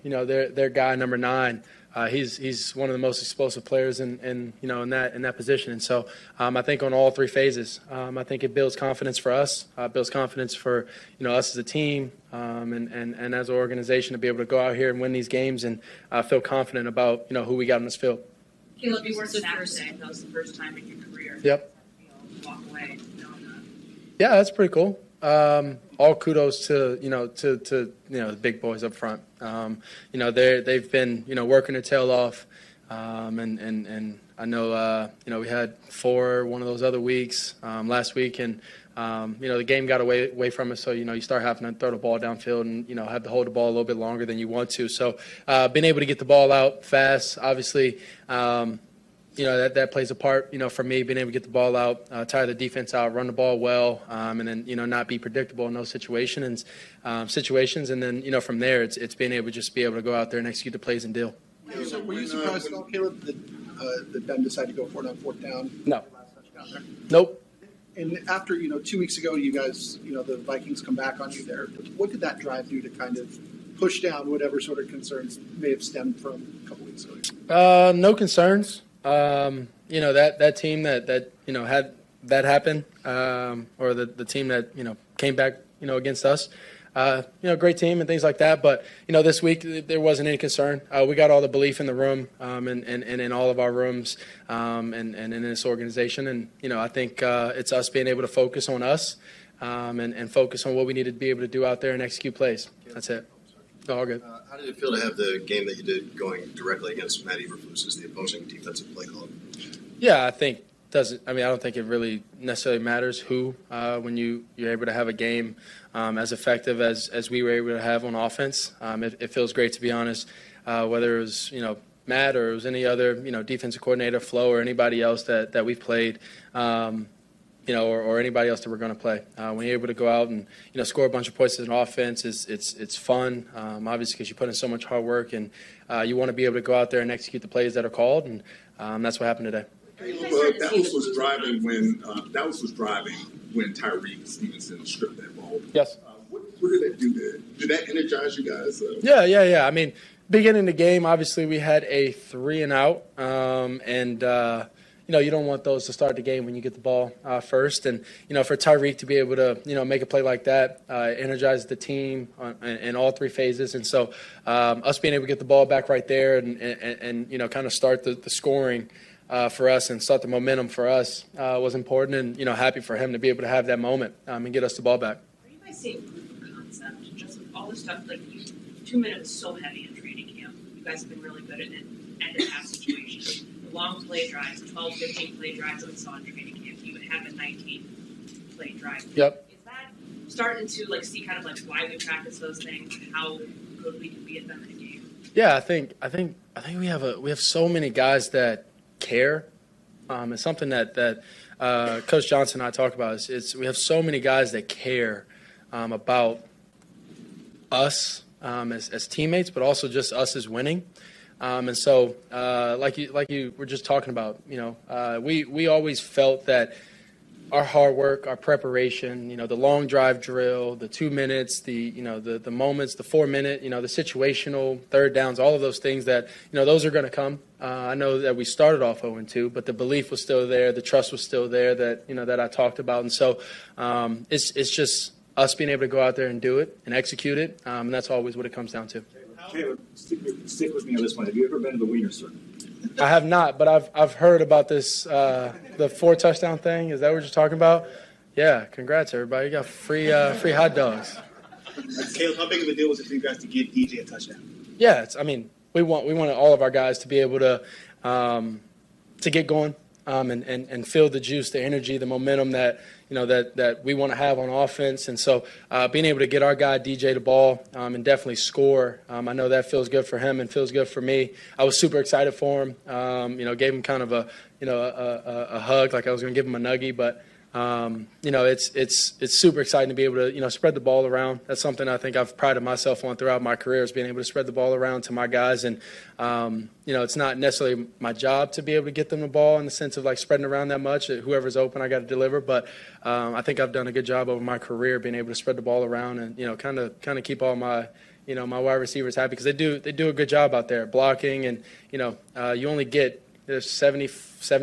guy number 9. He's one of the most explosive players in that position, and so I think on all 3 phases, I think it builds confidence for us, builds confidence for us as a team, and as an organization to be able to go out here and win these games and feel confident about who we got on this field.
Caleb, you worked Saturday. That was the first time in your career.
Yep.
Walk away.
Yeah, that's pretty cool. All kudos to the big boys up front. They've been working their tail off, and I know we had 4 one of those other weeks last week, and the game got away from us. So you start having to throw the ball downfield and have to hold the ball a little bit longer than you want to. So being able to get the ball out fast, obviously. That plays a part, for me, being able to get the ball out, tire the defense out, run the ball well, and then, not be predictable in those situations. And then, from there, it's being able to just be able to go out there and execute the plays and deal.
So were you surprised at all, Caleb, that that Ben decided to go for it on fourth down?
No. Nope.
And after, 2 weeks ago, you guys, the Vikings come back on you there. What did that drive do to kind of push down whatever sort of concerns may have stemmed from a couple weeks ago?
No concerns. That team that had that happen, or the team that, came back, against us, great team and things like that. But, this week there wasn't any concern. We got all the belief in the room, and in all of our rooms, and in this organization. And, I think it's us being able to focus on us, and focus on what we need to be able to do out there and execute plays. That's it. All good.
How did it feel to have the game that you did going directly against Matt Eberflus as the opposing defensive play caller?
Yeah, I don't think it really necessarily matters who, when you're able to have a game as effective as we were able to have on offense. It feels great, to be honest, whether it was, Matt or it was any other, defensive coordinator, Flo, or anybody else that we've played, or anybody else that we're going to play. When you're able to go out and, score a bunch of points in offense, it's fun, obviously, because you put in so much hard work, and you want to be able to go out there and execute the plays that are called, and that's what happened today.
Dallas was driving when Tyreek Stevenson stripped that ball.
Yes.
What did that do there? Did that energize you guys?
Yeah. I mean, beginning of the game, obviously we had a 3-and-out, and you don't want those to start the game when you get the ball first. And, for Tyreek to be able to, make a play like that, energizes the team in all three phases. And so us being able to get the ball back right there and kind of start the scoring for us and start the momentum for us was important. And, happy for him to be able to have that moment and get us the ball back.
Are you guys seeing proof of concept? Just with all this stuff, 2 minutes is so heavy in training camp. You guys have been really good at it, end of half situations. Long play drives, 12, 15 play drives that we saw in training camp. You would have a 19 play drive.
Yep.
Is that starting to see kind of why we practice those things, how good we can be at them in a game?
Yeah, I think we have so many guys that care. It's something that Coach Johnson and I talk about. We have so many guys that care about us as teammates, but also just us as winning. And so, like you were just talking about, we always felt that our hard work, our preparation, the long drive drill, the 2 minutes, the moments, the 4 minute, the situational third downs, all of those things that, those are going to come. I know that we started off 0-2, but the belief was still there. The trust was still there that I talked about. And so, it's just us being able to go out there and do it and execute it. And that's always what it comes down to.
Caleb, stick with me on this one. Have you ever been to the Wiener Circle?
I have not, but I've heard about this, the 4-touchdown thing. Is that what you're talking about? Yeah, congrats, everybody. You got free hot dogs.
Caleb, how big of a deal was it for you guys to give DJ a touchdown?
Yeah, we wanted all of our guys to be able to get going and feel the juice, the energy, the momentum that that we want to have on offense. And so being able to get our guy DJ the ball and definitely score, I know that feels good for him and feels good for me. I was super excited for him. Gave him kind of a hug, like I was going to give him a nuggie, but it's super exciting to be able to spread the ball around. That's something I think I've prided myself on throughout my career, is being able to spread the ball around to my guys. And it's not necessarily my job to be able to get them the ball in the sense of spreading around that much. Whoever's open, I got to deliver. But I think I've done a good job over my career being able to spread the ball around and kind of keep all my my wide receivers happy, because they do a good job out there blocking. And you only get there's 70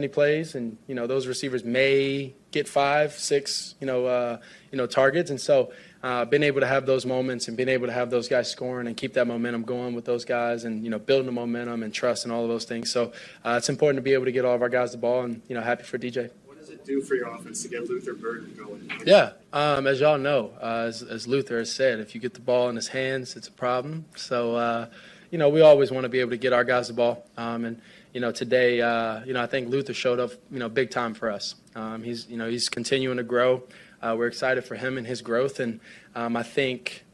plays, and those receivers may get 5, 6 targets. And so being able to have those moments and being able to have those guys scoring and keep that momentum going with those guys, and building the momentum and trust and all of those things. So it's important to be able to get all of our guys the ball, and happy for DJ.
What does it do for your offense to get Luther Burden going?
Yeah, as y'all know, as Luther has said, if you get the ball in his hands, it's a problem. So we always want to be able to get our guys the ball. And today, I think Luther showed up, big time for us. He's continuing to grow. We're excited for him and his growth. And I think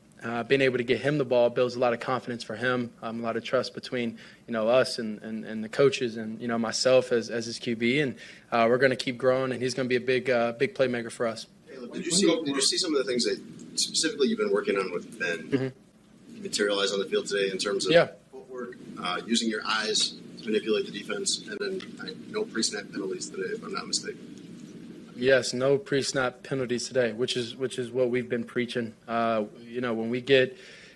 being able to get him the ball builds a lot of confidence for him, a lot of trust between, us and the coaches and, myself as his QB. And we're going to keep growing, and he's going to be a big playmaker for us.
Caleb, did you see some of the things that specifically you've been working on with Ben materialize on the field today in terms of footwork, using your eyes manipulate the defense, and then no pre-snap penalties today, if I'm not mistaken.
Yes, no pre-snap penalties today, which is what we've been preaching.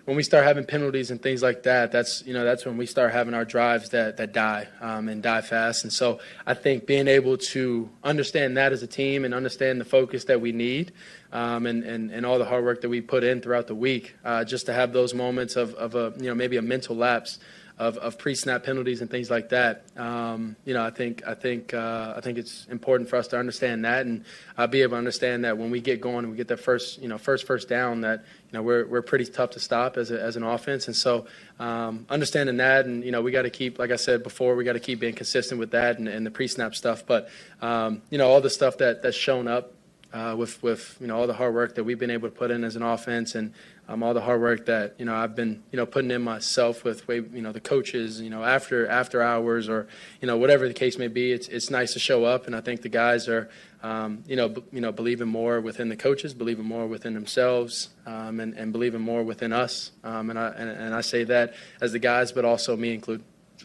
When we start having penalties and things like that, that's when we start having our drives that die and die fast. And so I think being able to understand that as a team and understand the focus that we need and all the hard work that we put in throughout the week, just to have those moments of maybe a mental lapse of pre-snap penalties and things like that. I think it's important for us to understand that and be able to understand that when we get going and we get that first down, that we're pretty tough to stop as an offense. And so understanding that, and we got to keep, like I said before, we got to keep being consistent with that and the pre-snap stuff. But all the stuff that's shown up with all the hard work that we've been able to put in as an offense, and all the hard work that I've been putting in myself with the coaches after hours or whatever the case may be. It's nice to show up, and I think the guys are believing more within the coaches, believing more within themselves, and believing more within us. And I say that as the guys, but also me included.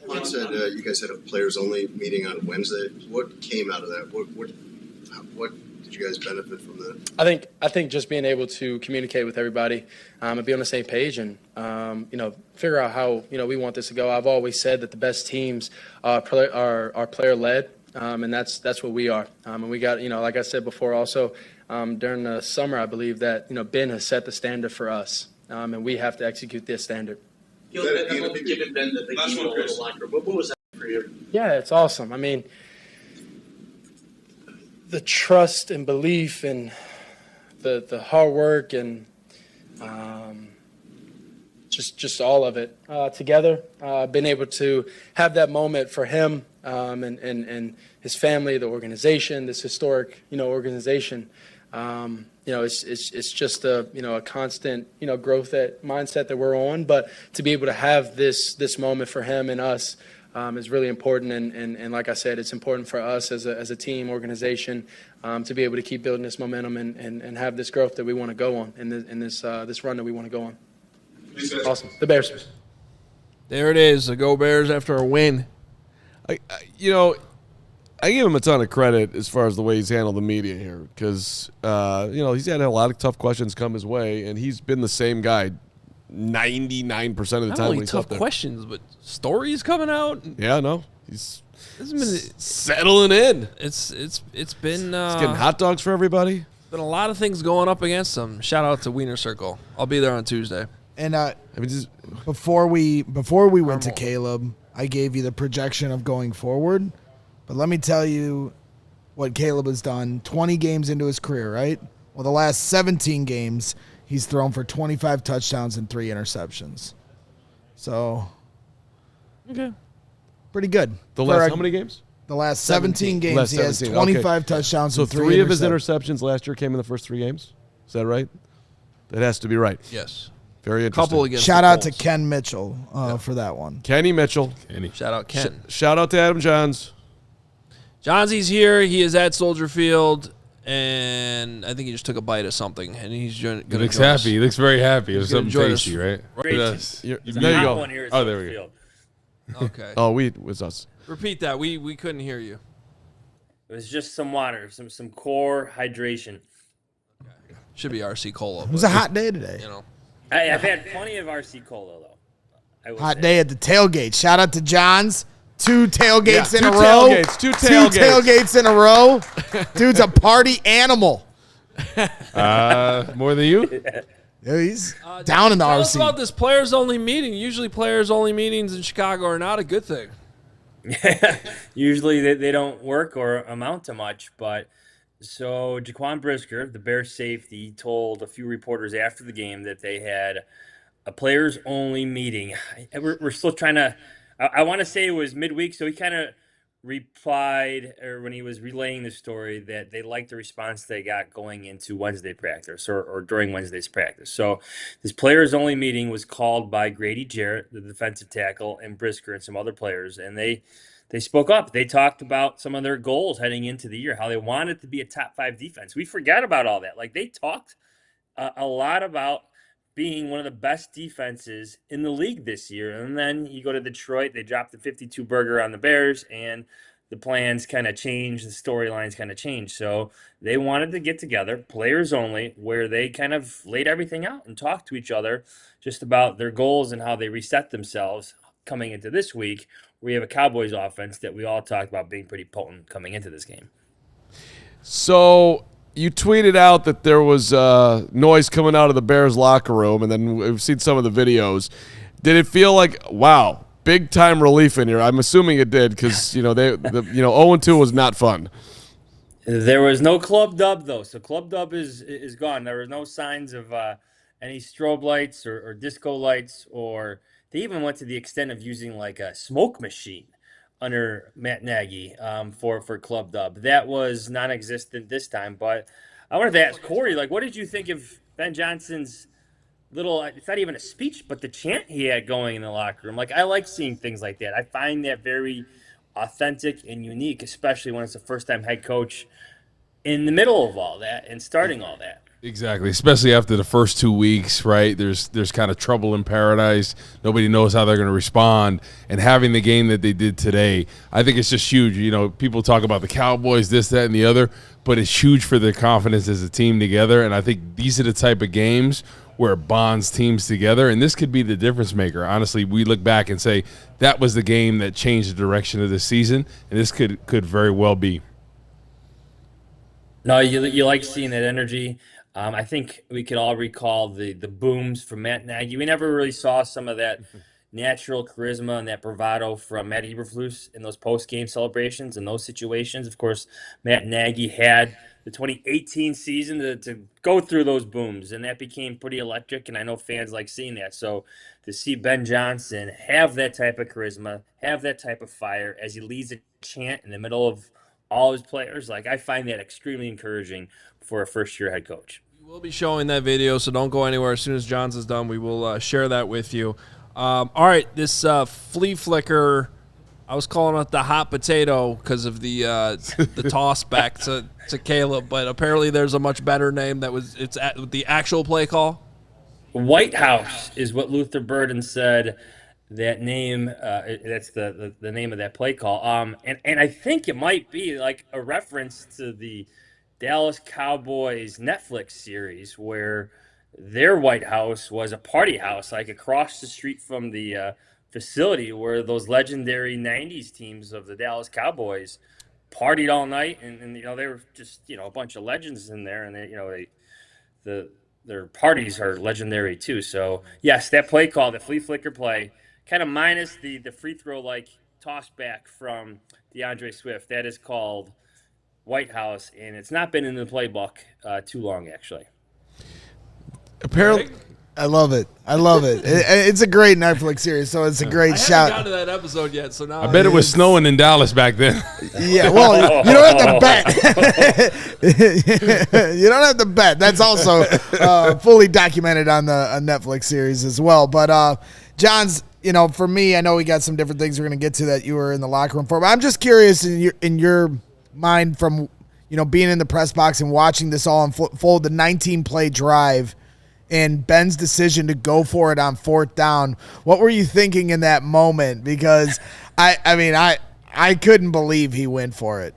You said you guys had a players-only meeting on Wednesday. What came out of that? What did you guys benefit from that?
I think just being able to communicate with everybody and be on the same page and figure out how we want this to go. I've always said that the best teams are player-led, and that's what we are. And we got like I said before, also during the summer, I believe that Ben has set the standard for us, and we have to execute this standard.
Given Ben the big deal in the locker room, what was that for you?
Yeah, it's awesome. I mean, the trust and belief and the hard work and just all of it together. Been able to have that moment for him and his family, the organization, this historic organization. It's just a constant growth mindset that we're on. But to be able to have this moment for him and us is really important. And like I said, it's important for us as a team organization to be able to keep building this momentum and have this growth that we want to go on in this run that we want to go on. Awesome. The Bears.
There it is. The Go Bears after a win.
I give him a ton of credit as far as the way he's handled the media here because, he's had a lot of tough questions come his way, and he's been the same guy 99% of the
Not
time.
only tough questions, but stories coming out.
Yeah, no. He's settling in.
It's been
he's getting hot dogs for everybody.
Been a lot of things going up against him. Shout out to Wiener Circle. I'll be there on Tuesday.
And before we went to Caleb, I gave you the projection of going forward. But let me tell you what Caleb has done 20 games into his career, right? Well, the last 17 games, he's thrown for 25 touchdowns and 3 interceptions. So,
okay,
pretty good.
The last how many games?
The last 17 games, he has 25 touchdowns and 3
So 3 of his interceptions last year came in the first 3 games? Is that right? That has to be right.
Yes.
Very interesting.
Couple against
Shout
the
out
Colts.
to Ken Mitchell for that one.
Kenny Mitchell.
Shout out Ken.
Shout out to Adam Jahns.
Johnsy's here. He is at Soldier Field, and I think he just took a bite of something, and he's going to
He looks happy. He looks very happy. It was something tasty, right?
Great.
There you go. Oh, there we go.
Okay.
It was us.
Repeat that. We couldn't hear you.
It was just some water, some core hydration.
Should be RC Cola.
It was a hot day today.
I've had plenty of RC Cola though.
Hot day at the tailgate. Shout out to John's. 2 tailgates in a row.
Two tailgates.
2 tailgates in a row. Dude's a party animal.
More than you?
Yeah, he's down in the
Tell us
RC.
about this players-only meeting. Usually players-only meetings in Chicago are not a good thing.
Usually they don't work or amount to much, but so Jaquan Brisker, the Bears safety, told a few reporters after the game that they had a players-only meeting. We're still trying to. I want to say it was midweek, so he kind of replied, or when he was relaying the story, that they liked the response they got going into Wednesday practice or during Wednesday's practice. So this players-only meeting was called by Grady Jarrett, the defensive tackle, and Brisker and some other players, and they spoke up. They talked about some of their goals heading into the year, how they wanted to be a top 5 defense. We forgot about all that. Like, they talked a lot about being one of the best defenses in the league this year. And then you go to Detroit, they dropped the 52 burger on the Bears, and the plans kind of changed, the storylines kind of changed. So they wanted to get together, players only, where they kind of laid everything out and talked to each other just about their goals and how they reset themselves coming into this week. We have a Cowboys offense that we all talked about being pretty potent coming into this game.
So you tweeted out that there was noise coming out of the Bears locker room, and then we've seen some of the videos. Did it feel like, wow, big time relief in here? I'm assuming it did, because 0-2 was not fun.
There was no club dub though, so club dub is gone. There were no signs of any strobe lights or disco lights, or they even went to the extent of using like a smoke machine under Matt Nagy for club dub. That was non-existent this time. But I wanted to ask Corey, like, what did you think of Ben Johnson's little, it's not even a speech, but the chant he had going in the locker room? Like, I like seeing things like that. I find that very authentic and unique, especially when it's a first-time head coach in the middle of all that and starting all that.
Exactly, especially after the first 2 weeks, right? There's kind of trouble in paradise. Nobody knows how they're going to respond. And having the game that they did today, I think it's just huge. People talk about the Cowboys, this, that, and the other, but it's huge for their confidence as a team together. And I think these are the type of games where it bonds teams together, and this could be the difference maker. Honestly, we look back and say that was the game that changed the direction of the season, and this could very well be.
No, you like seeing that energy. I think we could all recall the booms from Matt Nagy. We never really saw some of that natural charisma and that bravado from Matt Eberflus in those post-game celebrations and those situations. Of course, Matt Nagy had the 2018 season to go through those booms, and that became pretty electric, and I know fans like seeing that. So to see Ben Johnson have that type of charisma, have that type of fire as he leads a chant in the middle of all his players, like, I find that extremely encouraging for a first-year head coach.
We'll be showing that video, so don't go anywhere. As soon as Johns is done, we will share that with you. All right, this FLEA FLICKER, I was calling it the hot potato because of the toss back to Caleb, but apparently there's a much better name it's the actual play call.
White House is what Luther Burden said. That name, that's the name of that play call. And I think it might be like a reference to the Dallas Cowboys Netflix series where their White House was a party house, like across the street from the facility where those legendary 90s teams of the Dallas Cowboys partied all night. And they were just, a bunch of legends in there. And their parties are legendary too. So, yes, that play call, the FLEA FLICKER play, kind of minus the free throw like toss back from DeAndre Swift, that is called White House, and it's not been in the playbook too long, actually.
Apparently,
I love it. It's a great Netflix series, so it's a great shout.
I haven't gotten to that episode yet, so now
I bet it was snowing in Dallas back then.
Yeah, well, you don't have to bet. You don't have to bet. That's also fully documented on the Netflix series as well. But Johns, for me, I know we got some different things we're going to get to that you were in the locker room for, but I'm just curious in your mind from being in the press box and watching this all unfold, the 19-play drive and Ben's decision to go for it on fourth down. What were you thinking in that moment? Because I couldn't believe he went for it.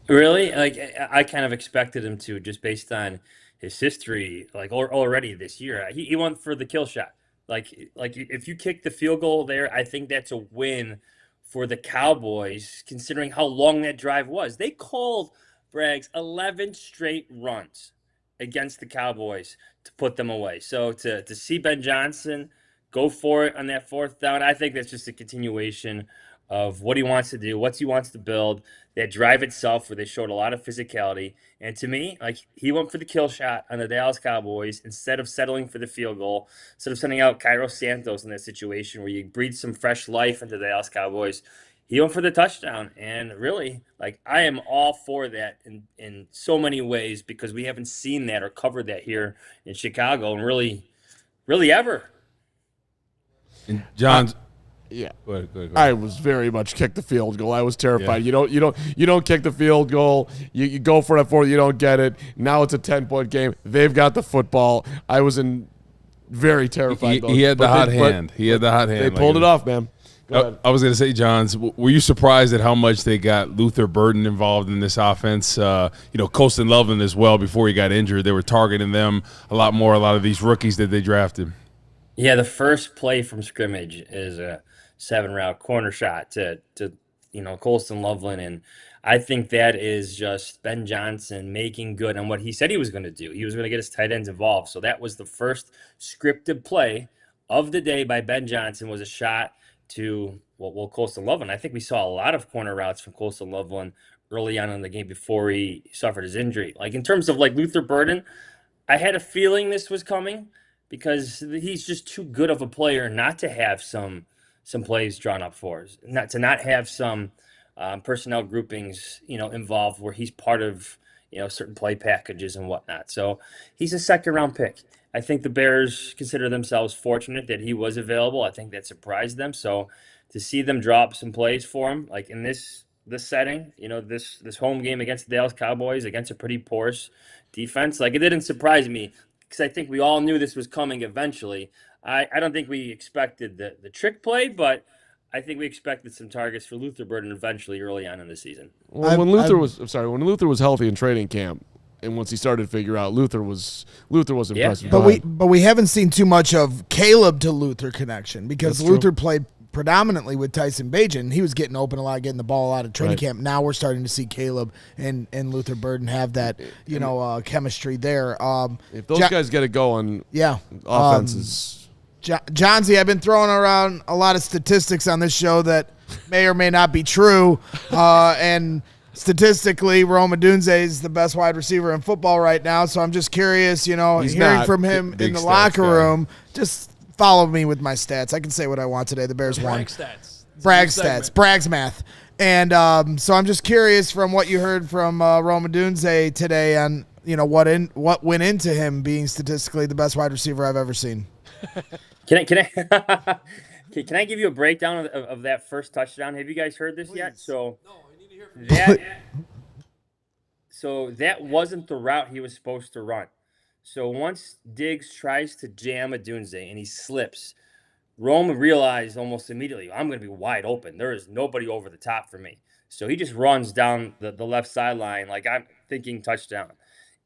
Really? Like, I kind of expected him to, just based on his history, like already this year. He went for the kill shot. Like if you kick the field goal there, I think that's a win for the Cowboys, considering how long that drive was. They called, Braggs, 11 straight runs against the Cowboys to put them away. So to see Ben Johnson go for it on that fourth down, I think that's just a continuation of what he wants to do, what he wants to build, that drive itself where they showed a lot of physicality. And to me, like, he went for the kill shot on the Dallas Cowboys instead of settling for the field goal, instead of sending out Cairo Santos in that situation where you breathe some fresh life into the Dallas Cowboys. He went for the touchdown. And really, like, I am all for that in so many ways, because we haven't seen that or covered that here in Chicago and really ever.
And John's
yeah.
Go ahead.
I was very much kick the field goal. I was terrified.
Yeah.
You don't kick the field goal. You go for it, you don't get it. Now it's a 10-point game. They've got the football. I was in very terrified.
He had the hot hand. He had the hot hand.
They pulled it off, man. Go ahead.
I was going to say, Jahns, were you surprised at how much they got Luther Burden involved in this offense? Colston Loveland as well, before he got injured. They were targeting them a lot more, a lot of these rookies that they drafted.
Yeah, the first play from scrimmage is a 7-route corner shot to Colston Loveland, and I think that is just Ben Johnson making good on what he said he was going to do. He was going to get his tight ends involved. So that was the first scripted play of the day by Ben Johnson, was a shot to Colston Loveland. I think we saw a lot of corner routes from Colston Loveland early on in the game before he suffered his injury. Like, in terms of like Luther Burden, I had a feeling this was coming because he's just too good of a player not to have some plays drawn up for us, not have some personnel groupings, involved where he's part of, certain play packages and whatnot. So he's a 2nd-round pick. I think the Bears consider themselves fortunate that he was available. I think that surprised them. So to see them drop some plays for him, like in this setting, this home game against the Dallas Cowboys, against a pretty porous defense, like, it didn't surprise me because I think we all knew this was coming eventually. I don't think we expected the trick play, but I think we expected some targets for Luther Burden eventually early on in the season.
Well, when Luther was healthy in training camp, and once he started to figure out, Luther was impressive.
But we haven't seen too much of Caleb to Luther connection because
That's
Luther
true.
played predominantly with Tyson Bagent. He was getting open a lot, getting the ball out of training camp. Now we're starting to see Caleb and Luther Burden have that chemistry there.
If those guys get it going, offense is.
Johnsy, I've been throwing around a lot of statistics on this show that may or may not be true, and statistically, Rome Odunze is the best wide receiver in football right now. So I'm just curious, hearing from him in the locker room. Just follow me with my stats. I can say what I want today. The Bears won. Brag stats. Brag's math. And so I'm just curious from what you heard from Rome Odunze today on what went into him being statistically the best wide receiver I've ever seen.
Can I can I give you a breakdown of that first touchdown? Have you guys heard this yet? So that wasn't the route he was supposed to run. So once Diggs tries to jam Odunze and he slips, Rome realized almost immediately, I'm going to be wide open. There is nobody over the top for me. So he just runs down the left sideline like I'm thinking touchdown.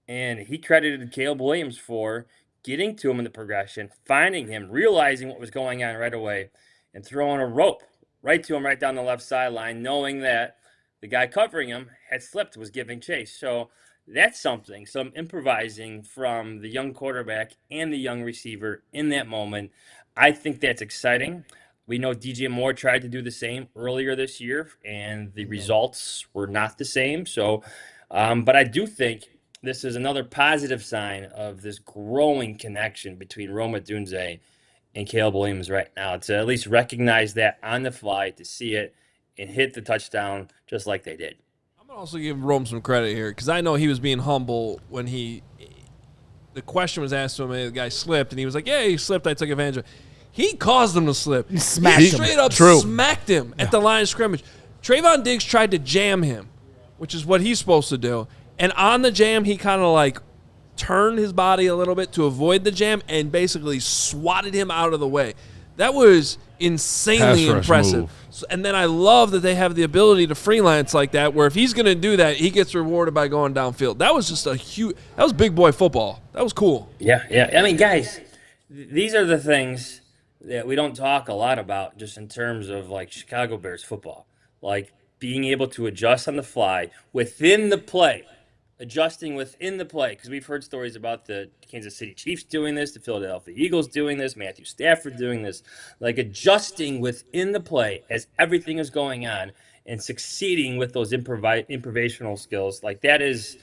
And he credited Caleb Williams for getting to him in the progression, finding him, realizing what was going on right away, and throwing a rope right to him right down the left sideline, knowing that the guy covering him had slipped, was giving chase. So that's something, some improvising from the young quarterback and the young receiver in that moment. I think that's exciting. We know DJ Moore tried to do the same earlier this year, and the results were not the same. So, but I do think this is another positive sign of this growing connection between Rome Odunze and Caleb Williams right now, to at least recognize that on the fly, to see it and hit the touchdown just like they did.
I'm going to also give Rome some credit here because I know he was being humble when the question was asked to him, and the guy slipped, and he was like, yeah, he slipped, I took advantage of it. He caused him to slip. He straight up smacked him at the line of scrimmage. Trayvon Diggs tried to jam him, which is what he's supposed to do. And on the jam, he kind of like turned his body a little bit to avoid the jam and basically swatted him out of the way. That was insanely impressive. And then I love that they have the ability to freelance like that, where if he's going to do that, he gets rewarded by going downfield. That was just that was big boy football. That was cool.
Yeah. I mean, guys, these are the things that we don't talk a lot about just in terms of like Chicago Bears football. Like being able to adjust on the fly within the play. Adjusting within the play, because we've heard stories about the Kansas City Chiefs doing this, the Philadelphia Eagles doing this, Matthew Stafford doing this, like adjusting within the play as everything is going on and succeeding with those improvisational skills. Like that is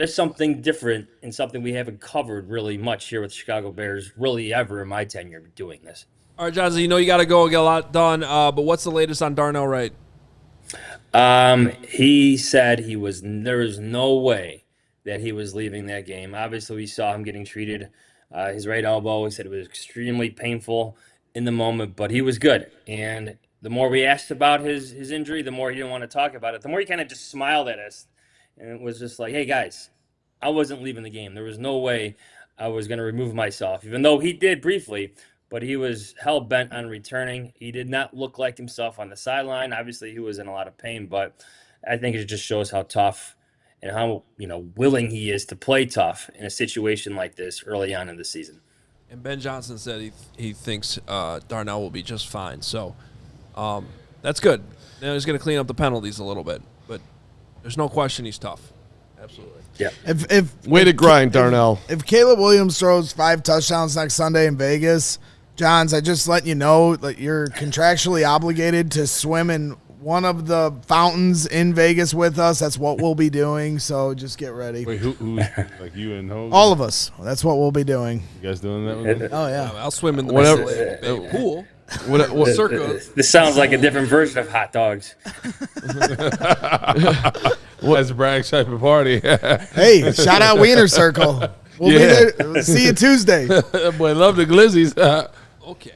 something different and something we haven't covered really much here with Chicago Bears really ever in my tenure doing this.
All right, Johnson, you got to go and get a lot done, but what's the latest on Darnell Wright?
He said there was no way that he was leaving that game. Obviously, we saw him getting treated, his right elbow. He said it was extremely painful in the moment, but he was good. And the more we asked about his injury, the more he didn't want to talk about it. The more he kind of just smiled at us, and it was just like, hey, guys, I wasn't leaving the game. There was no way I was going to remove myself, even though he did briefly, but he was hell-bent on returning. He did not look like himself on the sideline. Obviously, he was in a lot of pain, but I think it just shows how tough and how willing he is to play tough in a situation like this early on in the season.
And Ben Johnson said he thinks Darnell will be just fine. So that's good. Now he's going to clean up the penalties a little bit, but there's no question he's tough. Absolutely.
Yeah.
Way to grind, Darnell.
If Caleb Williams throws 5 touchdowns next Sunday in Vegas, Jahns, I just let you know that you're contractually obligated to swim in one of the fountains in Vegas with us. That's what we'll be doing, so just get ready.
Wait, who like you and Hoge?
All of us. That's what we'll be doing.
You guys doing that with me?
Oh, yeah.
I'll swim in the pool.
Circle. This sounds like a different version of hot dogs.
That's Bragg's type of party.
Hey, shout out Wiener Circle. We'll be there. See you Tuesday.
Boy, love the Glizzies.
Okay.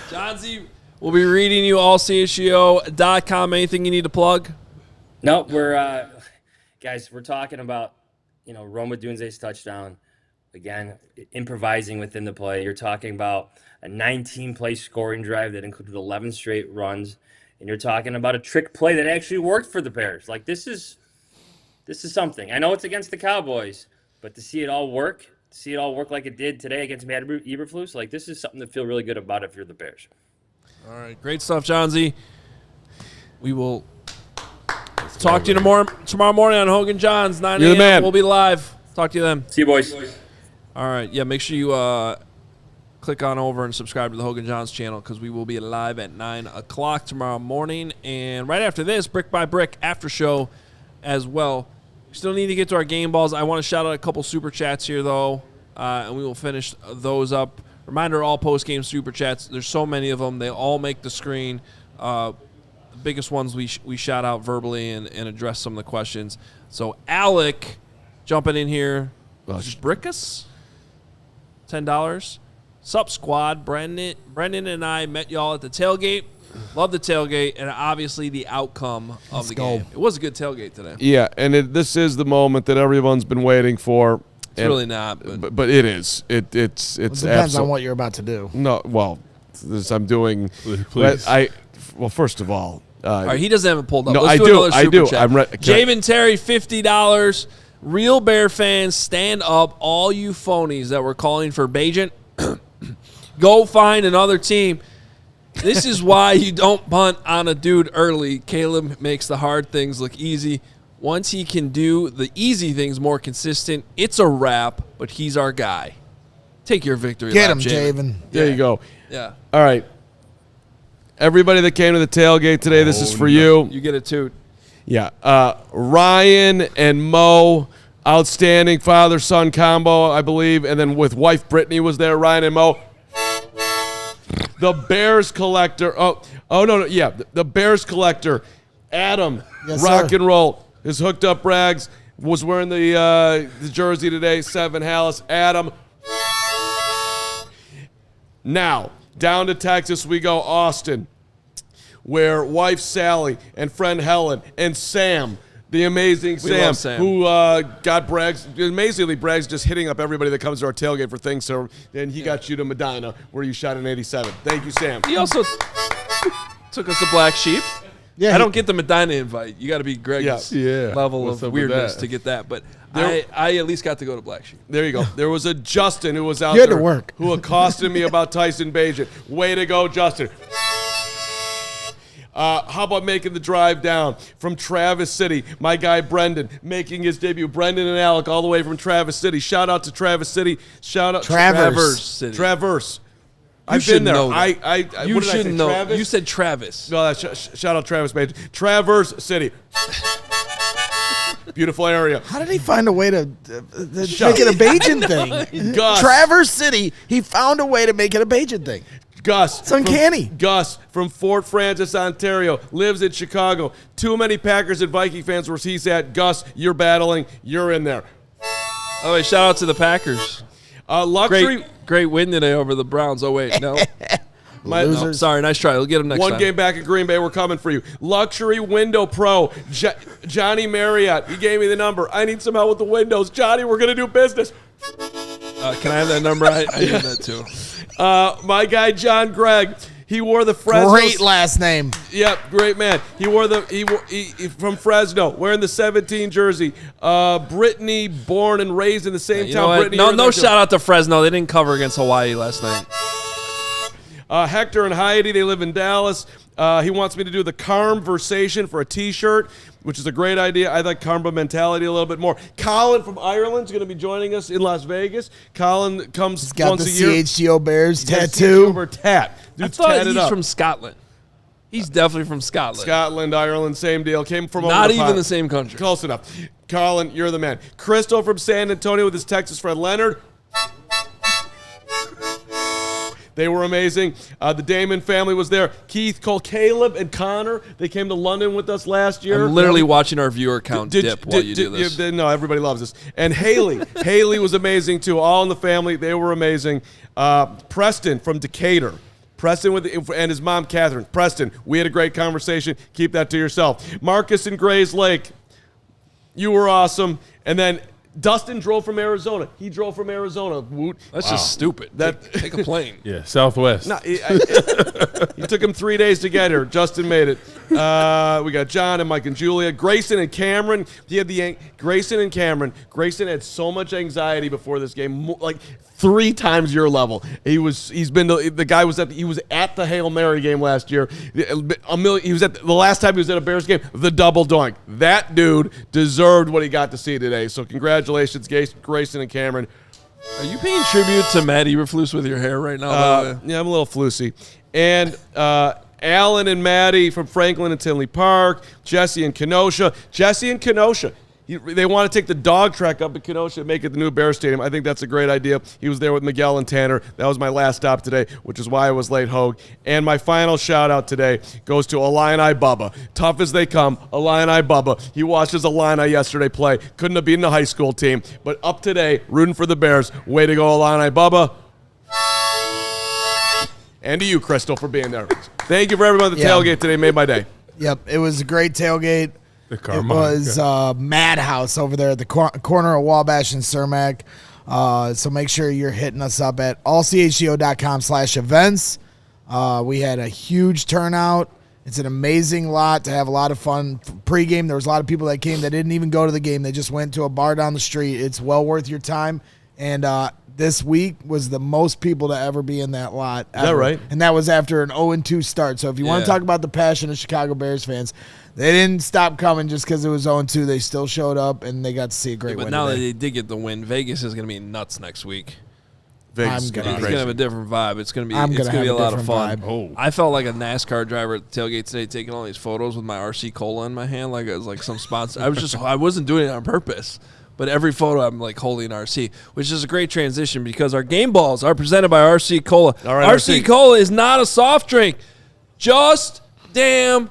Johnsy, we'll be reading you all CHGO.com. Anything you need to plug?
No, guys, we're talking about, Rome Odunze's touchdown. Again, improvising within the play. You're talking about a 19-play scoring drive that included 11 straight runs. And you're talking about a trick play that actually worked for the Bears. Like, this is something. I know it's against the Cowboys, but to see it all work like it did today against Matt Eberflus, like, this is something to feel really good about if you're the Bears.
All right, great stuff, Johnsy. We will talk to you tomorrow morning on Hoge and Jahns, 9 a.m. We'll be live. Talk to you then.
See you, boys.
All right, yeah, make sure you click on over and subscribe to the Hoge and Jahns channel because we will be live at 9 o'clock tomorrow morning. And right after this, Brick by Brick after show as well. We still need to get to our game balls. I want to shout out a couple Super Chats here, though, and we will finish those up. Reminder, all post-game Super Chats. There's so many of them. They all make the screen. The biggest ones we shout out verbally and address some of the questions. So Alec jumping in here. Brickus? $10. Sup, squad. Brendan and I met y'all at the tailgate. Love the tailgate, and obviously the outcome of the game. It was a good tailgate today.
Yeah, and this is the moment that everyone's been waiting for.
It's really not,
but it is. It
depends on what you're about to do.
No, well, I'm doing.
Please.
Well, first of all,
all right, he doesn't have it pulled up.
No,
Let's
I do. I'm
Jamin Terry, $50. Real Bear fans, stand up. All you phonies that were calling for Bajent, go find another team. This is why you don't punt on a dude early. Caleb makes the hard things look easy. Once he can do the easy things more consistent, it's a wrap, but he's our guy. Take your victory
Get
lap,
him, Javen.
There you go.
Yeah.
All right. Everybody that came to the tailgate today, this is for you.
You get a toot.
Yeah. Ryan and Mo, outstanding father-son combo, I believe. And then with wife Brittany was there, Ryan and Mo. The Bears collector. Oh, no. Yeah, the Bears collector, Adam,
yes,
rock
sir.
and roll. His hooked up rags was wearing the jersey today. 7 Hallis. Adam. Now, down to Texas we go, Austin, where wife Sally and friend Helen and Sam, the amazing Sam, who got Braggs, amazingly Braggs just hitting up everybody that comes to our tailgate for things. So then he got you to Medina, where you shot an 87. Thank you, Sam.
He also took us to Black Sheep.
Yeah,
I don't get the Medina invite. You got to be Greg's level
What's
of
up with
weirdness
that?
to get that. But I at least got to go to Black Sheep.
There you go. There was a Justin who was out
You had
there
to work.
who accosted me about Tyson Bagent. Way to go, Justin. How about making the drive down from Travis City? My guy Brendan making his debut. Brendan and Alec all the way from Travis City. Shout out to Travis City. Shout out
Traverse
City.
Traverse.
You
I've
should
been there.
know that.
You
You should know.
Travis?
You said Travis.
No, shout out Travis Page. Traverse City. Beautiful area.
How did he find a way to
Shut
make it a
up.
Bajan thing?
Gus.
Traverse City, he found a way to make it a Bajan thing.
Gus.
It's uncanny.
Gus from Fort Francis, Ontario, lives in Chicago. Too many Packers and Viking fans where he's at. Gus, you're battling. You're in there.
Oh, wait, shout out to the Packers.
Luxury.
Great win today over the Browns. Oh, wait, no.
Losers.
Sorry, nice try. We'll get him next time.
One game back in Green Bay. We're coming for you. Luxury Window Pro. Johnny Marriott. He gave me the number. I need some help with the windows. Johnny, we're going to do business.
Can I have that number? I need that too.
My guy, John Gregg. He wore the Fresno.
Great last name.
Yep, great man. He wore he from Fresno, wearing the 17 jersey. Brittany, born and raised in the same town. Brittany,
no shout out to Fresno. They didn't cover against Hawaii last night.
Hector and Heidi, they live in Dallas. He wants me to do the Carm-versation for a T-shirt, which is a great idea. I like Carmba mentality a little bit more. Colin from Ireland is going to be joining us in Las Vegas. Colin comes once a year.
He's got the CHGO Bears
tattoo.
tattoo.
Dude's
I thought
tatted
he's
up.
from Scotland. He's definitely from Scotland.
Scotland, Ireland, same deal. Came from
Not
over
even
pond.
the same country.
Close enough. Colin, you're the man. Crystal from San Antonio with his Texas friend Leonard. They were amazing. The Damon family was there. Keith, Cole, Caleb, and Connor. They came to London with us last year.
I'm literally watching our viewer count dip while you do this.
No, everybody loves this. And Haley. Haley was amazing, too. All in the family. They were amazing. Preston from Decatur. Preston and his mom, Catherine. Preston, we had a great conversation. Keep that to yourself. Marcus in Grays Lake. You were awesome. And then Dustin drove from Arizona. He drove from Arizona. Woot.
That's just stupid. Take a plane.
Yeah, Southwest.
No, it took him 3 days to get here. Justin made it. We got John and Mike and Julia. Grayson and Cameron. Grayson and Cameron. Grayson had so much anxiety before this game, like 3 times your level. He was at the Hail Mary game last year. He was at the last time he was at a Bears game, the double doink. That dude deserved what he got to see today. So congratulations, Grayson and Cameron.
Are you paying tribute to Matt Eberflus with your hair right now?
Yeah, I'm a little floosy. And Alan and Maddie from Franklin and Tinley Park. Jesse and Kenosha. They want to take the dog track up in Kenosha and make it the new Bear Stadium. I think that's a great idea. He was there with Miguel and Tanner. That was my last stop today, which is why I was late, Hoge. And my final shout-out today goes to Illini Bubba. Tough as they come, Illini Bubba. He watched his Illini yesterday play. Couldn't have beaten the high school team. But up today, rooting for the Bears. Way to go, Illini Bubba. And to you, Crystal, for being there. Thank you for everyone at the tailgate today. Made my day.
Yep, it was a great tailgate.
The Carman.
It was madhouse over there at the corner of Wabash and Cermak. So make sure you're hitting us up at allchgo.com/events. We had a huge turnout. It's an amazing lot to have a lot of fun. Pre-game, there was a lot of people that came that didn't even go to the game. They just went to a bar down the street. It's well worth your time. And this week was the most people to ever be in that lot.
Is that right?
And that was after an 0-2 start. So if you want to talk about the passion of Chicago Bears fans, they didn't stop coming just because it was 0-2. They still showed up, and they got to see a great win.
But now
today.
that they did get the win, Vegas is going to be nuts next week.
Vegas
It's going to have a different vibe. It's going to be a lot of fun.
Oh.
I felt like a NASCAR driver at the tailgate today, taking all these photos with my RC Cola in my hand, like it was like some sponsor. I wasn't doing it on purpose. But every photo I'm like holding RC, which is a great transition because our game balls are presented by RC Cola.
All right,
RC Cola is not a soft drink, just damn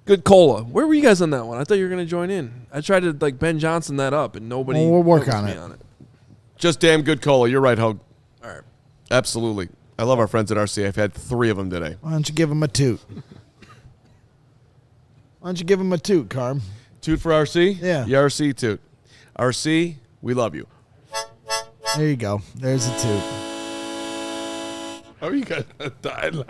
good cola. Where were you guys on that one? I thought you were going to join in. I tried to like Ben Johnson that up, and nobody.
Well, we'll work
noticed
on
me
it.
Just damn good cola. You're right, Hoge.
All right.
Absolutely. I love our friends at RC. I've had 3 of them today.
Why don't you give them a toot? Why don't you give them a toot, Carm?
Toot for RC?
Yeah.
The RC toot. RC, we love you.
There you go. There's a toot.
How are you guys dying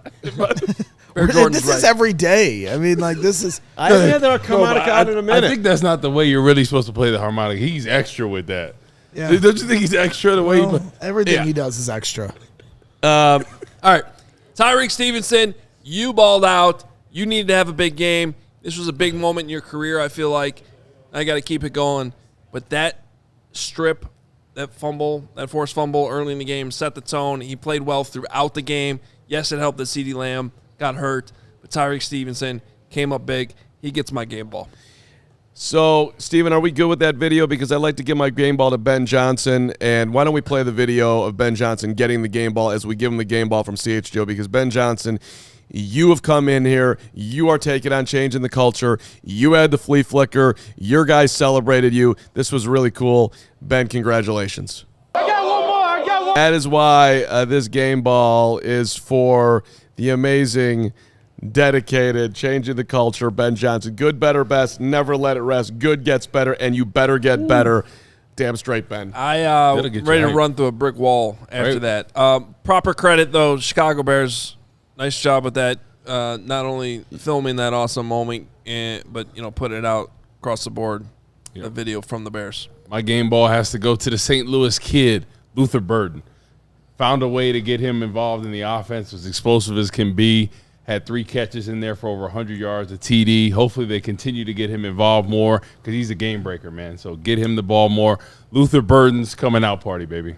This is every day. I mean, like, this is.
I haven't had our harmonica out in a minute.
I think that's not the way you're really supposed to play the harmonica. He's extra with that.
Yeah.
Don't you think he's extra the way he
Well,
plays?
everything he does is extra.
All right. Tyreek Stevenson, you balled out. You needed to have a big game. This was a big moment in your career, I feel like. I got to keep it going. But that strip, that fumble, that forced fumble early in the game set the tone. He played well throughout the game. Yes, it helped that CeeDee Lamb got hurt. But Tyreek Stevenson came up big. He gets my game ball.
So, Steven, are we good with that video? Because I'd like to give my game ball to Ben Johnson. And why don't we play the video of Ben Johnson getting the game ball as we give him the game ball from CHGO? Because Ben Johnson, you have come in here. You are taking on changing the culture. You had the flea flicker. Your guys celebrated you. This was really cool. Ben, congratulations.
I got one more.
That is why this game ball is for the amazing, dedicated, changing the culture, Ben Johnson. Good, better, best. Never let it rest. Good gets better, and you better get better. Damn straight, Ben.
I ready to run through a brick wall after that. Proper credit, though, Chicago Bears. Nice job with that. Not only filming that awesome moment, but putting it out across the board. A video from the Bears.
My game ball has to go to the St. Louis kid, Luther Burden. Found a way to get him involved in the offense, as explosive as can be. Had 3 catches in there for over 100 yards, a TD. Hopefully they continue to get him involved more because he's a game breaker, man. So get him the ball more. Luther Burden's coming out party, baby.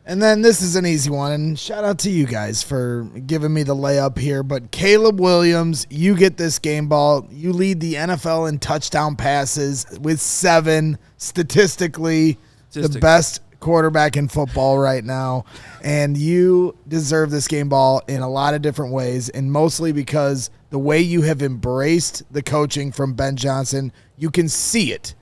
And then this is an easy one, and shout out to you guys for giving me the layup here. But Caleb Williams, you get this game ball. You lead the NFL in touchdown passes with 7, statistically the best quarterback in football right now. And you deserve this game ball in a lot of different ways, and mostly because the way you have embraced the coaching from Ben Johnson, you can see it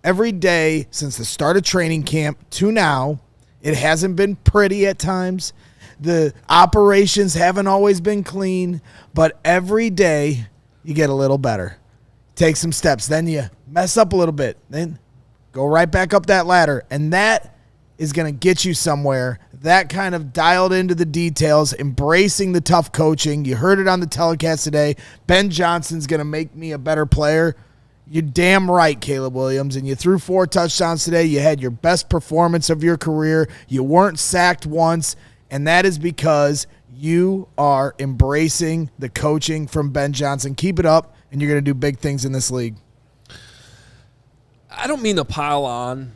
every day since the start of training camp to now. It hasn't been pretty at times. The operations haven't always been clean, but every day you get a little better. Take some steps. Then you mess up a little bit. Then go right back up that ladder. And that is going to get you somewhere. That kind of dialed into the details, embracing the tough coaching. You heard it on the telecast today. Ben Johnson's going to make me a better player. You're damn right, Caleb Williams, and you threw 4 touchdowns today. You had your best performance of your career. You weren't sacked once, and that is because you are embracing the coaching from Ben Johnson. Keep it up, and you're going to do big things in this league.
I don't mean to pile on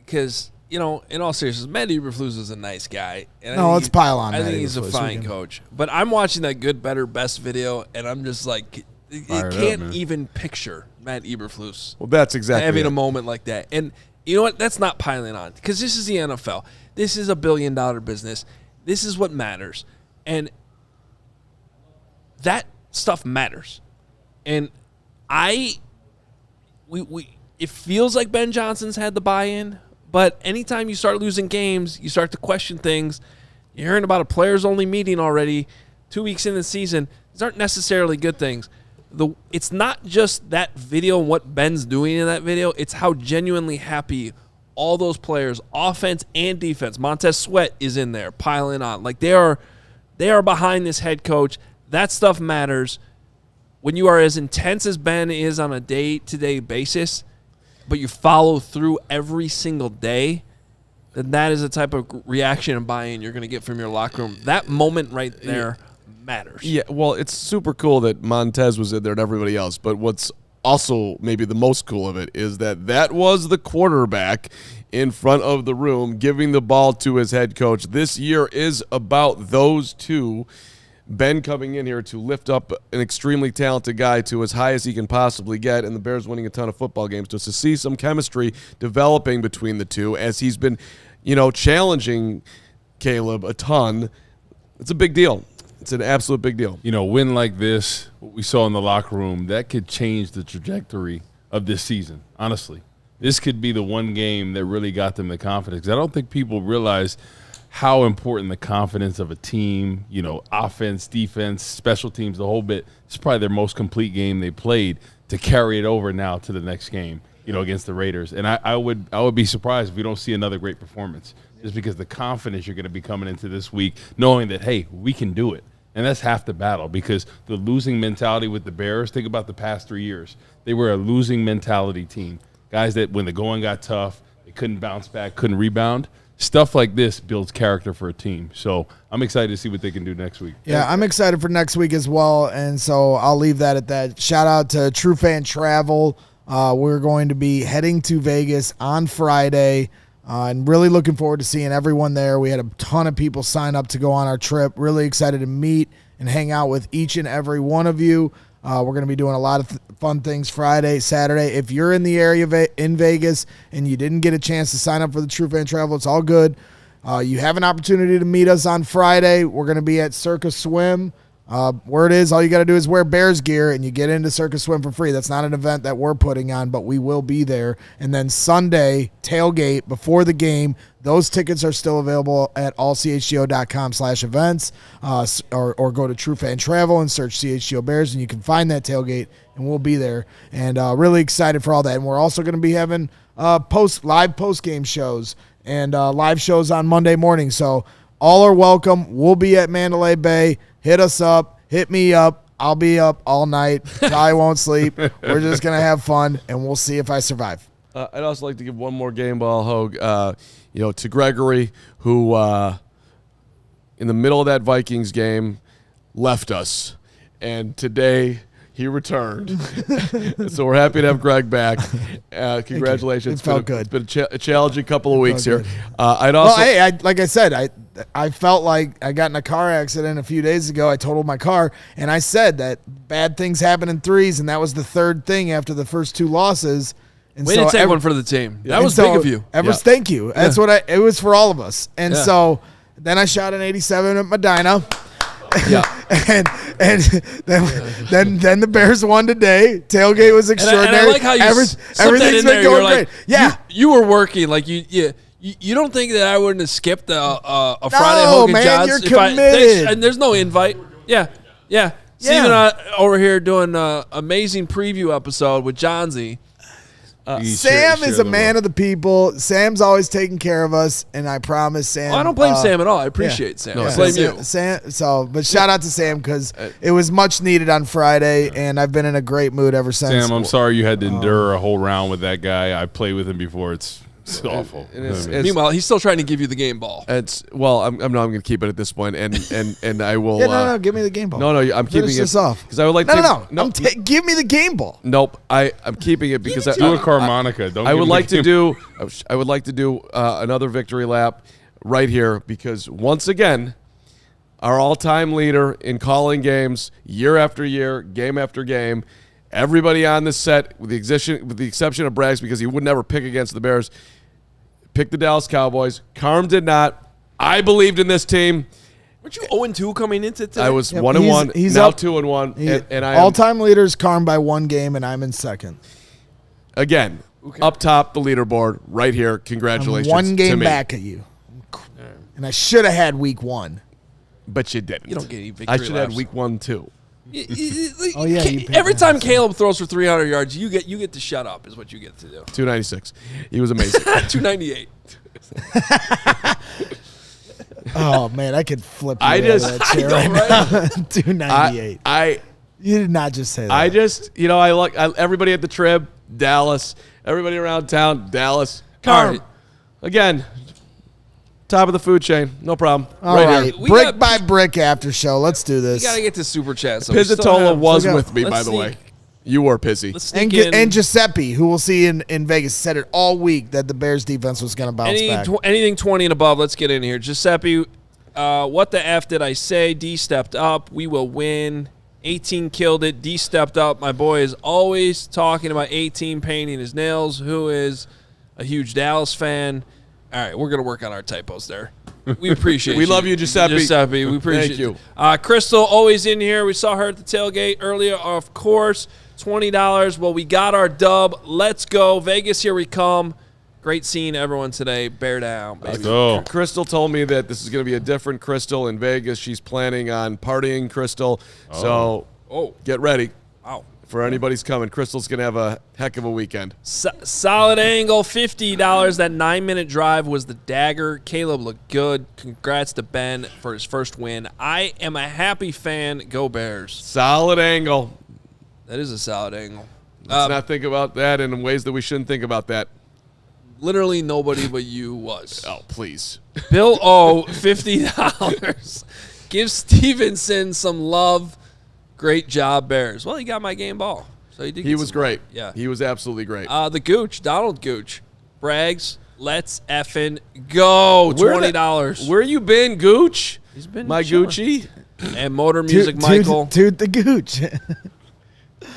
because, in all seriousness, Matt Eberflus is a nice guy. And
let's pile on
I
Matt
think he's a
Eberflus.
fine coach. But I'm watching that good, better, best video, and I'm just like – you can't even picture Matt Eberflus.
Well, that's exactly
having
it.
a moment like that. And you know what? That's not piling on because this is the NFL. This is $1 billion business. This is what matters. And that stuff matters. And it feels like Ben Johnson's had the buy-in, but anytime you start losing games, you start to question things. You're hearing about a players-only meeting already 2 weeks in the season. These aren't necessarily good things. It's not just that video and what Ben's doing in that video. It's how genuinely happy all those players, offense and defense. Montez Sweat is in there piling on. Like they are behind this head coach. That stuff matters. When you are as intense as Ben is on a day-to-day basis, but you follow through every single day, then that is the type of reaction and buy-in you're going to get from your locker room. That moment right there matters.
Yeah, well, it's super cool that Montez was in there and everybody else, but what's also maybe the most cool of it is that was the quarterback in front of the room giving the ball to his head coach. This year is about those two. Ben coming in here to lift up an extremely talented guy to as high as he can possibly get, and the Bears winning a ton of football games. Just to see some chemistry developing between the two as he's been, challenging Caleb a ton. It's a big deal. It's an absolute big deal.
Win like this, what we saw in the locker room, that could change the trajectory of this season, honestly. This could be the one game that really got them the confidence. I don't think people realize how important the confidence of a team, offense, defense, special teams, the whole bit. It's probably their most complete game they played to carry it over now to the next game, against the Raiders. And I would be surprised if we don't see another great performance, just because the confidence you're going to be coming into this week, knowing that, hey, we can do it. And that's half the battle, because the losing mentality with the Bears, think about the past 3 years. They were a losing mentality team. Guys that when the going got tough, they couldn't bounce back, couldn't rebound. Stuff like this builds character for a team. So I'm excited to see what they can do next week.
Yeah, I'm excited for next week as well, and so I'll leave that at that. Shout out to True Fan Travel. We're going to be heading to Vegas on Friday, and really looking forward to seeing everyone there. We had a ton of people sign up to go on our trip. Really excited to meet and hang out with each and every one of you. We're going to be doing a lot of fun things Friday, Saturday. If you're in the area in Vegas and you didn't get a chance to sign up for the True Fan Travel, it's all good. You have an opportunity to meet us on Friday. We're going to be at Circus Swim Word is, all you got to do is wear Bears gear and you get into Circus Swim for free. That's not an event that we're putting on, but we will be there. And then Sunday, tailgate before the game. Those tickets are still available at allchgo.com/events or go to True Fan Travel and search CHGO Bears, and you can find that tailgate, and we'll be there. And really excited for all that. And we're also going to be having live post-game shows and live shows on Monday morning. So all are welcome. We'll be at Mandalay Bay. Hit us up. Hit me up. I'll be up all night. I won't sleep. We're just going to have fun, and we'll see if I survive.
I'd also like to give one more game ball, Hoge, to Gregory, who in the middle of that Vikings game left us. And today he returned. So we're happy to have Greg back. Congratulations.
It felt good.
It's been a challenging couple of weeks here.
Like I said, I felt like I got in a car accident a few days ago. I totaled my car, and I said that bad things happen in threes, and that was the third thing after the first two losses. And
we didn't take one for the team. That was big of you.
Thank you. That's what it was for all of us. And so then I shot an 87 at Medina. Yeah. and then the Bears won today. Tailgate was extraordinary.
And I like how you
everything's been going great. Yeah.
You were working like you don't think that I wouldn't have skipped a Friday Hoge and Jahns?
You're committed.
And there's no invite. Yeah. Steve and I over here doing an amazing preview episode with Johnsy.
Sam is a man of the people. Sam's always taking care of us, and I promise Sam.
I don't blame Sam at all. I appreciate Sam. I blame you.
But shout out to Sam because it was much needed on Friday, and I've been in a great mood ever since.
Sam, I'm sorry you had to endure a whole round with that guy. I played with him before. It's awful.
Meanwhile, he's still trying to give you the game ball.
I'm going to keep it at this point, and I will.
No, give me the game ball.
No, I'm keeping it.
This off
because I would like.
Give me the game ball.
Nope, I'm keeping it because
do a harmonica.
I would like to do. I would like to do another victory lap right here because once again, our all-time leader in calling games year after year, game after game. Everybody on this set, with the exception of Braggs, because he would never pick against the Bears, picked the Dallas Cowboys. Carm did not. I believed in this team.
Weren't you 0-2 coming into today?
I was 1-1. He's now 2-1. And I
all-time leaders Carm by one game, and I'm in second.
Again, up top the leaderboard right here. Congratulations.
I'm one game
to me.
back at you, and I should have had week one,
but you didn't.
You don't get any victory.
I should have had week 1 too.
Every time Caleb throws for 300 yards, you get to shut up. Is what you get to do.
296. He was amazing.
298.
Oh man, I could flip you out of that chair right now. 298. You did not just say that.
I like everybody at the Trib, Dallas. Everybody around town, Dallas. Carm. Again, top of the food chain. No problem.
All right. Brick by brick after show. Let's do this.
We got to get to Superchats. So
Pizzatola was with me, by the way. You were pissy.
And Giuseppe, who we'll see in Vegas, said it all week that the Bears defense was going to bounce back.
Anything 20 and above, let's get in here. Giuseppe, what the F did I say? D stepped up. We will win. 18 killed it. D stepped up. My boy is always talking about 18 painting his nails, who is a huge Dallas fan. All right, we're going to work on our typos there. We appreciate
We love you, Giuseppe.
Giuseppe, we appreciate
you.
Crystal, always in here. We saw her at the tailgate earlier, of course. $20. Well, we got our dub. Let's go. Vegas, here we come. Great seeing everyone today. Bear down, baby.
Let's go.
Crystal told me that this is going to be a different Crystal in Vegas. She's planning on partying, Crystal. So get ready.
Wow.
For anybody's coming, Crystal's going to have a heck of a weekend.
Solid angle, $50. That 9-minute drive was the dagger. Caleb looked good. Congrats to Ben for his first win. I am a happy fan. Go Bears.
Solid angle.
That is a solid angle.
Let's not think about that in ways that we shouldn't think about that.
Literally nobody but you was.
Oh, please.
Bill O, $50. Give Stevenson some love. Great job, Bears. Well, he got my game ball. So he
was great.
Love. Yeah.
He was absolutely great.
The Gooch, Donald Gooch. Braggs, let's effing go. $20.
Where you been, Gooch?
He's been
my
chilling.
Gucci.
And Motor Music Michael.
Toot the Gooch.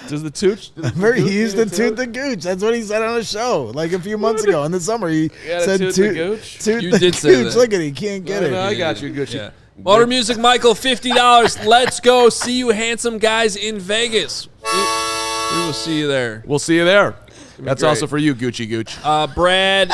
Does the Tooch?
He used the Toot the Gooch. That's what he said on a show like a few months ago in the summer. He said
Toot the Gooch.
Toot
You
the
did say
Gooch.
that.
Look at it. He can't get it.
No, I got you, Gucci.
Yeah. Motor Music Michael, $50. Let's go. See you handsome guys in Vegas. We will see you there.
We'll see you there. That's
great.
also for you, Gucci Gooch.
Brad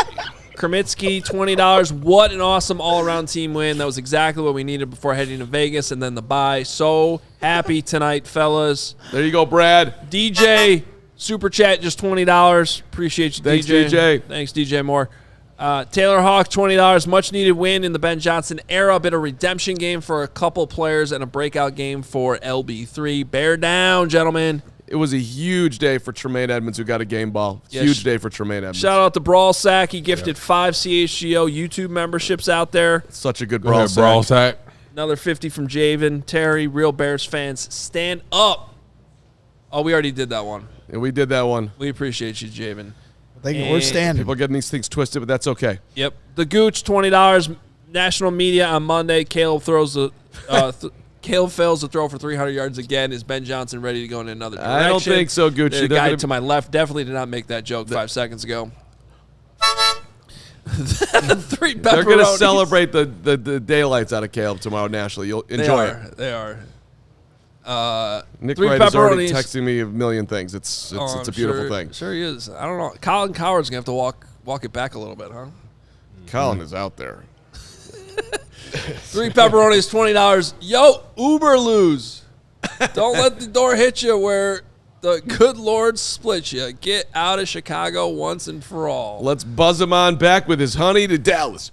Kremitsky, $20. What an awesome all-around team win. That was exactly what we needed before heading to Vegas and then the bye. So happy tonight, fellas.
There you go, Brad.
DJ, Super Chat, just $20. Appreciate you,
Thanks,
DJ.
DJ.
Thanks, DJ Moore. Taylor Hawk, $20. Much needed win in the Ben Johnson era. A bit of redemption game for a couple players and a breakout game for LB3. Bear down, gentlemen.
It was a huge day for Tremaine Edmonds, who got a game ball.
Yes.
Huge day for Tremaine Edmonds.
Shout out to Brawl Sack. He gifted 5 CHGO YouTube memberships out there.
Such a good
Go ahead, Brawl Sack.
Another 50 from Javen. Terry, real Bears fans, stand up. Oh, we already did that one.
Yeah, we did that one.
We appreciate you, Javen.
We're standing.
People are getting these things twisted, but that's okay.
Yep. The Gooch, $20. National media on Monday. Caleb fails to throw for 300 yards again. Is Ben Johnson ready to go in another direction?
I don't think so, Gooch.
The guy to my left definitely did not make that joke 5 seconds ago. 3 pepperonis.
They're going to celebrate the daylights out of Caleb tomorrow nationally. You'll enjoy it.
They are.
Nick
3
Wright is already
pepperonis.
texting me a million things. It's a beautiful thing.
Sure he is. I don't know. Colin Coward's going to have to walk it back a little bit, huh?
Colin is out there.
3 pepperonis, $20. Yo, Uber lose. Don't let the door hit you where the good Lord splits you. Get out of Chicago once and for all.
Let's buzz him on back with his honey to Dallas.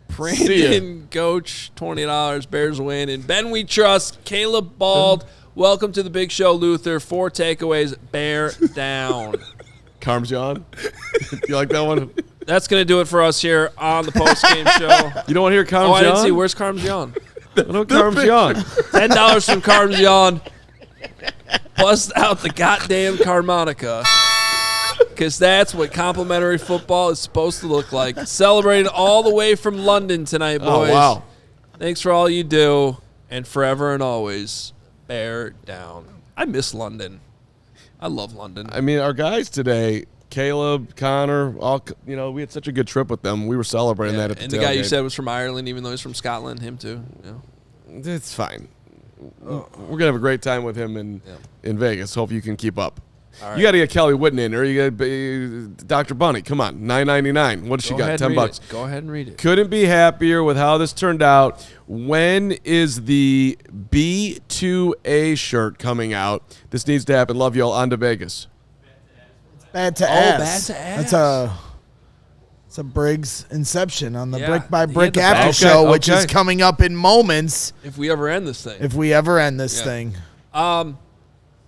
Brandon Goach, $20. Bears win. And Ben we trust. Caleb Bald. Welcome to the big show, Luther. 4 takeaways. Bear down.
Carman. You like that one?
That's going to do it for us here on the postgame show.
You don't want to hear Carman?
Oh, I didn't see. Where's Carman?
$10
from Carman. Bust out the goddamn harmonica. Because that's what complimentary football is supposed to look like. Celebrating all the way from London tonight, boys.
Oh, wow.
Thanks for all you do. And forever and always, bear down. I miss London. I love London.
I mean, our guys today, Caleb, Connor, we had such a good trip with them. We were celebrating that at the
And the guy you
tailgate.
said was from Ireland, even though he's from Scotland, him too. Yeah.
It's fine. We're going to have a great time with him in Vegas. Hope you can keep up.
All right.
You got to get Kelly Wootton in, or you got Dr. Bunny. Come on, $9.99. What does she got? $10.
Go ahead and read it.
Couldn't be happier with how this turned out. When is the B2A shirt coming out? This needs to happen. Love y'all. On to Vegas.
Bad to ass.
Bad to ass.
That's a Briggs inception on the
Yeah,
Brick by
he
Brick
hit the
after
ball.
show, which is
Okay.
coming up in moments.
If we ever end this thing.
thing.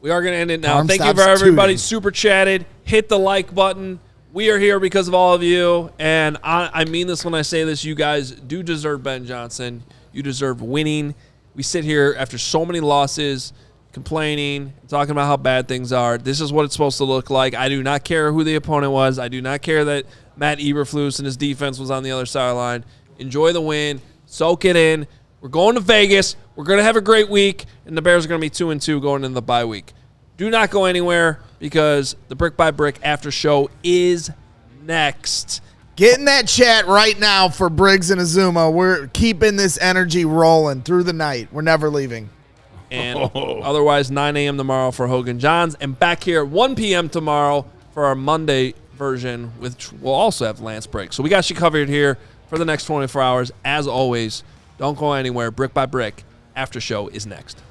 We are going to end it now.
Tom
Thank you
stops
for everybody
tooting.
super chatted. Hit the like button. We are here because of all of you, and I mean this when I say this. You guys do deserve Ben Johnson. You deserve winning. We sit here after so many losses, complaining, talking about how bad things are. This is what it's supposed to look like. I do not care who the opponent was. I do not care that Matt Eberflus and his defense was on the other sideline. Enjoy the win. Soak it in. We're going to Vegas. We're going to have a great week, and the Bears are going to be 2-2 going into the bye week. Do not go anywhere because the Brick by Brick after show is next.
Get in that chat right now for Briggs and Azumah. We're keeping this energy rolling through the night. We're never leaving.
And otherwise, 9 a.m. tomorrow for Hogan Johns. And back here at 1 p.m. tomorrow for our Monday version, which we'll also have Lance Briggs. So we got you covered here for the next 24 hours. As always, don't go anywhere. Brick by Brick after show is next.